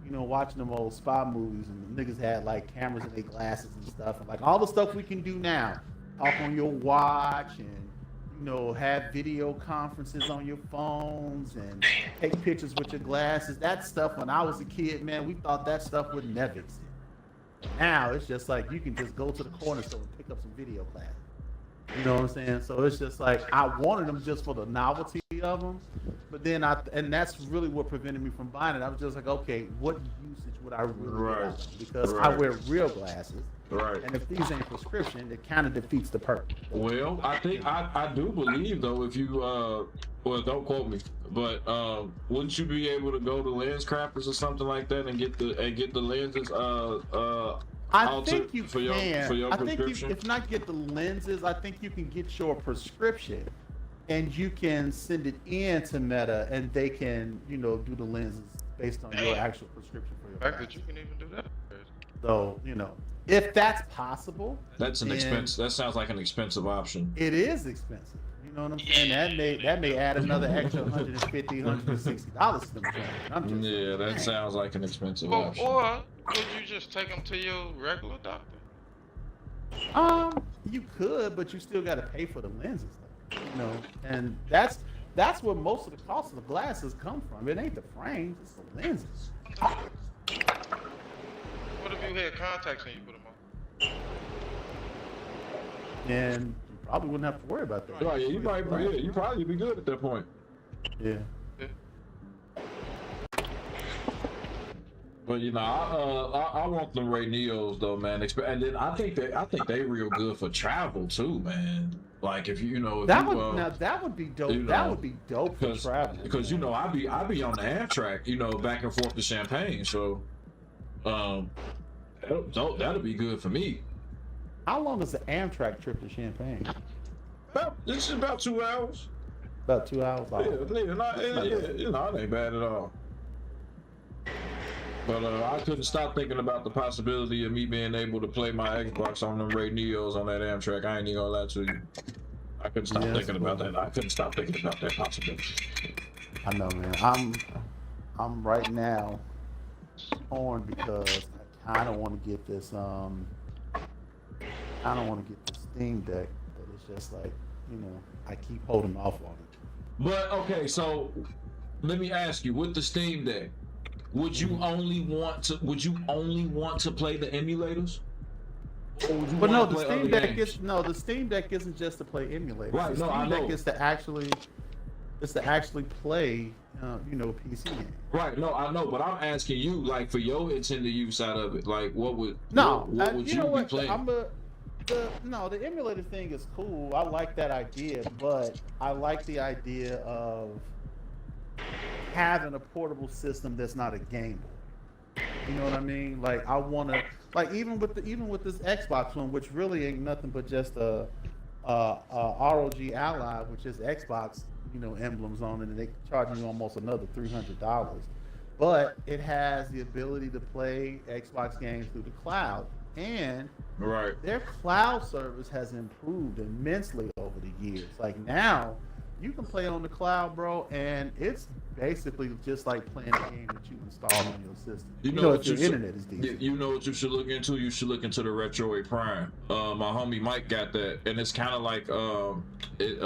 watching them old spy movies, and the niggas had like cameras in their glasses and stuff, and like all the stuff we can do now, talk on your watch, and have video conferences on your phones, and take pictures with your glasses. That stuff when I was a kid, man, we thought that stuff would never exist. Now it's just like you can just go to the corner store and pick up some video classes. You know what I'm saying? So it's just like I wanted them just for the novelty of them, but then and that's really what prevented me from buying it. I was just like, okay, what usage would I really get out of them? Because I wear real glasses, and if these ain't prescription, it kind of defeats the purpose. Well, I think I do believe though, if you well, don't quote me, but wouldn't you be able to go to Lens Crafters or something like that and get the lenses I think you for can. your I think prescription? if not get the lenses, I think you can get your prescription, and you can send it in to Meta, and they can, do the lenses based on your actual prescription for your. The fact that you can even do that. So if that's possible, That's an expense. That sounds like an expensive option. It is expensive. You know what I'm saying? That may add another extra $150, $160 to them. I'm just Yeah, that sounds like an expensive Well, option. or would you just take them to your regular doctor? You could, but you still got to pay for the lenses, though, and that's where most of the cost of the glasses come from. It ain't the frames, it's the lenses. What if you had contacts and you put them on? And you probably wouldn't have to worry about that. Right, you probably be good at that point. Yeah. But I want them Ray Neos though, man. And then I think they real good for travel too, man. Like if if that you, would that would be dope. That would be dope for travel. Because I be on the Amtrak, back and forth to Champaign. So that'll be good for me. How long is the Amtrak trip to Champaign? This is about 2 hours. About 2 hours. It ain't bad at all. But I couldn't stop thinking about the possibility of me being able to play my Xbox on them Ray Neos on that Amtrak. I ain't even gonna lie to you. I couldn't stop thinking about that. I couldn't stop thinking about that possibility. I know, man. I'm right now torn because I kind of want to get this. I don't want to get the Steam Deck, but it's just like I keep holding off on it. But okay, so let me ask you: with the Steam Deck, would you only want to play the emulators? But no, the Steam Deck isn't just to play emulators. Right, the Steam Deck is to actually play PC games. Right, no, I know, but I'm asking you, like, for your intended use out of it, like, what would you be playing? The emulator thing is cool. I like that idea, but I like the idea of having a portable system that's not a Game Boy. You know what I mean? Like I want to, like even with this Xbox one, which really ain't nothing but just a ROG Ally, which is Xbox, emblems on it, and they charging you almost another $300. But it has the ability to play Xbox games through the cloud, and their cloud service has improved immensely over the years. Like now, you can play on the cloud, bro, and it's basically just like playing a game that you install on your system. If your internet is decent. You know what you should look into? You should look into the Retroid Prime. My homie Mike got that, and it's kind of like it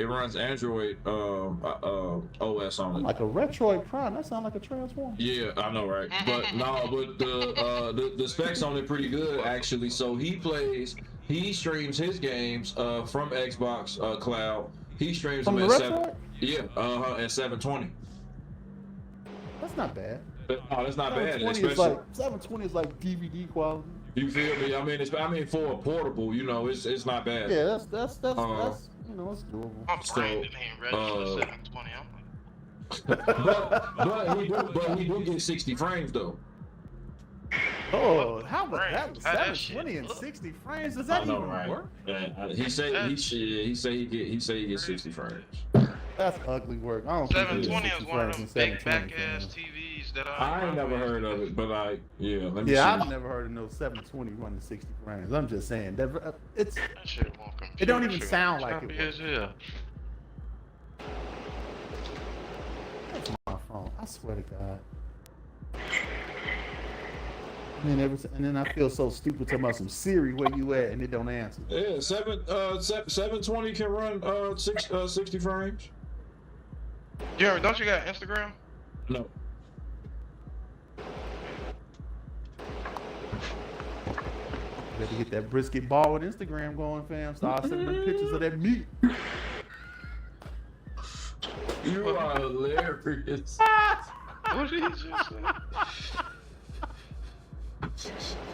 runs Android OS on it. Like a Retroid Prime. That sounds like a Transformer. Yeah, I know, right? But no, but the specs on it pretty good actually. So he plays He streams his games from Xbox Cloud. He streams From them the at website? at 720. That's not bad. Oh, that's not bad. 720 is like 720 is like DVD quality. You feel me? I mean, for a portable, you know, it's not bad. Yeah, that's you know, it's doable. I'm So, brain didn't even register 720. I'm but he do get 60 frames though. Oh, how about Frames. that? How that 720 and shit 60 frames? Does that I know, even right? work? Yeah, he say he get 60 frames. That's ugly work. I don't think 720 it's is one of them 60 big frames back in ass 720. TVs that I ain't never heard of it, but let me see. Yeah, I've never heard of no 720 running 60 frames. I'm just saying that it's. That shit won't compute. It don't even Shit sound gonna like be it choppy as hell. That's my phone. I swear to God. And then I feel so stupid talking about some Siri, where you at, and it don't answer. Yeah, 720 can run 60 frames. Jeremy, don't you got Instagram? No. Better get that brisket ball with Instagram going, fam. Start sending them pictures of that meat. You are hilarious. What did he just say?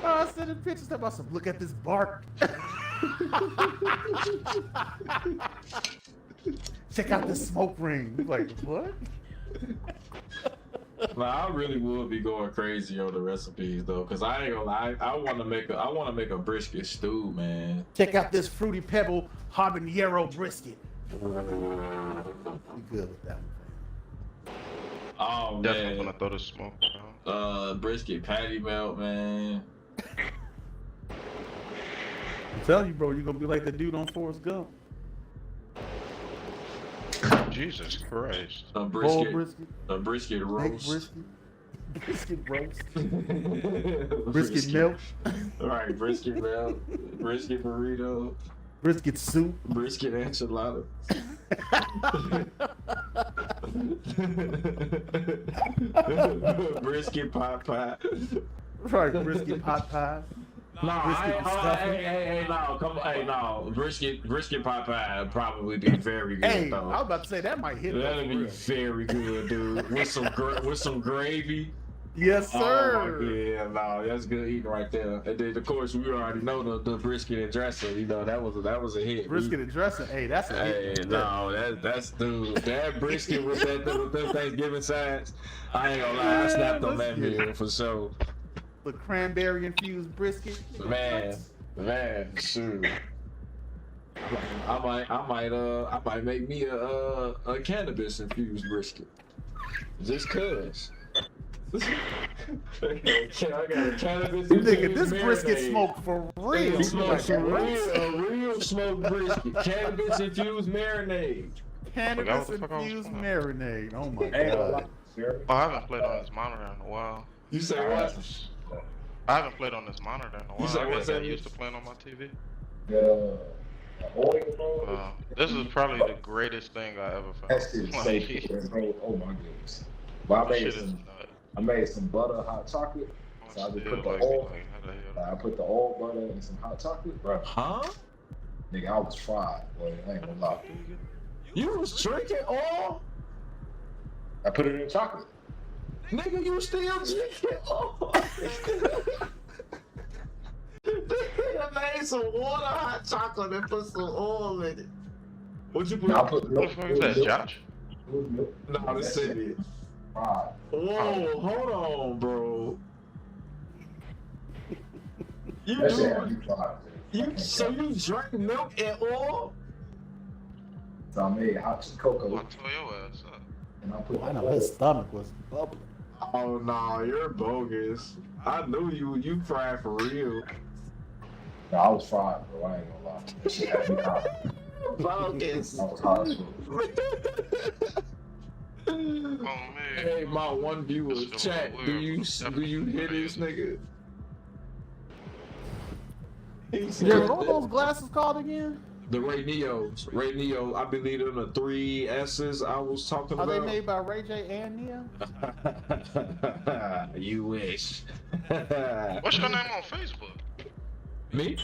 I sending pictures about some. Look at this bark. Check out this smoke ring. Like what? I really would be going crazy on the recipes though, cause I ain't gonna lie. I want to make a brisket stew, man. Check out this fruity pebble habanero brisket. We good with that one. Oh Definitely man, gonna throw the smoke down. Brisket patty melt, man. I'm telling you, bro, you're gonna be like the dude on Forrest Gump. Jesus Christ. A Brisket brisket roast. Brisket roast. Brisket milk. All right, brisket milk. Brisket burrito. Brisket soup. Brisket enchilada. Brisket pot pie. Right, brisket pot pie. No, brisket pot pie would probably be very good. Hey, though. I was about to say that might hit. That'd be very good, dude. With some gravy. Yes, sir. Oh, yeah, no, that's good eating right there. And then of course we already know the brisket and dressing. You know that was a hit. Brisket and dressing. Hey, that's a hit. Hey, no, that's dude. That brisket with them Thanksgiving sides. I ain't gonna lie, I snapped on that meal for sure. The cranberry infused brisket. Man, shoot. I might make me a cannabis infused brisket. Just cause. I got a cannabis Nigga, this marinade. brisket smoke for real. A real smoked brisket. Cannabis infused marinade. Cannabis infused marinade. Oh my god. Oh, I haven't played on this monitor in a while. You say what? I haven't played on this monitor in a while. You say I what's got that? used to playing on my TV. Oil This is probably the greatest thing I ever found. That shit is safe, bro. Oh my goodness. Well, I made some butter hot chocolate. So I just put the oil. I put the oil, butter, and some hot chocolate, bro. Huh? Nigga, I was fried, boy. I ain't gonna lie. You was drinking oil? I put it in chocolate. Nigga, you still drinking oil? Nigga made some water, hot chocolate, and put some oil in it. What you put? I put What the fuck is that, Josh? No, this is it. Whoa, hold on, bro. So you drank milk and oil? So I made hot cocoa. I'll tell your ass up. And I put I know his stomach was bubbling. Oh no, you're bogus. I knew you fried for real. No, I was fried, bro. I ain't gonna lie. That shit had me hot. Bogus. I was hot as fuck. Oh man. Hey, my one viewer, chat. Do you hear this nigga? Yeah, what are those glasses called again? The Ray Neos. Ray Neo, I believe them the 3 S's I was talking Are about. they made by Ray J and Neo? You wish. What's your name on Facebook? Me?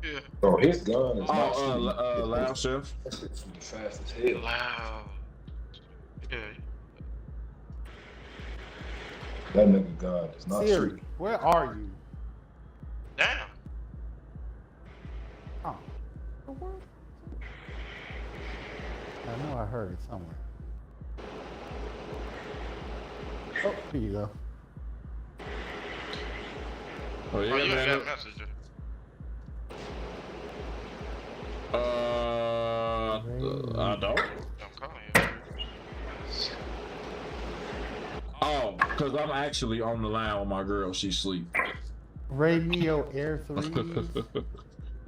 Yeah. Bro, his gun is not Loud Chef. That shit's fast as hell. Loud. Yeah. That nigga gun is not Siri, shooting. where are you? Damn. Oh. I know I heard it somewhere. Oh, here you go. Oh yeah, Oh, you man. got a messenger. I don't. I'm calling you. Oh, because I'm actually on the line with my girl. She's asleep. Ray Neo Air 3s.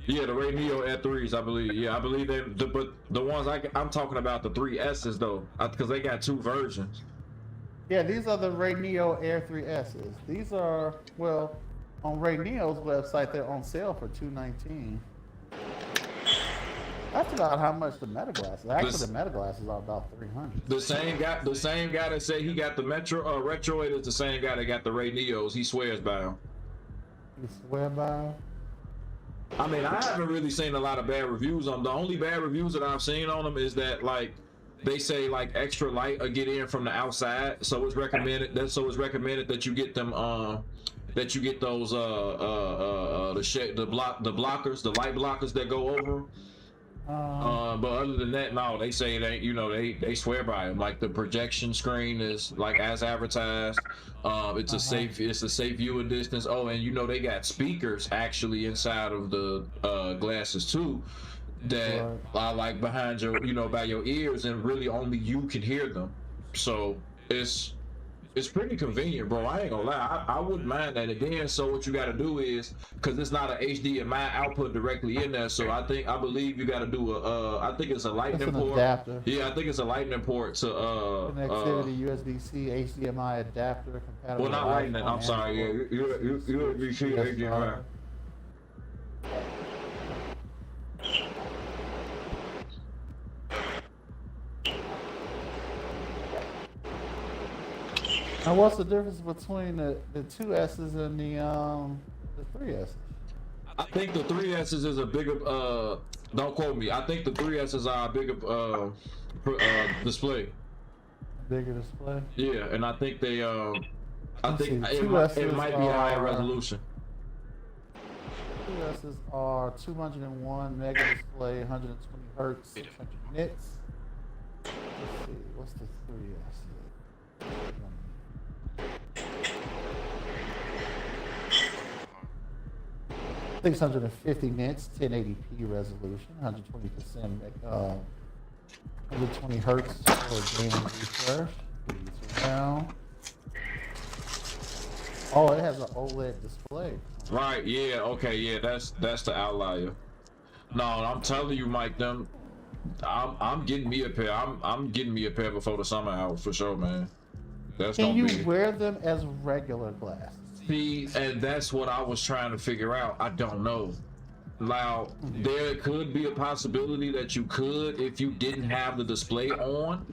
Yeah, the Ray Neo Air 3s, I believe. Yeah, I believe but the ones I'm talking about, the 3S's though, because they got 2 versions. Yeah, these are the Ray Neo Air 3S's. These are, well, on Ray Neo's website, they're on sale for $219. That's about how much the Meta glasses. Actually, the Meta glasses are about $300. The same guy that said he got the Retroid is the same guy that got the Ray Neos. He swears by them. You swear by them? I mean, I haven't really seen a lot of bad reviews on them. The only bad reviews that I've seen on them is that like they say like extra light or get in from the outside, so it's recommended that you get them that you get those the blockers, the light blockers that go over. But other than that, no, they say they swear by them. Like the projection screen is like as advertised. It's a safe viewing distance. Oh, and they got speakers actually inside of the glasses too, that are like behind your by your ears, and really only you can hear them. So it's pretty convenient, bro. I ain't gonna lie. I wouldn't mind that. Again, so what you got to do is, because it's not an HDMI output directly in there, so I believe you got to do I think it's a lightning port. Adapter. Yeah, I think it's a lightning port to connectivity, USB-C, HDMI adapter compatible. Well, not lightning. I'm sorry. Yeah, USB-C, HDMI. Now, what's the difference between the 2S's and the 3S's? I think the 3S's is a bigger. Don't quote me. I think the 3S's are a bigger display. Bigger display. Yeah, and I think they. I think it might be higher resolution. 2S's are 201 mega display, 120 hertz, 600 nits. Let's see, what's the 3S? 650 nits, 1080p resolution, 120 hertz for gaming refresh. Around. Oh, it has an OLED display. Right? Yeah. Okay. Yeah. That's the outlier. No, I'm telling you, Mike. I'm getting me a pair. I'm getting me a pair before the summer out for sure, man. Can you wear them as regular glasses? See, and that's what I was trying to figure out. I don't know. Now, there could be a possibility that you could if you didn't have the display on,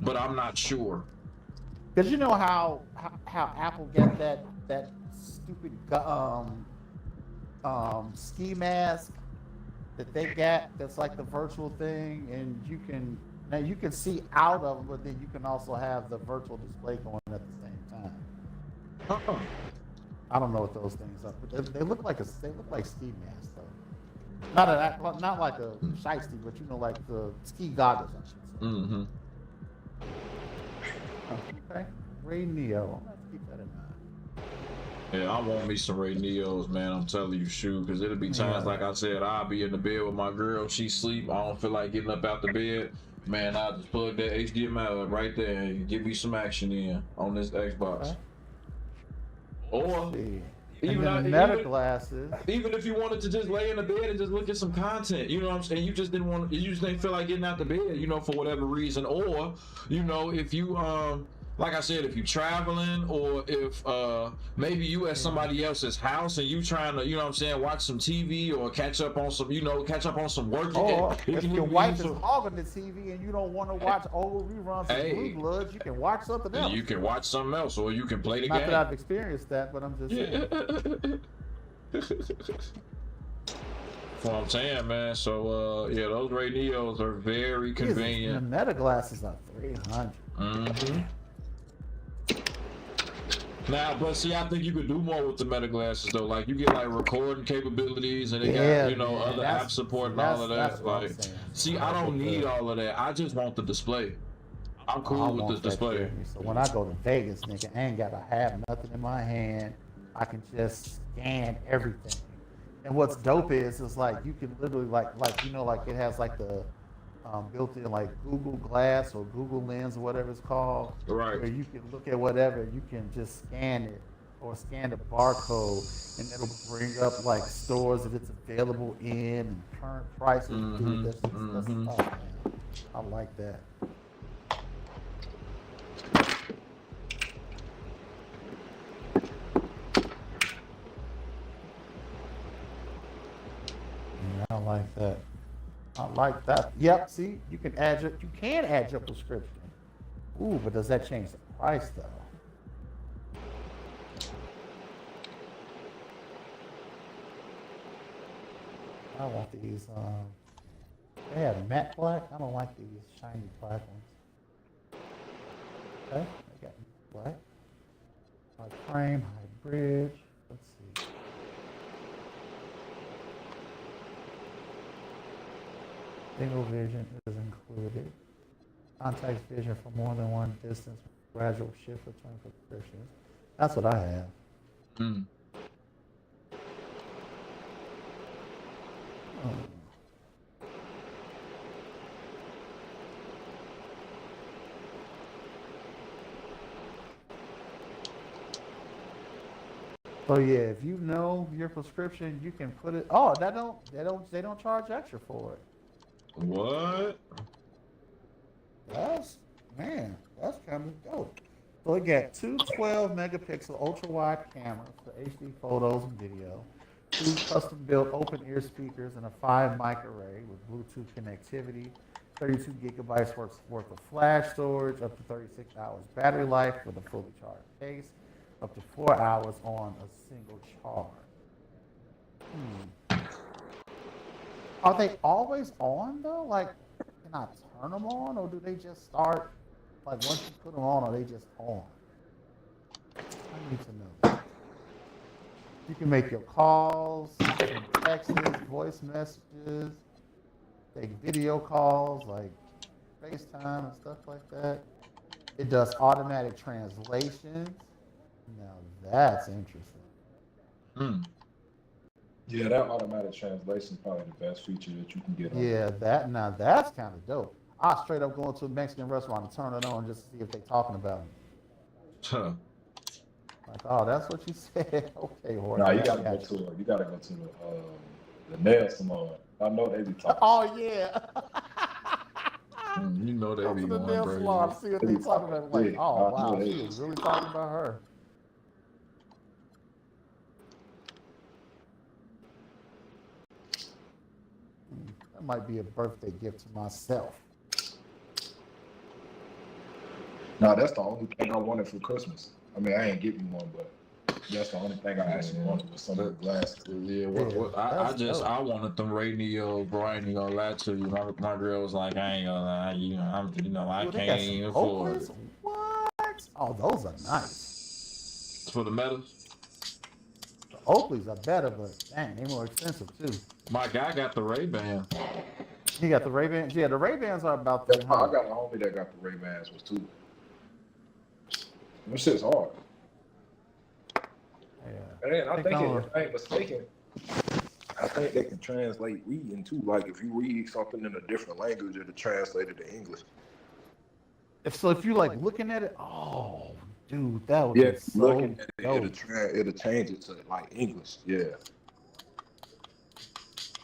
but I'm not sure. Because you know how Apple got that stupid ski mask that they got that's like the virtual thing, and you can see out of them, but then you can also have the virtual display going at the same time. I don't know what those things are, but they look like ski masks though. Not like a shiesty, but like the ski goggles, I should say. Mm-hmm. Okay, Ray Neo. Let's keep that in mind. Yeah, I want me some Ray Neos, man. I'm telling you, shoot, because it'll be times like I said, I'll be in the bed with my girl, she sleep, I don't feel like getting up out the bed. Man, I'll just plug that HDMI up right there and give me some action in on this Xbox. Okay. Or even Meta glasses. Even if you wanted to just lay in the bed and just look at some content, you know what I'm saying? You just didn't feel like getting out the bed, for whatever reason. Or, if you like I said, if you're traveling, or if maybe you at somebody else's house and you trying to, watch some TV or catch up on some, work. Or if your wife is hogging the TV and you don't want to watch old reruns of Blue Bloods, you can watch something else. You can watch something else, or you can play the game. Not that I've experienced that, but I'm just saying. what I'm saying, man. So yeah, those Ray Neos are very convenient. The Meta glasses are $300. Mm-hmm. Now, but see, I think you could do more with the Meta glasses though. Like you get like recording capabilities, and they got other app support and all of that. Like, see, I don't need all of that. I just want the display. I'm cool with the display. So when I go to Vegas, nigga, I ain't gotta have nothing in my hand. I can just scan everything. And what's dope is like you can literally like it has like the built-in like Google Glass or Google Lens or whatever it's called, right? Where you can look at whatever, you can just scan it or scan the barcode, and it'll bring up like stores that it's available in and current prices. Dude, that's man. I like that. Yeah, I like that. I like that. Yep. See, you can add your prescription. Ooh, but does that change the price though? I want these. They have matte black. I don't like these shiny black ones. Okay, they got black. High frame, high bridge. Let's see. Single vision is included. Contact vision for more than one distance. Gradual shift between prescriptions. That's what I have. Hmm. So yeah, if you know your prescription, you can put it. Oh, they don't charge extra for it. What? That's kind of dope. So it got two 12-megapixel ultra-wide cameras for HD photos and video, two custom-built open-ear speakers, and a 5-mic array with Bluetooth connectivity, 32 gigabytes worth of flash storage, up to 36 hours battery life with a fully charged case, up to 4 hours on a single charge. Are they always on though? Like, can I turn them on, or do they just start? Like once you put them on, are they just on? I need to know that. You can make your calls, send texts, voice messages, take video calls like FaceTime and stuff like that. It does automatic translations. Now that's interesting. Yeah, that automatic translation is probably the best feature that you can get on. Yeah, that's kind of dope. I straight up go into a Mexican restaurant and turn it on just to see if they're talking about me. Huh. Like, oh, that's what you said. Okay, Jorge. Nah, you gotta go to the nail salon. I know they be talking. Oh yeah. You know they be the going nail crazy. salon, see what they talking about. Like, oh wow, she was really talking about her. That might be a birthday gift to myself. Nah, that's the only thing I wanted for Christmas. I mean, I ain't getting you one, but that's the only thing I actually wanted was some of the glasses. Yeah, I wanted them radios, bro. I ain't even gonna lie to you. My girl was like, I ain't gonna lie, I can't even afford it. What? Oh, those are nice. For the Metas? The Oakleys are better, but dang, they more expensive too. My guy got the Ray-Ban. He got the Ray-Bans? Yeah, the Ray-Bans are about $300. I got a homie that got the Ray-Bans was too. This shit's hard. Yeah. And I think if I ain't mistaken, I think they can translate reading too. Like if you read something in a different language, it'll translate it to English. If you like looking at it, oh, dude, that would be so looking at it, dope. it'll change it to like English. Yeah.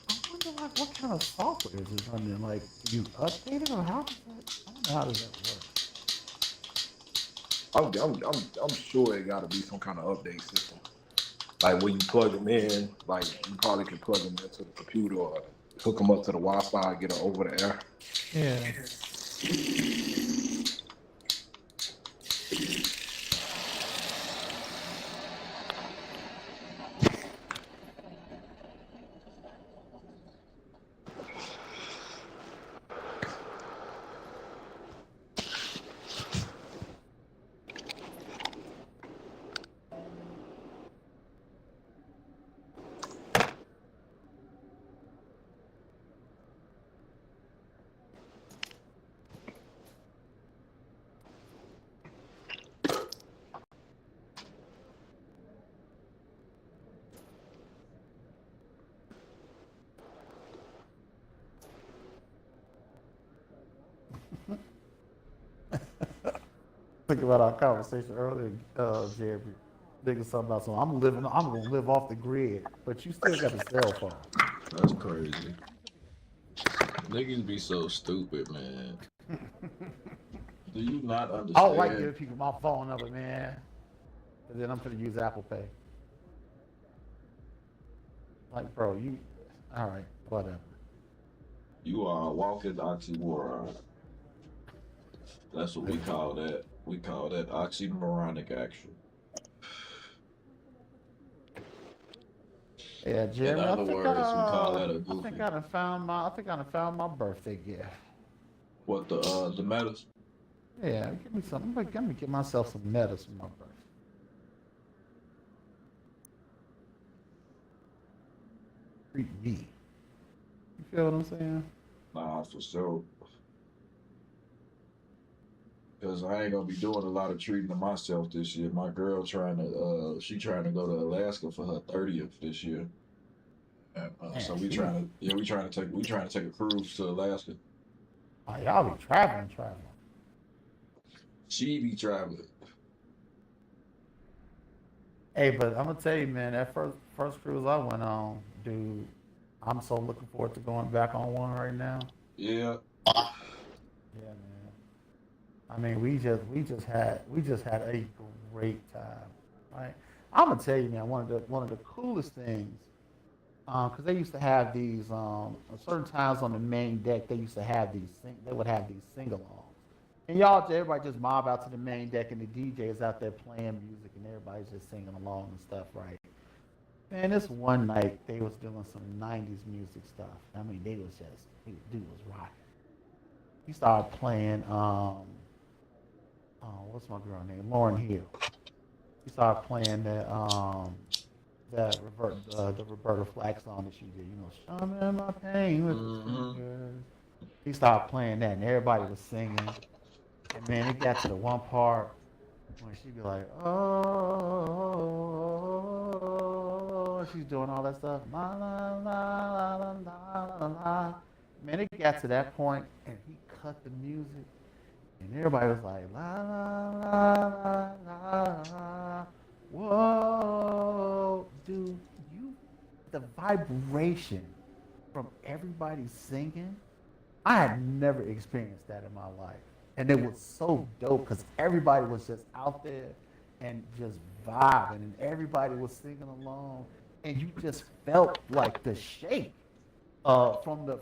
I wonder like what kind of software is it running? Like, do you update it or how does that? I don't know how does that work. I'm sure it got to be some kind of update system. Like when you plug them in, like you probably can plug them into the computer or hook them up to the Wi-Fi, get them over the air. Yeah. Think about our conversation earlier, Jeremy. Thinking something about something. I'm gonna live off the grid, but you still got a cell phone. That's crazy. Niggas be so stupid, man. Do you not understand? I don't like giving people my phone number, man. And then I'm gonna use Apple Pay. Like, bro, you all right, whatever. You are a walking oxymoron. That's what we call that. We call that oxymoronic action. Yeah, Jeremy. In other words, we call that a goofy. I think I done found my birthday gift. What the medals? Yeah, give me some. Let me get myself some medals for my birthday. Treat me. You feel what I'm saying? Nah, for sure. Because I ain't gonna be doing a lot of treating to myself this year. My girl trying to go to Alaska for her 30th this year. So we trying to take a cruise to Alaska. Oh, y'all be traveling. She be traveling. Hey, but I'm gonna tell you, man, that first cruise I went on, dude, I'm so looking forward to going back on one right now. Yeah. Yeah, man. I mean, we just had a great time. Right? I'm gonna tell you, man, one of the coolest things, because they used to have these certain times on the main deck. They used to have they would have these sing-alongs. And everybody just mob out to the main deck, and the DJ is out there playing music, and everybody's just singing along and stuff, right? Man, this one night they was doing some '90s music stuff. I mean, dude was rocking. He started playing, what's my girl name? Lauryn Hill. He started playing the Roberta Flack song that she did. You know, "Show me my pain with the fingers." He started playing that, and everybody was singing. And man, it got to the one part when she'd be like, "Oh," she's doing all that stuff. La, la, la, la, la, la, la. Man, it got to that point, and he cut the music, and everybody was like, "La la la la la." Whoa, dude, the vibration from everybody singing, I had never experienced that in my life. And it was so dope because everybody was just out there and just vibing, and everybody was singing along, and you just felt like the shake from the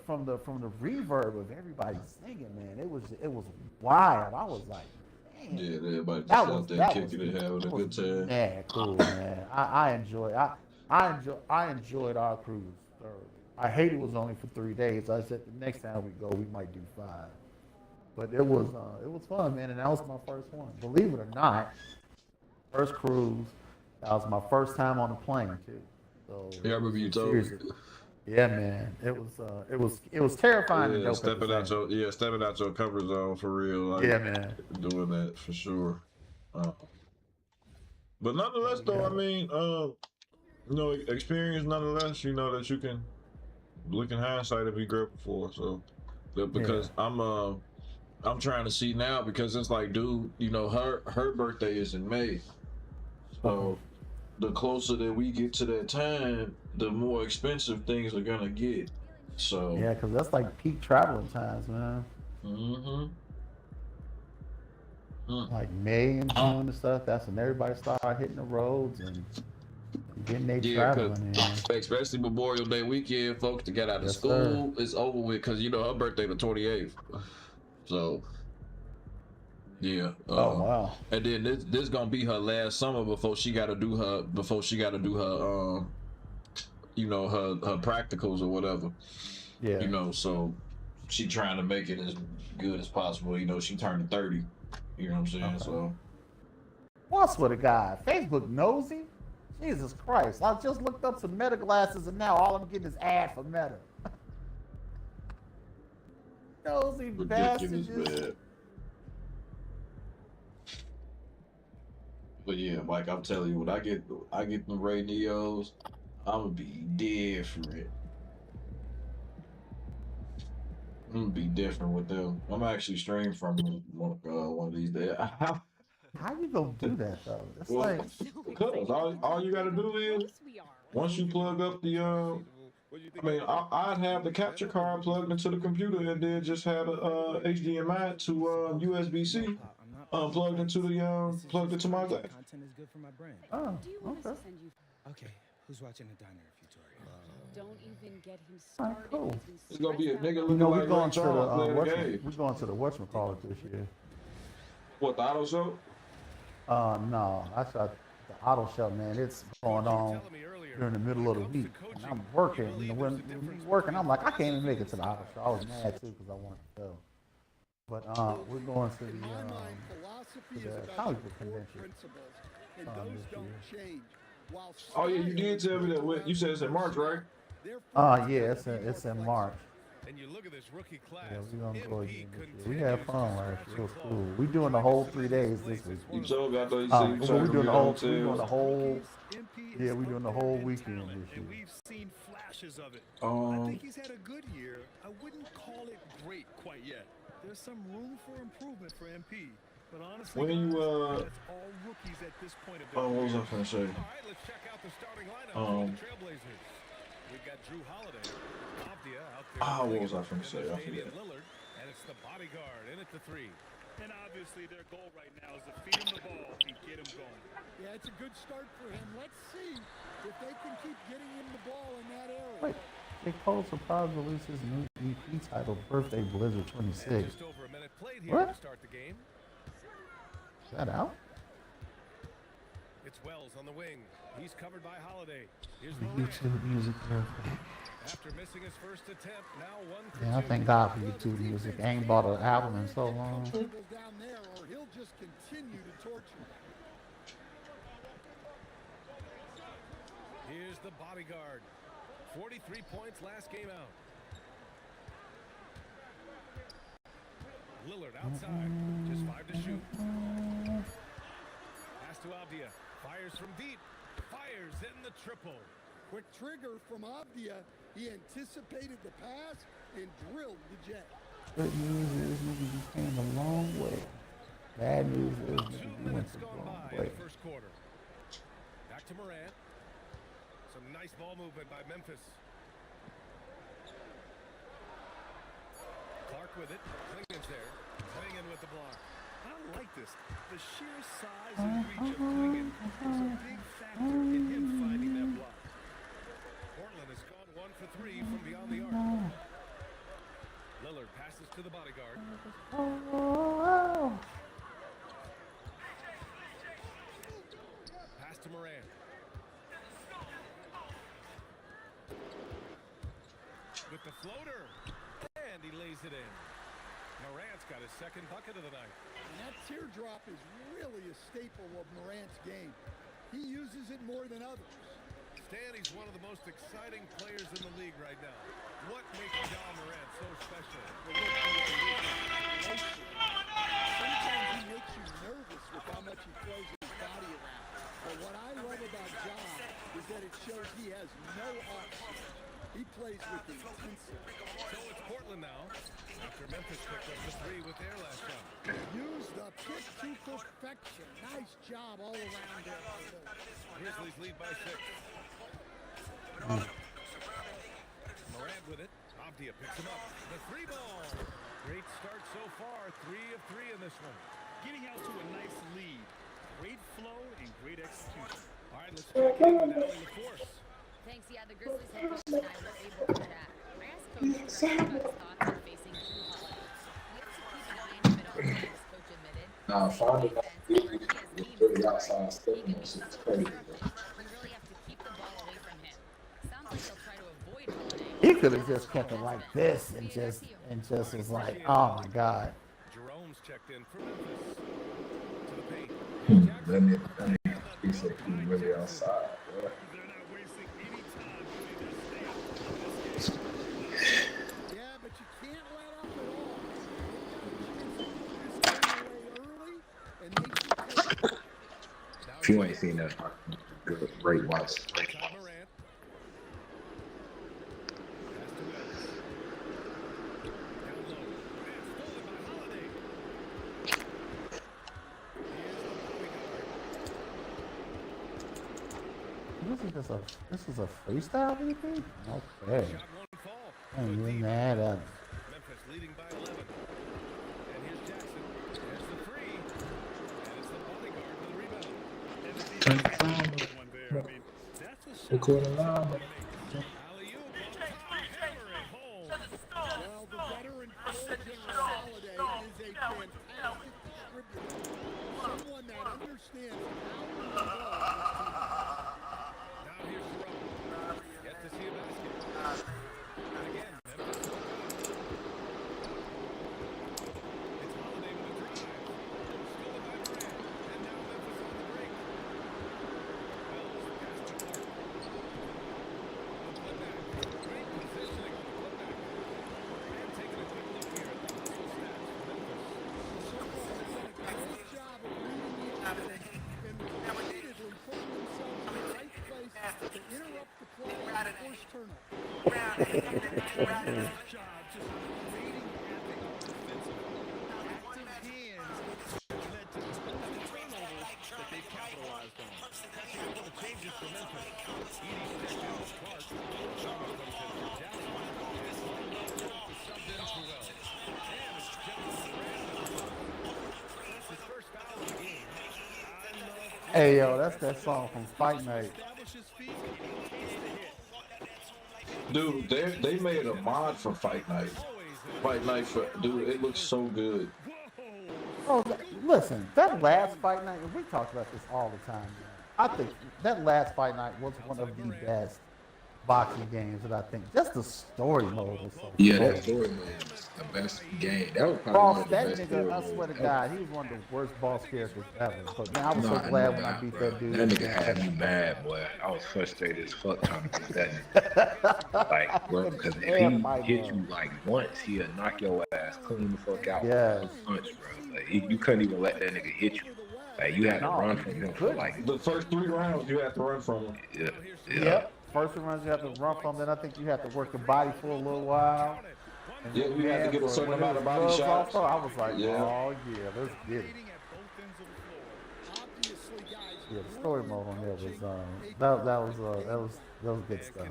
reverb of everybody singing. Man, it was wild. I was like, man, yeah, everybody just out there kicking it, having a good time. Yeah, cool, man. I enjoyed our cruise thoroughly. I hate it was only for 3 days. I said the next time we go, we might do 5. But it was fun, man, and that was my first one. Believe it or not, first cruise. That was my first time on a plane too. So yeah, I remember you told me. Yeah, man, it was terrifying. Yeah, stepping out your comfort zone for real. Like, yeah, man, doing that for sure. But nonetheless, though, I mean, you know, experience nonetheless. You know that you can look in hindsight and be grateful for. So, because I'm trying to see now because it's like, dude, you know, her birthday is in May, so the closer that we get to that time, the more expensive things are gonna get. So yeah, because that's like peak traveling times, man. Like May and June and stuff. That's when everybody start hitting the roads and getting their traveling in. Especially Memorial Day weekend, folks to get out of school, it's over with because you know her birthday the 28th. So yeah. Oh wow. And then this gonna be her last summer before she gotta do her you know, her practicals or whatever. Yeah. You know, so she trying to make it as good as possible. You know, she turning 30. You know what I'm saying? Okay. So what's with a guy? Facebook nosy? Jesus Christ. I just looked up some Meta glasses and now all I'm getting is ad for Meta. Nosy ridiculous, bastards. Man. But yeah, Mike, I'm telling you, when I get the Ray Neos, I'm gonna be different. I'm gonna be different with them. I'm actually streaming from one of these days. How you gonna do that though? It's Well, like because all you gotta do is once you plug up the I mean, I'd have the capture card plugged into the computer and then just have a HDMI to USB-C plugged into the plugged into my glass. Content is good for my brand. oh, Do you want us okay. to send you? Okay, who's watching the diner if you Don't even get him Alright, started. cool. He's been It's gonna be a stressed out nigga about You looking know, like we're going Ray to the Charles playing the game. we're going to the whatchamacallit this year. What, the auto show? No, that's the auto show, man. It's going on during the middle of the week, and I'm working. You know, when he's working, I'm like, I can't even make it to the auto show. I was mad too because I wanted to go. But we're going to the comic book convention this year. Oh yeah, you did tell me that. You said it's in March, right? Yeah, it's in March. And you look at this rookie class. Yeah, we're gonna go again this year. We had fun last year. It was cool. We doing the whole 3 days this week. You told me I thought you Well, said you we're doing the whole. We're doing the hotel. whole. Yeah, we're doing the whole weekend this year. We've seen flashes of it. I Um, think he's had a good year. I wouldn't call it great quite yet. There's some room for improvement for MP. But honestly, when you that's all rookies at this point of their what was I career. gonna say? All right, let's check out the starting lineup for the Trailblazers. We've got Drew Holiday, Avdia out there. What was I gonna say? I Damian forget. Lillard, and it's the bodyguard in at the three. And obviously their goal right now is to feed him the ball and get him going. Yeah, it's a good start for him. Let's see if they can keep getting him the ball in that area. Wait, J. Cole surprise releases new EP titled "Birthday Blizzard 26." Just over a minute played here What? to start the game. Is that out? It's Wells on the wing. He's covered by Holiday. Here's The Morant. YouTube Music Birthday. After missing his first attempt, now 1 for Yeah, I 2. thank God for YouTube Music. I ain't bought an album in so long. Dribble down there, or he'll just continue to torture. Here's the bodyguard. 43 points last game out. Lillard outside. Just 5 to shoot. Pass to Avdia. Fires from deep. Fires in the triple. Quick trigger from Avdia. He anticipated the pass and drilled the jet. Good news is nigga, you came a long way. Bad news is 2 nigga, you went minutes the gone wrong by in way. the first quarter. Back to Morant. Some nice ball movement by Memphis. Clark with it. Klingen's there. Klingen with the block. I like this. The sheer size and reach of Klingen is a big factor in him finding that block. Portland has gone 1 for 3 from beyond the arc. Lillard passes to the bodyguard. Pass to Morant. With the floater. And he lays it in. Morant's got his second bucket of the night. And that teardrop is really a staple of Morant's game. He uses it more than others. Stan, he's one of the most exciting players in the league right now. What makes John Morant so special? Sometimes he makes you nervous with how much he throws his body around. But what I love about John is that it shows he has no off-switch. He plays with intensity. So it's Portland now. After Memphis picked up the 3 with their last shot. Use the pick to perfection. Nice job all around there. Grizzlies lead by 6. Morant with it. Avdia picks him up. The 3 ball. Great start so far. 3 of 3 in this one. Getting out to a nice lead. Great flow and great execution. All right, let's check in with Allie LaForce. Thanks, yeah, the Grizzlies head coach and I were able to chat. I asked Coach about his thoughts on facing Drew Holiday. We have to keep an eye on him at all times, Coach admitted. Nah, finding out it's really outside stepping on shit is crazy. We really have to keep the ball away from him. Sounds like they'll try to avoid Holiday. He could have just kept it like this and just was like, oh my God. Jerome's checked in for Memphis. To the paint. That nigga, he said he was really outside, bro. Yeah, but you can't let up at all. Stay away early and makes you take it. If you ain't seen that, great watch. this is a freestyle VP? Okay. I ain't even mad at him. Memphis leading by 11. And here's Jackson. There's the three. And it's the bodyguard with the rebound. And the defense one there. I mean, that's a shot. Recording live. Alley-oop on top. Hammer it home. Well, the veteran Cole Holiday is a fantastic distributor. Someone that understands how to involve. Now here's Jerome. Yet to see a basket. And again, Memphis. It's Holiday with the drive. Stolen by Durant. And now Memphis on the break. Wells pass to Clark. The putback. Great positioning on the putback. And taking a quick look here at the hustle stats for Memphis. So far, they've done a great job of reading the offense and repeatedly putting themselves in the right place to interrupt the play and force turnover. Tremendous job just waiting at the offensive active hands that led to tons of turnovers that they've capitalized on. That's one of the changes for Memphis. Edie stepped in with Clark. Thomas comes in for Jackson. And Slumbo subbed in for Wells. And it's John Durant with the foul. That's his first foul of the game. Hey yo, that's that song from Fight Night. Establish his feet. He takes the hit. Dude, they made a mod for Fight Night. Fight Night for dude, it looks so good. Oh, listen, that last Fight Night, and we talked about this all the time, man. I think that last Fight Night was one of the best boxing games that I think. Just the story mode was so Yeah, cool. that story mode was the best game. That was probably one Boss, of the that best nigga, story I modes swear to ever. God, he was one of the worst boss characters ever. But man, I was No, so I glad know when I that, beat bro. that dude. That nigga had me mad, boy. I was frustrated as fuck trying to beat that nigga. Like, bro, because if he hit you like once, he'll knock your ass clean the fuck out with Yes. one punch, bro. Like, you couldn't even let that nigga hit you. Like, you had to run from him for like, The first 3 rounds you have to run from him. yeah. Yep. First round you have to run from, then I think you have to work your body for a little while. And Yeah, you have to get a certain amount of body shots. I was like, Yeah. oh yeah, let's get it. Yeah, the story mode on there was that was good stuff.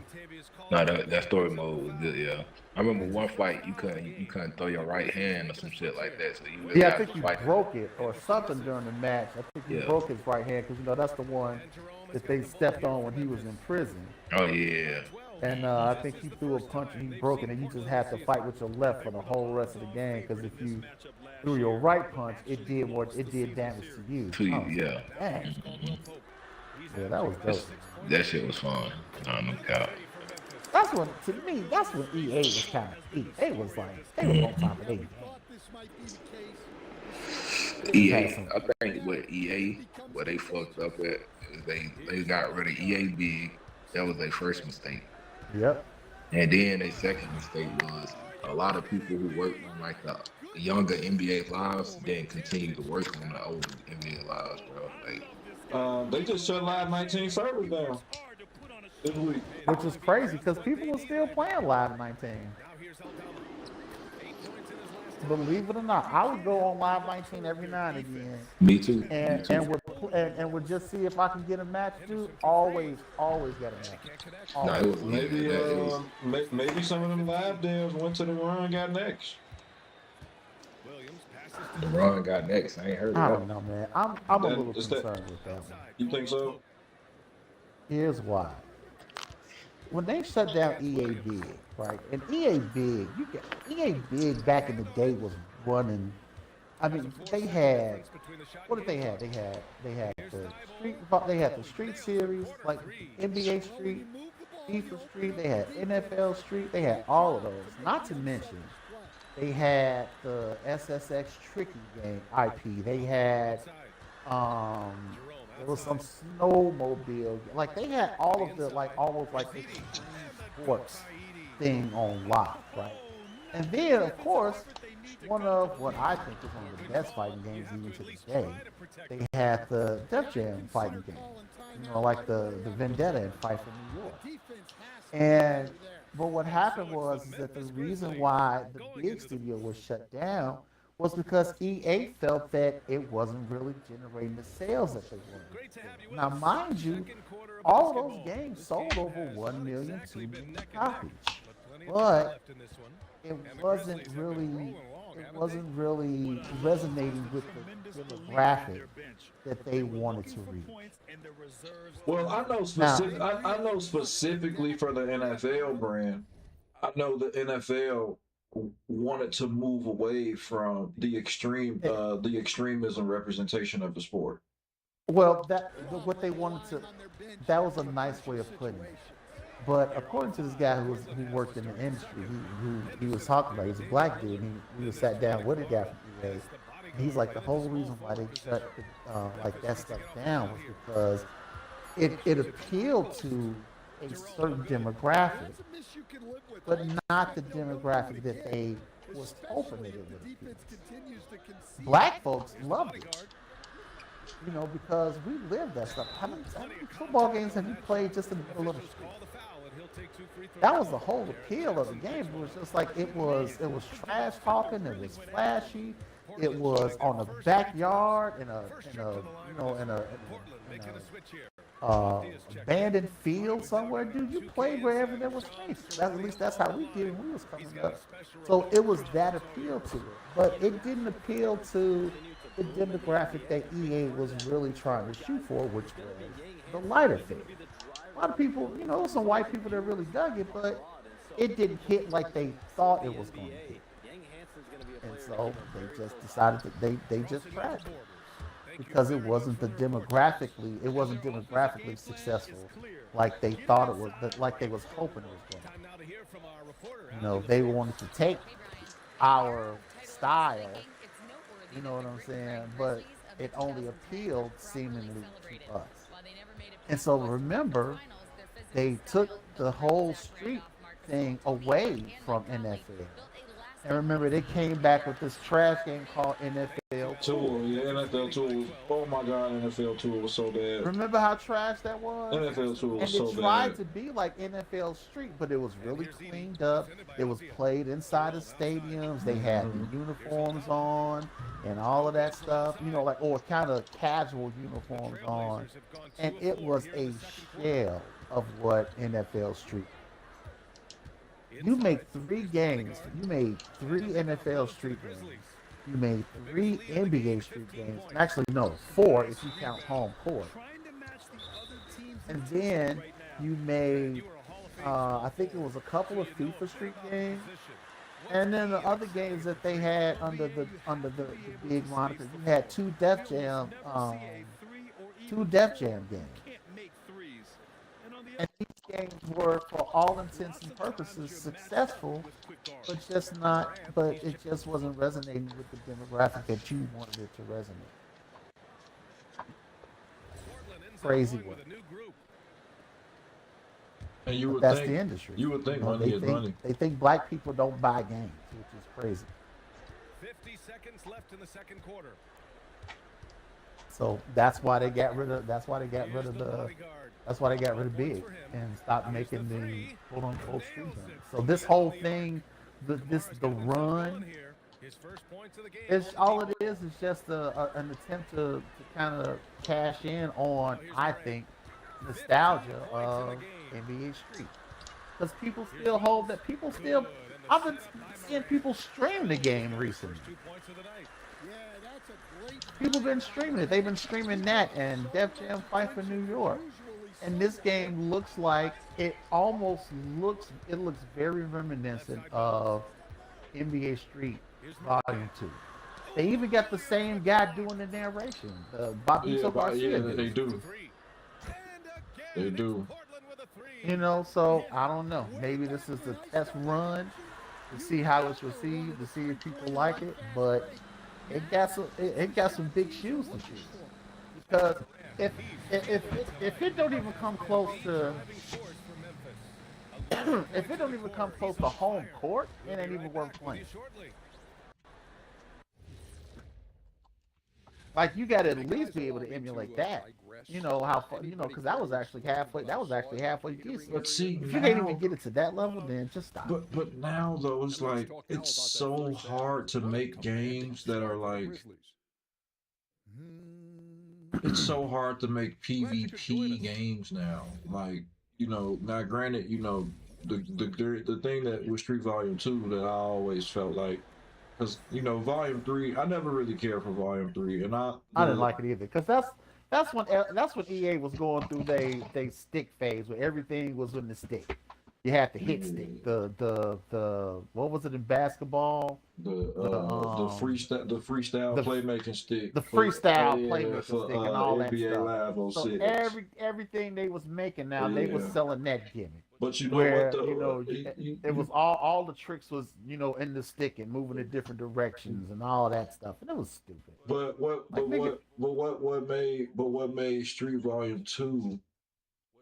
No, that story mode was good, yeah. I remember one fight you couldn't throw your right hand or some shit like that, so you really Yeah, I had think to you fight. broke it or something during the match. I think you Yeah. broke his right hand because that's the one that they stepped on when he was in prison. Oh yeah. And I think he threw a punch and he broke it, and you just had to fight with your left for the whole rest of the game. Because if you threw your right punch, it did damage to you. To you, I was like, yeah. dang. Yeah, that was dope. That shit was fun. No doubt. That's when, to me, that's when EA was kind of EA was like, they were on top of their game. EA, I think with EA, what they fucked up at is they got rid of EA Big. That was their first mistake. Yep. And then their second mistake was a lot of people who worked on like the younger NBA lives didn't continue to work on the older NBA lives, bro. Like, They just shut Live 19 servers down this week. Which is crazy because people were still playing Live 19. Believe it or not, I would go on Live 19 every now and again. Me too. And Me too. and would just see if I can get a match, dude. Always get a match. No, it was Maybe some of them live devs went to the run and got next. LeBron got next. I ain't heard of I that. don't know, man. I'm a little concerned with that one. You think so? Here's why. When they shut down EA Big, right? And EA Big, EA Big back in the day was running. I mean, they had what did they have? They had the Street Series, like NBA Street, FIFA Street. They had NFL Street. They had all of those. Not to mention, they had the SSX Tricky game IP. They had there was some snowmobile. Like they had all of the almost like the sports thing on lock, right? And then of course, one of what I think is one of the best fighting games even to this day, they had the Def Jam fighting game. Like the Vendetta and Fight for New York. And but what happened was that the reason why the big studio was shut down was because EA felt that it wasn't really generating the sales that they wanted. Now, mind you, all of those games sold over 1 million, 2 million copies, but it wasn't really resonating with the demographic that they wanted to reach. Well, I know Now, specific. I know specifically for the NFL brand. I know the NFL wanted to move away from the extremism representation of the sport. well, what they wanted to, that was a nice way of putting it. But according to this guy who worked in the industry, he was talking about, he's a black dude. He was sat down with a guy from EA. And he's like, the whole reason why they shut like that stuff down was because it appealed to a certain demographic, but not the demographic that they was hoping that it would appeal to. Black folks loved it, because we lived that stuff. How many football games have you played just in the middle of the street? That was the whole appeal of the game. It was just like it was trash talking. It was flashy. It was on the backyard in a abandoned field somewhere. Dude, you played wherever there was space. At least that's how we did when we was coming up. So it was that appeal to it, but it didn't appeal to the demographic that EA was really trying to shoot for, which was the lighter fare. A lot of people, there was some white people that really dug it, but it didn't hit like they thought it was going to hit. And so they just decided that they just trashed it because it wasn't demographically successful like they thought it was, like they was hoping it was going to. They wanted to take our style, you know what I'm saying, but it only appealed seemingly to us. And so remember, they took the whole street thing away from NFL. And remember, they came back with this trash game called NFL Tour. Yeah, NFL Tour. Oh my God, NFL Tour was so bad. Remember how trash that was? NFL Tour was so bad. And it tried to be like NFL Street, but it was really cleaned up. It was played inside of stadiums. They had the uniforms on and all of that stuff, or kind of casual uniforms on. And it was a shell of what NFL Street. You made 3 games. You made 3 NFL Street games. You made 3 NBA Street games. Actually, no, 4 if you count home court. And then you made, I think it was a couple of FIFA Street games. And then the other games that they had under the big moniker, you had 2 Def Jam games. And these games were, for all intents and purposes, successful, but it just wasn't resonating with the demographic that you wanted it to resonate. Crazy work. And that's the industry. You would think money is money. They think black people don't buy games, which is crazy. 50 seconds left in the second quarter. So that's why they got rid of Big and stopped making the quote unquote street games. So this whole thing, the run, it's all it is just an attempt to kind of cash in on, I think, nostalgia of NBA Street. Because people still hold that. I've been seeing people stream the game recently. People been streaming it. They've been streaming that and Def Jam Fight for New York. And this game looks very reminiscent of NBA Street Volume 2. They even got the same guy doing the narration. Yeah, they do. They do. So I don't know. Maybe this is a test run to see how it's received, to see if people like it. But it got some big shoes to shoot. Because if it don't even come close to home court, it ain't even worth playing. like you got to at least be able to emulate that. You know how far, you know, because that was actually halfway. That was actually halfway decent. But see, If you can't even get it to that level, then just stop. but now though it's like it's so hard to make games that are like it's so hard to make PvP games now. Like, you know, now granted, you know, the thing that with Street Volume 2 that I always felt like, because you know Volume 3, I never really cared for Volume 3, and I didn't like it either because that's when EA was going through they stick phase where everything was in the stick. You had the hit stick, the what was it in basketball? The freestyle playmaking stick, the freestyle yeah, playmaking for stick, and all that NBA stuff. Live So 06. everything they was making now, they was selling that gimmick. But you know Where what though? you know it was all the tricks was in the stick and moving in different directions and all that stuff, and it was stupid. But what made Street Volume 2,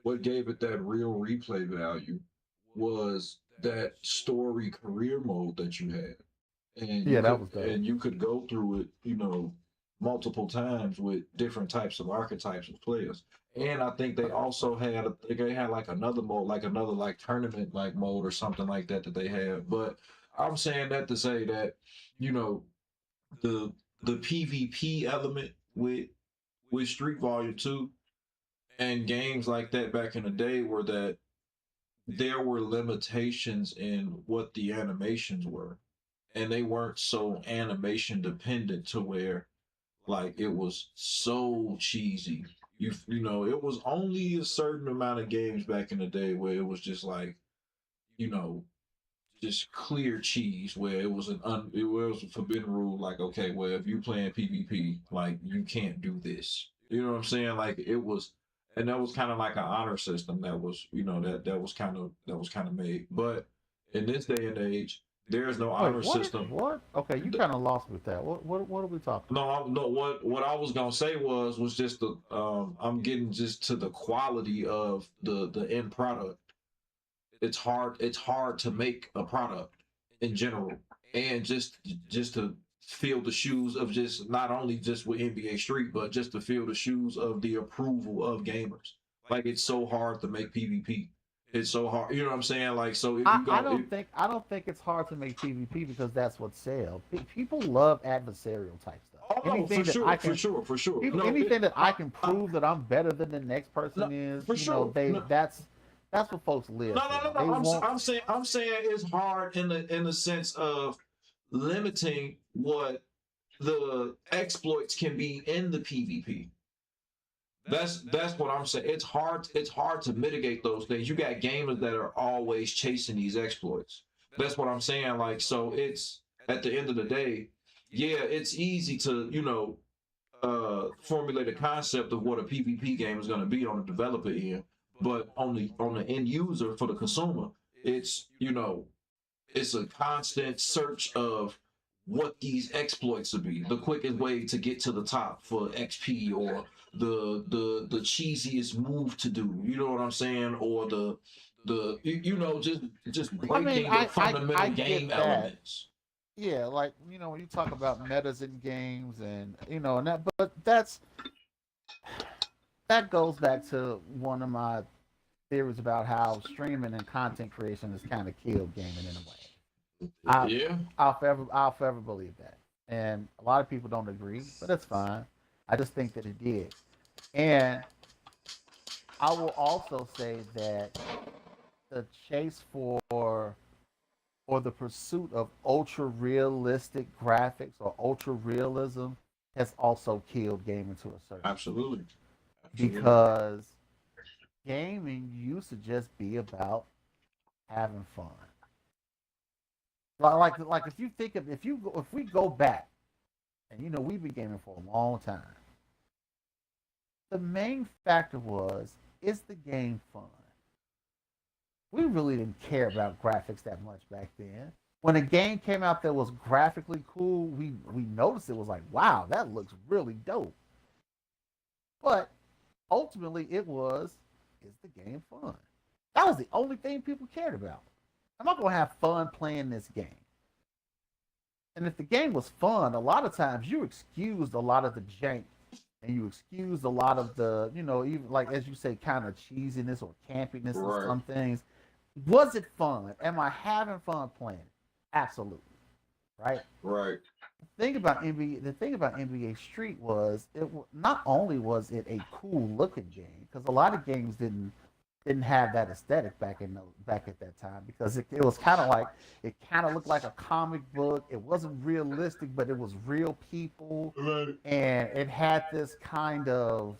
what gave it that real replay value was that story career mode that you had. And Yeah, that was dope. and you could go through it, you know, multiple times with different types of archetypes of players. And I think they also had like another mode, like another like tournament like mode or something like that they had. But I'm saying that to say that, you know, the PvP element with Street Volume 2 and games like that back in the day were that there were limitations in what the animations were, and they weren't so animation dependent to where like it was so cheesy. You know, it was only a certain amount of games back in the day where it was just like, you know, just clear cheese where it was a forbidden rule, like, okay, well, if you playing PvP, like you can't do this. You know what I'm saying? Like it was, and that was kind of like an honor system that was, you know, that was kind of made. But in this day and age, there's no honor system. What? Okay, you kind of lost with that. What are we talking? No. What I was gonna say was just the I'm getting just to the quality of the end product. It's hard to make a product in general, and just to fill the shoes of just not only just with NBA Street, but just to fill the shoes of the approval of gamers. Like it's so hard to make PvP. It's so hard. You know what I'm saying? Like so if you go, I don't think it's hard to make PvP because that's what sells. People love adversarial type stuff. Oh, anything for sure, for sure. Anything that I can prove that I'm better than the next person is, for sure. That's what folks live. No. I'm saying it's hard in the sense of limiting what the exploits can be in the PvP. That's what I'm saying. It's hard to mitigate those things. You got gamers that are always chasing these exploits. That's what I'm saying. Like, so it's at the end of the day, yeah, it's easy to, you know, formulate a concept of what a PvP game is going to be on the developer end, but on the end user, for the consumer, it's, you know, it's a constant search of what these exploits would be, the quickest way to get to the top for XP, or the cheesiest move to do. You know what I'm saying? Or the you know, just breaking the fundamental game elements. Yeah, like, you know, when you talk about metas in games and, you know, and that goes back to one of my theories about how streaming and content creation has kind of killed gaming in a way. I'll forever believe that, and a lot of people don't agree, but that's fine. I just think that it did, and I will also say that the chase for or the pursuit of ultra realistic graphics or ultra realism has also killed gaming to a certain Absolutely. Because gaming used to just be about having fun. Like if we go back, and you know we've been gaming for a long time. The main factor was, is the game fun? We really didn't care about graphics that much back then. When a game came out that was graphically cool, we noticed it was like, wow, that looks really dope. But ultimately it was, is the game fun? That was the only thing people cared about. Am I going to have fun playing this game? And if the game was fun, a lot of times you excused a lot of the jank and you excused a lot of the, even like as you say, kind of cheesiness or campiness of Right. some things. Was it fun? Am I having fun playing it? Absolutely. Right? Right. The thing about NBA Street was not only was it a cool looking game, because a lot of games didn't have that aesthetic back at that time, because it was kind of like it kind of looked like a comic book. It wasn't realistic, but it was real people, and it had this kind of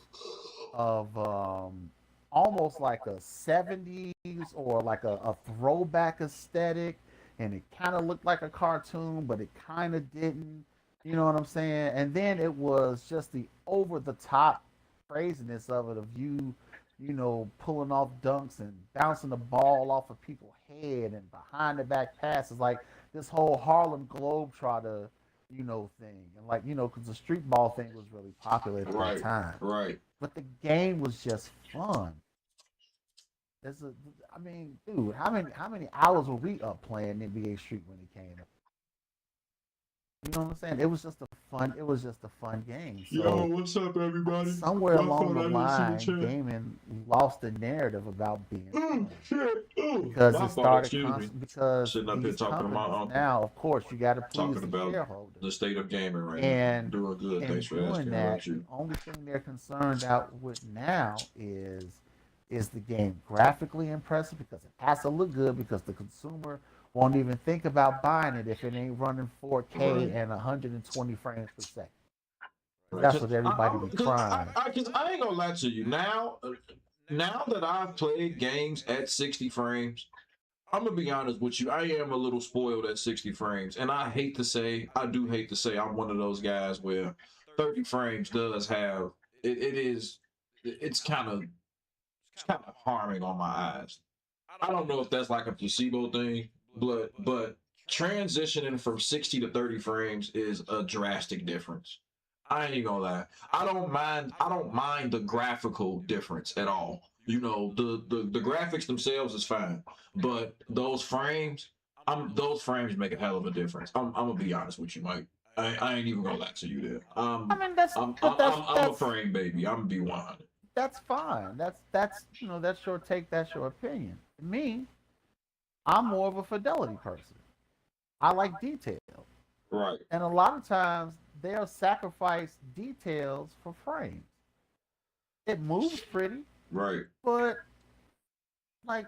almost like a 70s or like a throwback aesthetic, and it kind of looked like a cartoon, but it kind of didn't. You know what I'm saying? And then it was just the over the top craziness of it, of pulling off dunks and bouncing the ball off of people's head and behind the back passes, like this whole Harlem Globetrotter, thing. And like, because the street ball thing was really popular at that time. Right. But the game was just fun. I mean, dude, how many hours were we up playing NBA Street when it came up? You know what I'm saying? It was just a fun game. So Yo, what's up, everybody? somewhere My along fault, the I didn't see line, the chat. gaming lost the narrative about being fun. Shit. Ooh, Because my it fault, started excuse me. because Sitting up here these talking to my companies uncle. now, of course, you got to please Talking the about shareholders. the state of gaming right now. And Doing good. in Thanks for doing asking. How that, about the you? only thing they're concerned out with now is the game graphically impressive, because it has to look good, because the consumer won't even think about buying it if it ain't running 4K and 120 frames per second. That's what everybody be crying. Cause I ain't gonna lie to you. Now that I've played games at 60 frames, I'm gonna be honest with you. I am a little spoiled at 60 frames, and I do hate to say, I'm one of those guys where 30 frames does have it. It's kind of harming on my eyes. I don't know if that's like a placebo thing, but transitioning from 60 to 30 frames is a drastic difference. I ain't gonna lie. I don't mind the graphical difference at all. The graphics themselves is fine, but those frames make a hell of a difference. I'm gonna be honest with you, Mike. I ain't even gonna lie to you there. I mean, that's I'm a frame baby. I'm gonna be 100. that's fine. That's your take. That's your opinion. Me, I'm more of a fidelity person. I like detail, Right. and a lot of times they'll sacrifice details for frames. It moves pretty, Right. but like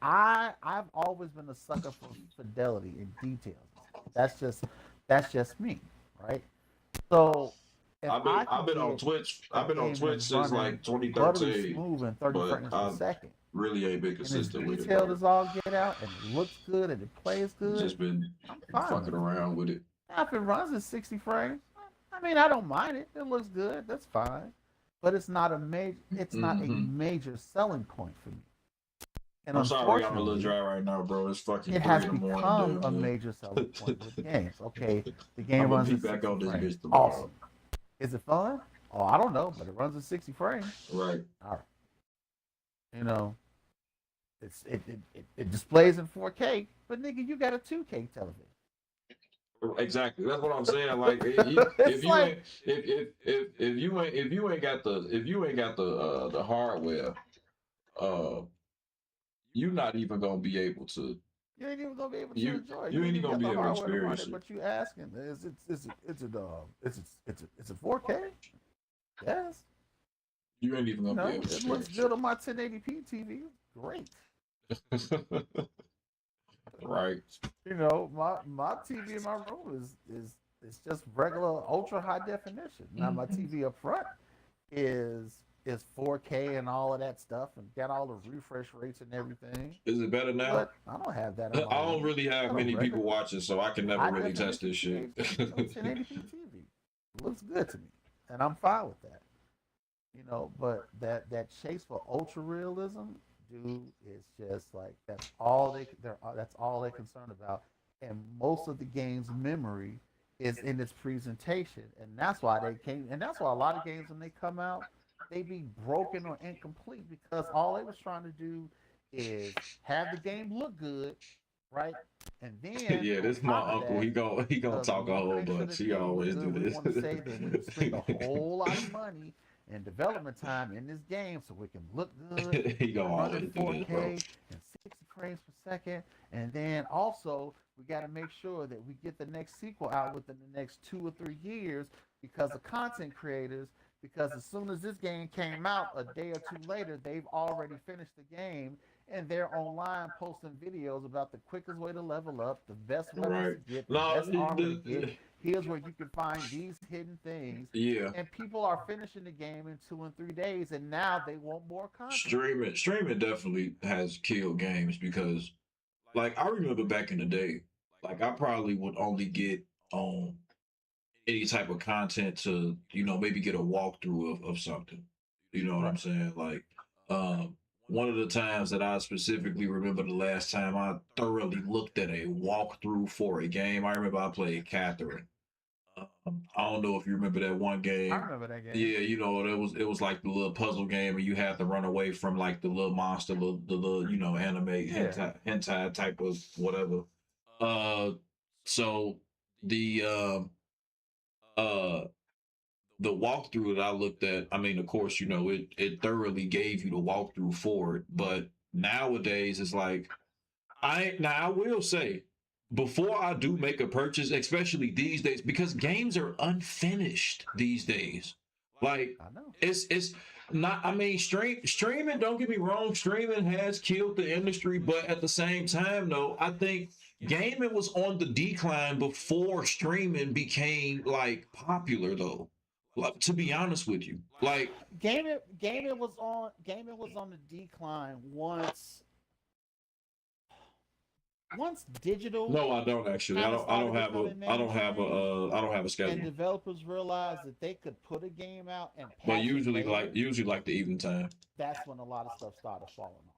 I've always been a sucker for fidelity and details. That's just me, right? So if I've been on Twitch. I've been on Twitch since like buttery 2013, smooth and 30 but frames per I second, really ain't been and it's consistent with it. detailed as all get out, and it looks good, and it plays good, Just been I'm fine with fucking it. around with it. Now, if it runs at 60 frames, I mean, I don't mind it. It looks good. That's fine. But it's not a major. It's not a major selling point for me. And I'm sorry, I'm a little unfortunately, dry right now, bro. It's fucking it 3 has in the morning become down a here. major selling point with games. Okay, the game I'm gonna runs be at back 60 on this frames. bitch tomorrow. Awesome. Is it fun? Oh, I don't know, but it runs at 60 frames. Right. All right. You know, it displays in 4K, but nigga, you got a 2K television. Exactly. That's what I'm saying. Like, It's like, if you ain't got the hardware, uh, you're not even gonna be able to. you ain't even gonna be able to You enjoy it. you You ain't ain't even even gonna got be the able to hardware to run experience it, it. but you asking, it's a 4K? Yes. You ain't even You gonna know, be able to it looks experience good on my 1080p TV. Great. it. Right. You know, my TV in my room is just regular ultra high definition. Now my TV up front is 4K and all of that stuff, and got all the refresh rates and everything. Is it better now? But I don't have that in my I don't room. really have Got a many people regular watching, so I can never high really test this definition shit. 1080p TV. Looks good to me, and I'm fine with that. You know, but that chase for ultra realism, dude, is just like that's all they're concerned about, and most of the game's memory is in its presentation, and that's why that's why a lot of games when they come out, they be broken or incomplete, because all they was trying to do is have the game look good, right? And then Yeah, on this my top of uncle. that, He gonna because we talk a want to whole make sure bunch. that the He game is always do good, we this. want to say that we spend a whole lot of money in development time in this game so we can look good, He gonna run always in do this, 4K bro. and 60 frames per second, and then also we got to make sure that we get the next sequel out within the next 2 or 3 years because of content creators. Because as soon as this game came out, a day or two later, they've already finished the game and they're online posting videos about the quickest way to level up, the best weapons Right. to get, the No, best armor to get. Here's where you can find these hidden things. yeah. And people are finishing the game in 2 and 3 days, and now they want more content. Streaming definitely has killed games because, like, I remember back in the day, like I probably would only get on any type of content to, maybe get a walkthrough of something. You know what I'm saying? Like, one of the times that I specifically remember the last time I thoroughly looked at a walkthrough for a game, I remember I played Catherine. I don't know if you remember that one game. I remember that game. Yeah, it was like the little puzzle game, and you had to run away from like the little monster, the little anime hentai type of whatever. So the uh the walkthrough that I looked at, I mean, of course, it thoroughly gave you the walkthrough for it, but nowadays it's like I will say, before I do make a purchase, especially these days, because games are unfinished these days. Like I know. it's not. I mean, streaming. Don't get me wrong. Streaming has killed the industry, but at the same time, though, I think gaming was on the decline before streaming became like popular, though. Like, to be honest with you, like gaming was on the decline once digital. no, I don't actually. I don't have a. I don't have a. I don't have a And schedule. developers realized that they could put a game out and patch But it usually, later. like the evening time. That's when a lot of stuff started falling off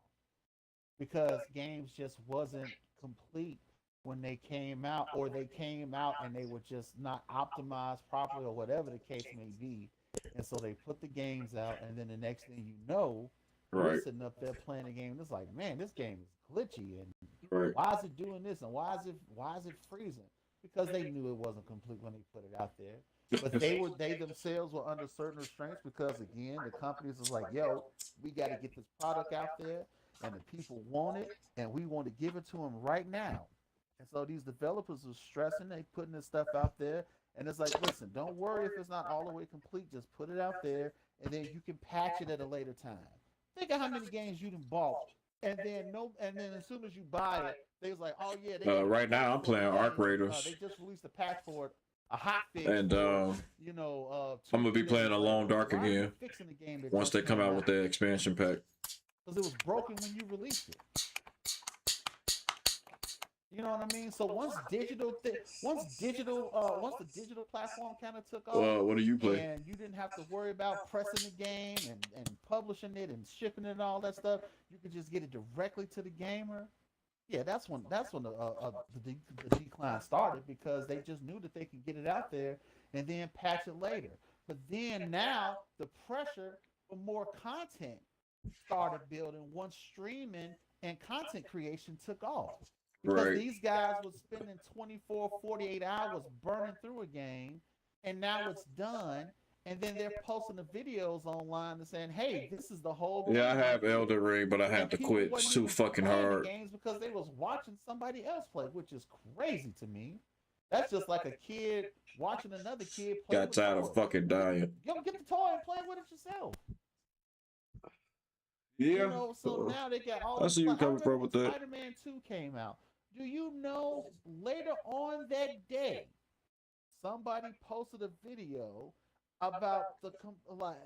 because games just wasn't complete when they came out, or they came out and they were just not optimized properly, or whatever the case may be. And so they put the games out, and then the next thing you know, you're Right. sitting up there playing a game. And it's like, man, this game is glitchy, and Right. why is it doing this, and why is it freezing? Because they knew it wasn't complete when they put it out there. But they themselves were under certain restraints because again, the companies was like, yo, we got to get this product out there, and the people want it, and we want to give it to them right now. And so these developers are stressing, they putting this stuff out there, and it's like, listen, don't worry if it's not all the way complete, just put it out there, and then you can patch it at a later time. Think of how many games you done bought, and then as soon as you buy it, they was like, oh yeah, they got a Right now I'm patch for it playing again. Arc Raiders. They just released a patch for it, a hot fix. And for, I'm gonna be 2 playing days Alone later. Dark Why are you again fixing the game that once just they come came out with their expansion pack. because it was broken when you released it. You know what I mean? So once the digital platform kind of took off, What do you play? and you didn't have to worry about pressing the game and publishing it and shipping it and all that stuff, you could just get it directly to the gamer. Yeah, that's when the decline started because they just knew that they could get it out there and then patch it later. But then now the pressure for more content started building once streaming and content creation took off. Because Right. these guys were spending 24, 48 hours burning through a game, and now it's done, and then they're posting the videos online and saying, hey, this is the whole game. Yeah, I have Elden Ring, but I have to People quit. It's wasn't too even fucking playing the hard. games because they was watching somebody else play, which is crazy to me. That's just like a kid watching another kid play. Got with tired toys. of fucking dying. Go get the toy and play with it yourself. Yeah. So now they got all I see you coming from with that. Spider-Man 2 came out. Do you know later on that day, somebody posted a video about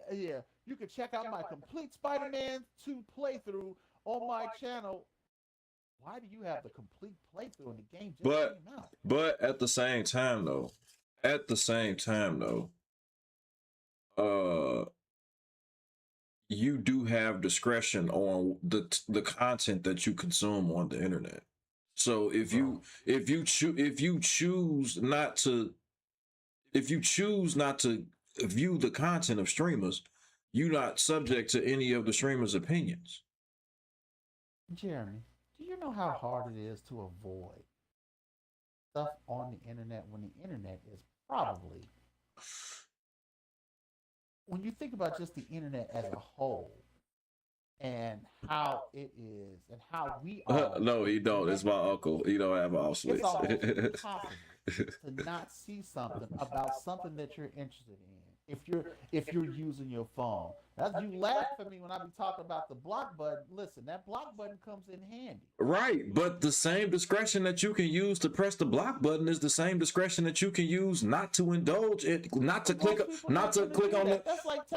you can check out my complete Spider-Man 2 playthrough on my channel. Why do you have the complete playthrough and the game just came out? But at the same time though, you do have discretion on the content that you consume on the internet. So if you choose not to view the content of streamers, you're not subject to any of the streamers' opinions. Jeremy, Do you know how hard it is to avoid stuff on the internet when the internet is probably, when you think about just the internet as a whole and how it is and how we all No, he don't. It's my collectively, uncle. He don't have all it's sweets. almost impossible to not see something about something that you're interested in if you're using your phone. That's, you laugh at me when I be talking about the block button. Listen, that block button comes in handy. Right, but the same discretion that you can use to press the block button is the same discretion that you can use not to indulge it, not to click, not to click on it. That's like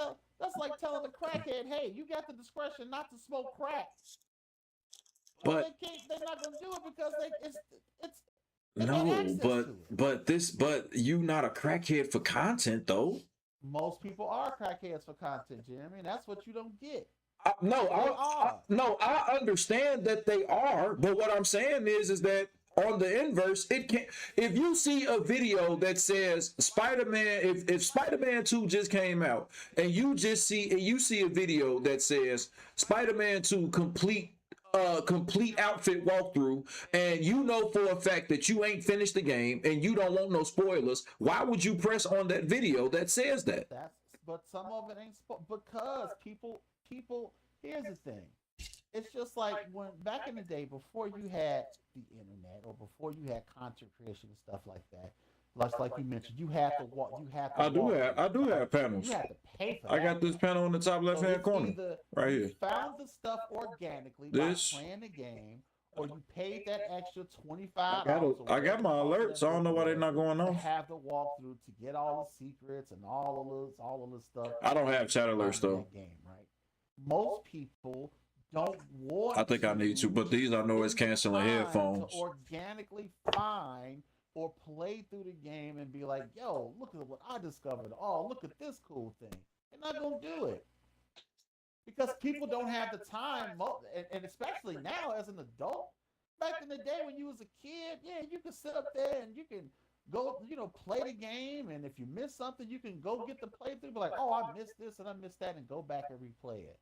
telling a crackhead, "Hey, you got the discretion not to smoke crack." But they're not gonna do it because it's no, but you not a crackhead for content though. Most people are crackheads for content, Jimmy, and that's what you don't get. No, I understand that they are, but what I'm saying is that on the inverse, it can. If you see a video that says Spider-Man, if Spider-Man 2 just came out, and you see a video that says Spider-Man 2 complete outfit walkthrough, and you know for a fact that you ain't finished the game and you don't want no spoilers, why would you press on that video that says that? But some of it ain't because people. Here's the thing. It's just like when back in the day, before you had the internet or before you had content creation and stuff like that. Like you mentioned, you had to walk. I do have panels. You had to pay for I got this panel in the top left hand corner, right here. You found the stuff organically by playing the game, or you paid that extra $25. I got my alerts. So I don't know why they're not going to off. have the walkthrough to get all the secrets and all of this stuff. I don't have chat alerts though. Game, right? Most people don't want. I think I need to, but these are noise canceling headphones. To organically find or play through the game and be like, "Yo, look at what I discovered. Oh, look at this cool thing." They're not gonna do it because people don't have the time, and especially now as an adult. Back in the day when you was a kid, yeah, you could sit up there and you can go, play the game, and if you miss something, you can go get the playthrough. Be like, "Oh, I missed this and I missed that," and go back and replay it.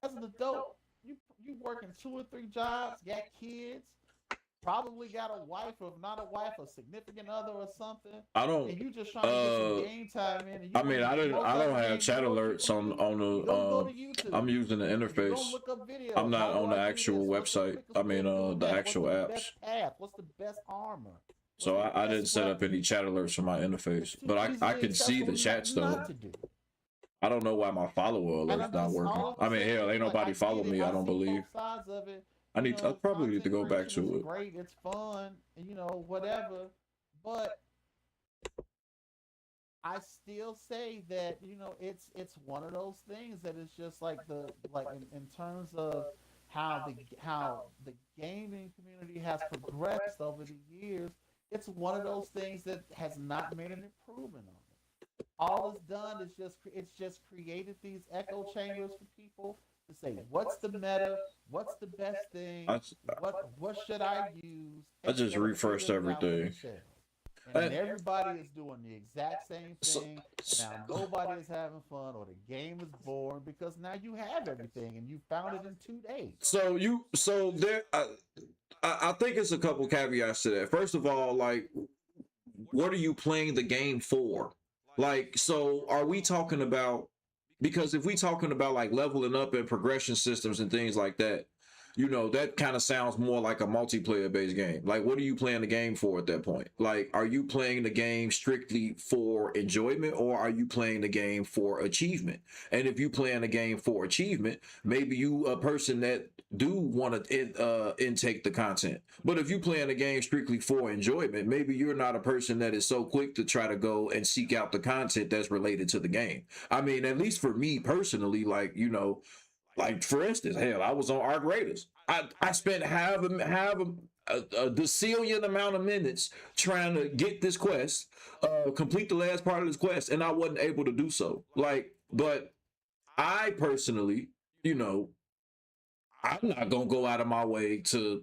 As an adult, you working 2 or 3 jobs, got kids, probably got a wife, or if not a wife, a significant other or something. I don't. And you just trying to get some game time in. And I mean, I don't have chat alerts on the. I'm using the interface. I'm not on the actual website. I mean, the actual apps. What's the best armor? So I didn't set up any chat alerts for my interface, but I can see the chats though. I don't know why my follow alert's not working. I mean, hell, ain't nobody follow me. I don't believe. I probably need to go back to it. Great, it's fun, and whatever. But I still say that it's one of those things that it's just like in terms of how the gaming community has progressed over the years. It's one of those things that has not made an improvement on it. All it's done is just created these echo chambers for people to say, what's the meta, what's the best thing, what should I use? I just refreshed everything. And everybody is doing the exact same thing. Now nobody is having fun, or the game is boring, because now you have everything and you found it in 2 days. So there, I think it's a couple caveats to that. First of all, like, what are you playing the game for? Like, so are we talking about? Because if we talking about like leveling up and progression systems and things like that, that kind of sounds more like a multiplayer based game. Like, what are you playing the game for at that point? Like, are you playing the game strictly for enjoyment, or are you playing the game for achievement? And if you playing the game for achievement, maybe you a person that do want to intake the content. But if you playing the game strictly for enjoyment, maybe you're not a person that is so quick to try to go and seek out the content that's related to the game. I mean, at least for me personally, like, like, for instance, hell, I was on Arc Raiders. I spent half a decillion amount of minutes trying to get this quest, complete the last part of this quest, and I wasn't able to do so. Like, but I personally, I'm not going to go out of my way to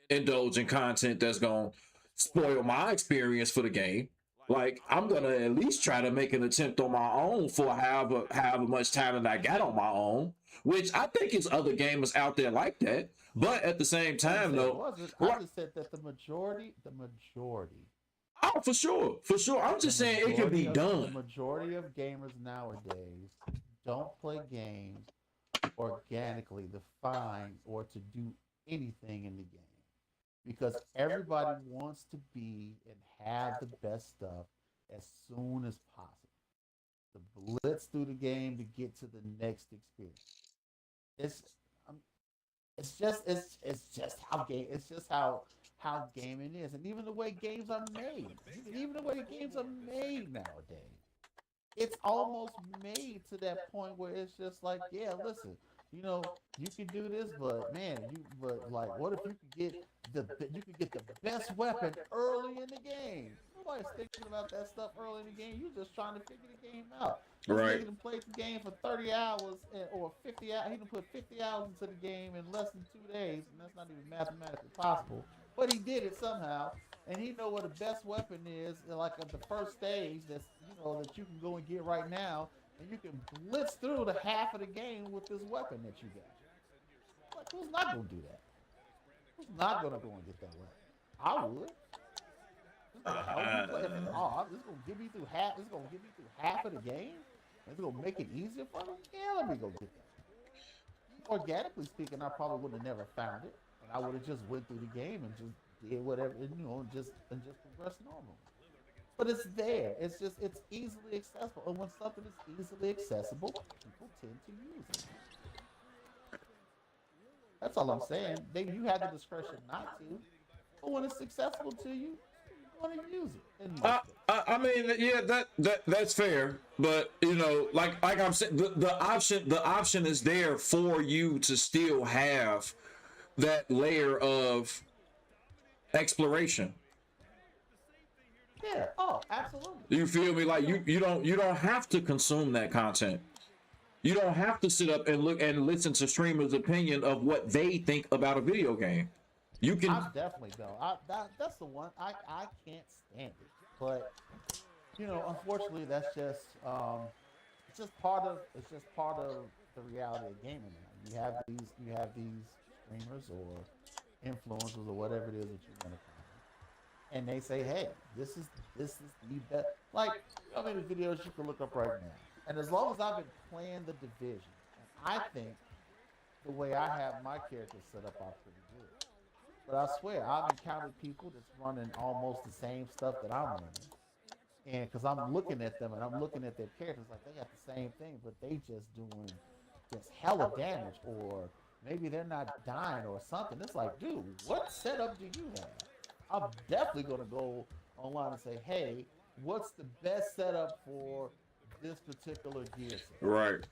indulge in content that's going to spoil my experience for the game. like I'm gonna at least try to make an attempt on my own for however much talent I got on my own, which I think is other gamers out there like that. But at the same I didn't time, say it though, wasn't. I right? just said that the majority, Oh, for sure, for sure. I'm just saying it can be the done. majority of gamers nowadays don't play games organically to find or to do anything in the game because everybody wants to be and have the best stuff as soon as possible. To blitz through the game to get to the next experience. It's um, it's just how game it's just how gaming is, and even the way games are made, even the way games are made nowadays, it's almost made to that point where it's just like, yeah, listen, you can do this, but man, but like, what if you could get the best weapon early in the game? Nobody's thinking about that stuff early in the game. You're just trying to figure the game out. This Right. nigga done played the game for 30 hours or 50 hours. He done put 50 hours into the game in less than 2 days, and that's not even mathematically possible. But he did it somehow, and he know what the best weapon is, like at the first stage. That's that you can go and get right now, and you can blitz through the half of the game with this weapon that you got. Like, who's not gonna do that? Who's not gonna go and get that weapon? I would. It's gonna help me play. It's gonna get me through half. It's gonna get me through half of the game. It's gonna make it easier for me. Yeah, let me go get that. Organically speaking, I probably would have never found it, and I would have just went through the game and just did whatever, and just progressed normal. But it's there. It's easily accessible, and when something is easily accessible, people tend to use it. That's all I'm saying. You have the discretion not to, but when it's accessible to you, you want to use it. I mean, yeah, that's fair, but like I'm saying, the option is there for you to still have that layer of exploration. Yeah. Oh, absolutely. You feel me? Like you don't have to consume that content. You don't have to sit up and look and listen to streamers' opinion of what they think about a video game. You can. I definitely don't. That's the one I can't stand it. But unfortunately, that's just part of the reality of gaming now. You have these streamers or influencers or whatever it is that you want to call them, and they say, hey, this is the best. Like, how many videos you can look up right now? And as long as I've been playing the division, and I think the way I have my characters set up are pretty good. But I swear, I've encountered people that's running almost the same stuff that I'm running. And because I'm looking at them and I'm looking at their characters, like they got the same thing, but they just doing just hella damage, or maybe they're not dying or something. It's like, dude, what setup do you have? I'm definitely gonna go online and say, hey, what's the best setup for this particular gear set? Right.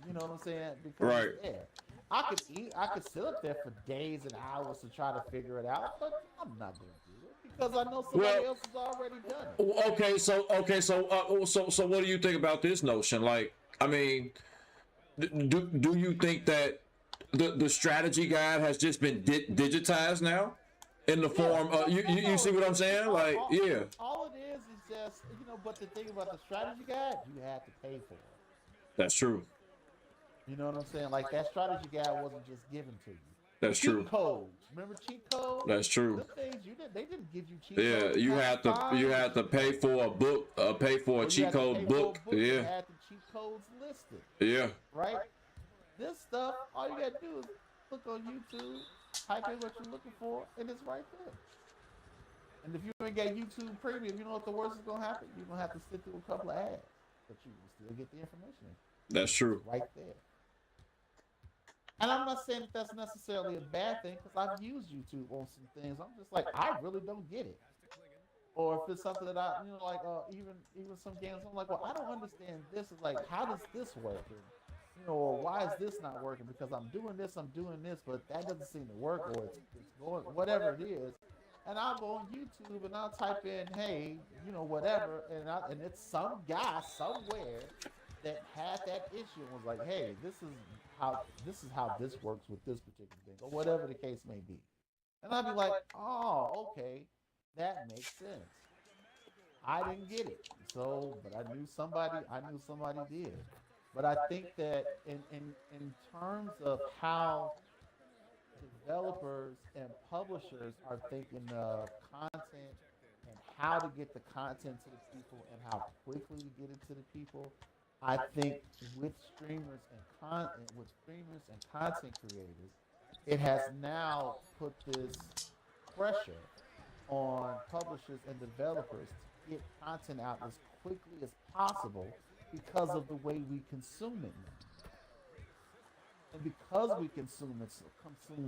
You know what I'm saying? Because Right. yeah, I could sit up there for days and hours to try to figure it out, but I'm not gonna do it because I know somebody else has already done it. So what do you think about this notion? Like, I mean, do you think that the strategy guide has just been digitized now in the form of you see what I'm saying? Like, yeah. All it is just but the thing about the strategy guide, you have to pay for it. That's true. You know what I'm saying? Like, that strategy guide wasn't just given to you. That's true. Cheat codes. Remember cheat codes? That's true. The things they didn't give you cheat Yeah, codes. you had to pay for a book, pay for a cheat code book. Yeah. Had the cheat codes listed. Yeah. Right? This stuff, all you gotta do is look on YouTube, type in what you're looking for, and it's right there. And if you ain't got YouTube Premium, you know what the worst is gonna happen? You're gonna have to sit through a couple of ads, but you can still get the information. That's true. It's right there. And I'm not saying that that's necessarily a bad thing, because I've used YouTube on some things. I'm just like, I really don't get it. Or if it's something that I, like even some games, I'm like, well, I don't understand this. Is like, how does this work? And, or why is this not working? Because I'm doing this, but that doesn't seem to work, or it's going, whatever it is. And I'll go on YouTube and I'll type in, hey, whatever, and it's some guy somewhere that had that issue and was like, hey, this is how this works with this particular thing, or whatever the case may be. And I'd be like, oh, okay, that makes sense. I didn't get it. So, but I knew somebody. I knew somebody did. But I think that in terms of how developers and publishers are thinking of content and how to get the content to the people and how quickly to get it to the people, I think with streamers and with streamers and content creators, it has now put this pressure on publishers and developers to get content out as quickly as possible because of the way we consume it now. And because we consume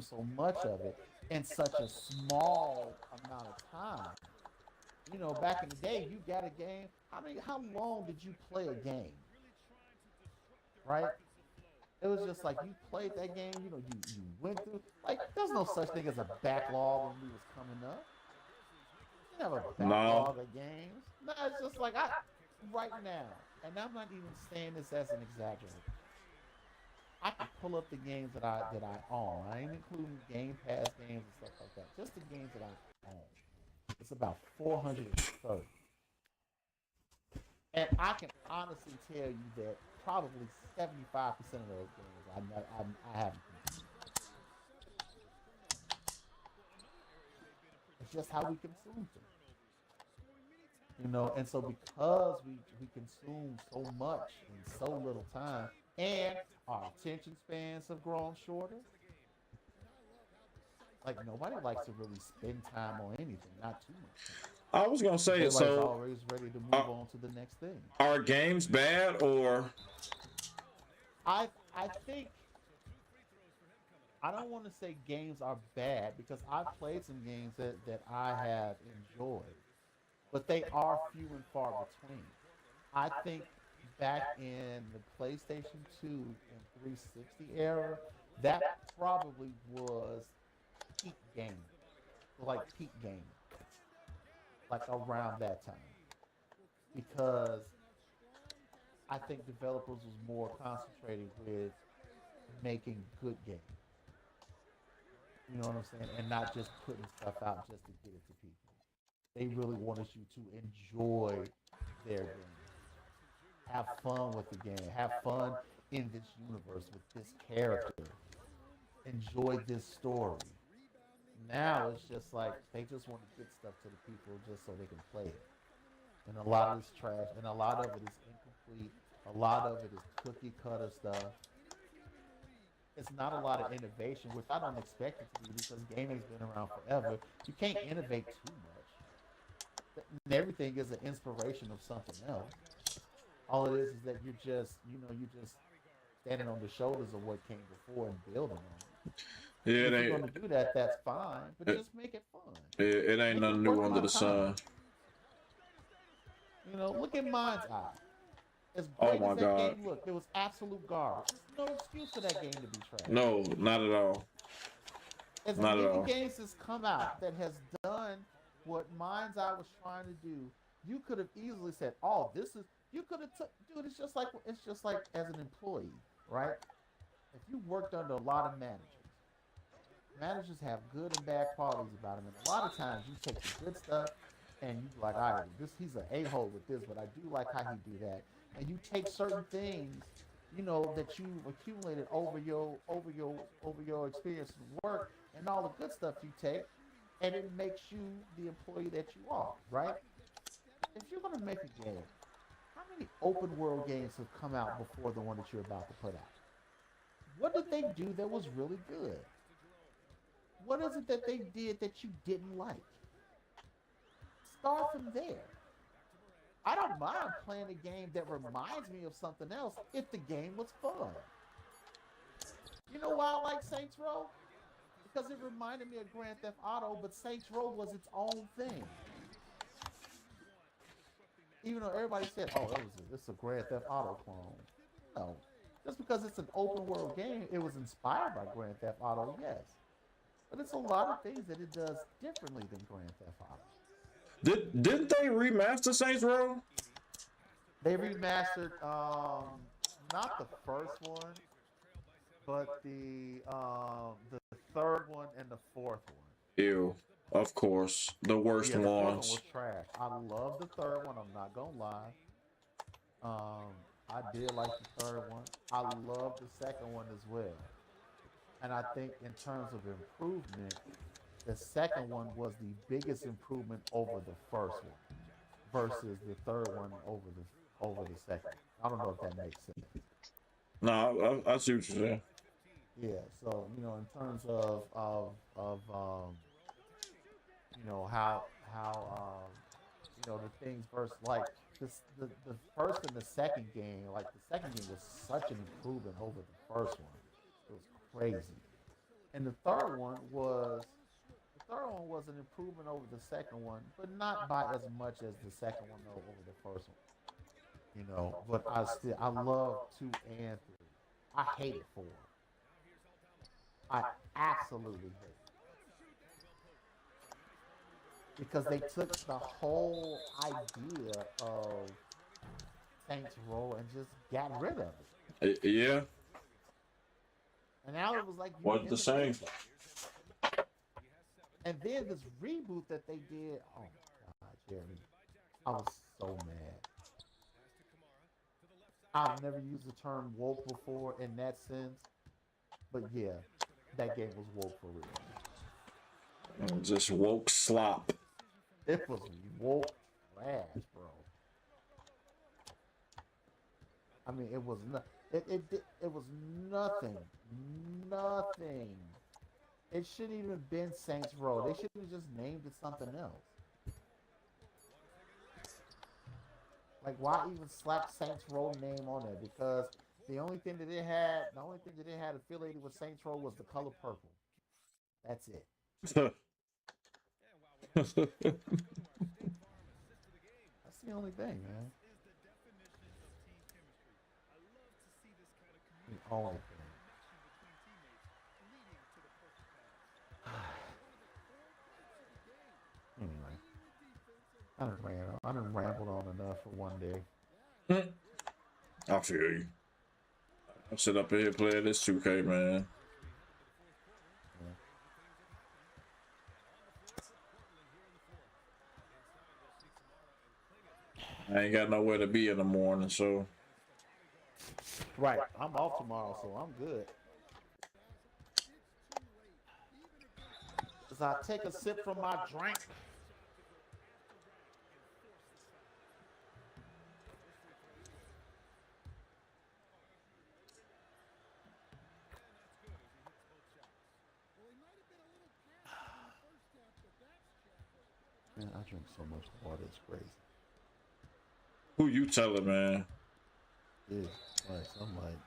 so much of it in such a small amount of time, back in the day, you got a game. How long did you play a game? Right? It was just like you played that game. You went through. Like, there's no such thing as a backlog when we was coming up. You have a No. backlog of games. No, it's just like right now, and I'm not even saying this as an exaggeration. I can pull up the games that I own. I ain't including Game Pass games and stuff like that. Just the games that I own. It's about 430. And I can honestly tell you that probably 75% of those games I haven't completed. It's just how we consume them. And so because we consume so much in so little time, and our attention spans have grown shorter, like nobody likes to really spend time on anything, not too much time. I was gonna say it. Everybody's So, always ready to move on to the next thing. are games bad or? I think I don't want to say games are bad because I've played some games that I have enjoyed, but they are few and far between. I think back in the PlayStation 2 and 360 era, that probably was peak gaming, like peak gaming, like around that time, because I think developers was more concentrated with making good games. You know what I'm saying? And not just putting stuff out just to get it to people. They really wanted you to enjoy their game. Have fun with the game. Have fun in this universe with this character. Enjoy this story. Now it's just like they just want to get stuff to the people just so they can play it. And a lot of this trash, and a lot of it is incomplete. A lot of it is cookie cutter stuff. It's not a lot of innovation, which I don't expect it to be because gaming's been around forever. You can't innovate too much. And everything is an inspiration of something else. All it is that you're just standing on the shoulders of what came before and building on it. Yeah, And if you're going to do that, that's fine, but just make it fun. It ain't Make nothing it new worth under my the time. sun. Look at Mind's Eye. As Oh great my as that God. game looked, it was absolute garbage. There's no excuse for that game to be trash. No, not at all. As Not at many all. games has come out that has done what Mind's Eye was trying to do, you could have easily said, "Oh, this is." You could have, dude. It's just like as an employee, right? If you worked under a lot of managers have good and bad qualities about them, and a lot of times you take the good stuff and you be like, all right, he's an a-hole with this, but I do like how he do that. And you take certain things, that you've accumulated over your experience and work and all the good stuff you take, and it makes you the employee that you are, right? If you're gonna make a game, how many open world games have come out before the one that you're about to put out? What did they do that was really good? What is it that they did that you didn't like? Start from there. I don't mind playing a game that reminds me of something else if the game was fun. You know why I like Saints Row? Because it reminded me of Grand Theft Auto, but Saints Row was its own thing. Even though everybody said, "Oh, it's a Grand Theft Auto clone," no, just because it's an open world game, it was inspired by Grand Theft Auto, yes, but it's a lot of things that it does differently than Grand Theft Auto. Didn't they remaster Saints Row? They remastered not the first one, but the third one and the fourth one. Ew. Of course, the worst Yeah, the fourth one ones. was trash. I love the third one. I'm not gonna lie. I did like the third one. I love the second one as well. And I think in terms of improvement, the second one was the biggest improvement over the first one versus the third one over the second. I don't know if that makes sense. No, I see what you're saying. Yeah, so in terms of how the things versus like the first and the second game, like the second game was such an improvement over the first one. It was crazy. And the third one was an improvement over the second one, but not by as much as the second one over the first one. But I love 2 and 3. I hated 4. I absolutely hate it because they took the whole idea of Saints Row and just got rid of it. Yeah. And now it was like you Wasn't in the the same. game. And then this reboot that they did, oh my God, Jeremy, I was so mad. I've never used the term woke before in that sense, but yeah, that game was woke for real. Just woke slop. It was woke trash, bro. I mean, it was it was nothing. It shouldn't even been Saints Row. They should have just named it something else. Like, why even slap Saints Row name on there? Because the only thing that it had affiliated with Saints Row was the color purple. That's it. That's the only thing, man. The only thing. Anyway, I done rambled on enough for one day. I feel you. I sit up here playing this 2K, man. I ain't got nowhere to be in the morning, so. Right. I'm off tomorrow, so I'm good. As I take a sip from my drink. Man, I drink so much water, it's crazy. Who you telling, man? Yeah, like, I'm like,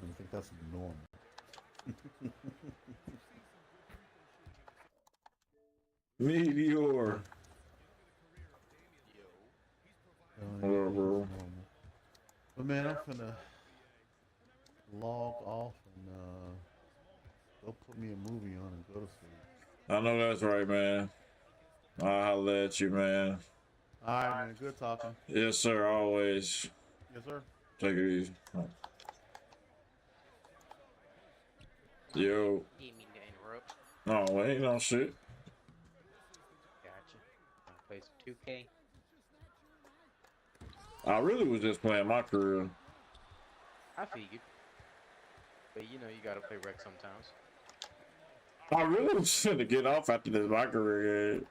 I think that's normal. Meteor. Hello, bro. But man, I'm finna log off and go put me a movie on and go to sleep. I know that's right, man. I'll holler at you, man. All right, man. Good talking. Yes, sir. Always. Yes, sir. Take it easy. Yo. Didn't mean to interrupt. No, ain't no shit. Gotcha. Wanna play some 2K? I really was just playing my career. I figured. But you gotta play rec sometimes. I really was finna get off after this my career game.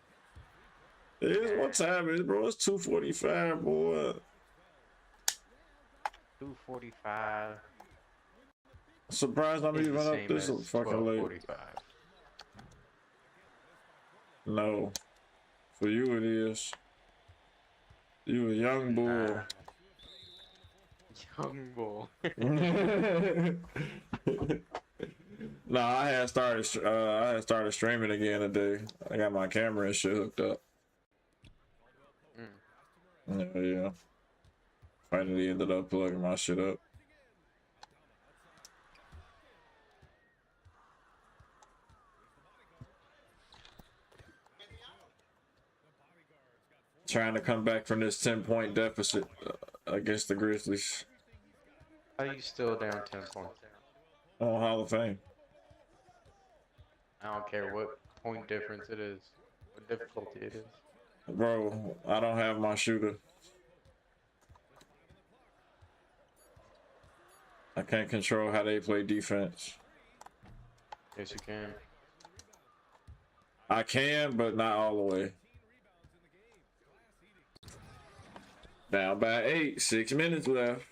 It is what time it is, bro. It's 2:45, boy. 2:45. Surprised I'm It's even the up same this as fucking late. 12:45. No. For you it is. You a young bull. Young bull. No, I had started streaming again today. I got my camera and shit hooked up. Yeah. Finally ended up plugging my shit up. Trying to come back from this 10-point deficit against the Grizzlies. How are you still down 10 points? On Hall of Fame. I don't care what point difference it is. What difficulty it is. Bro, I don't have my shooter. I can't control how they play defense. Yes, you can. I can, but not all the way. Down by 8, 6 minutes left.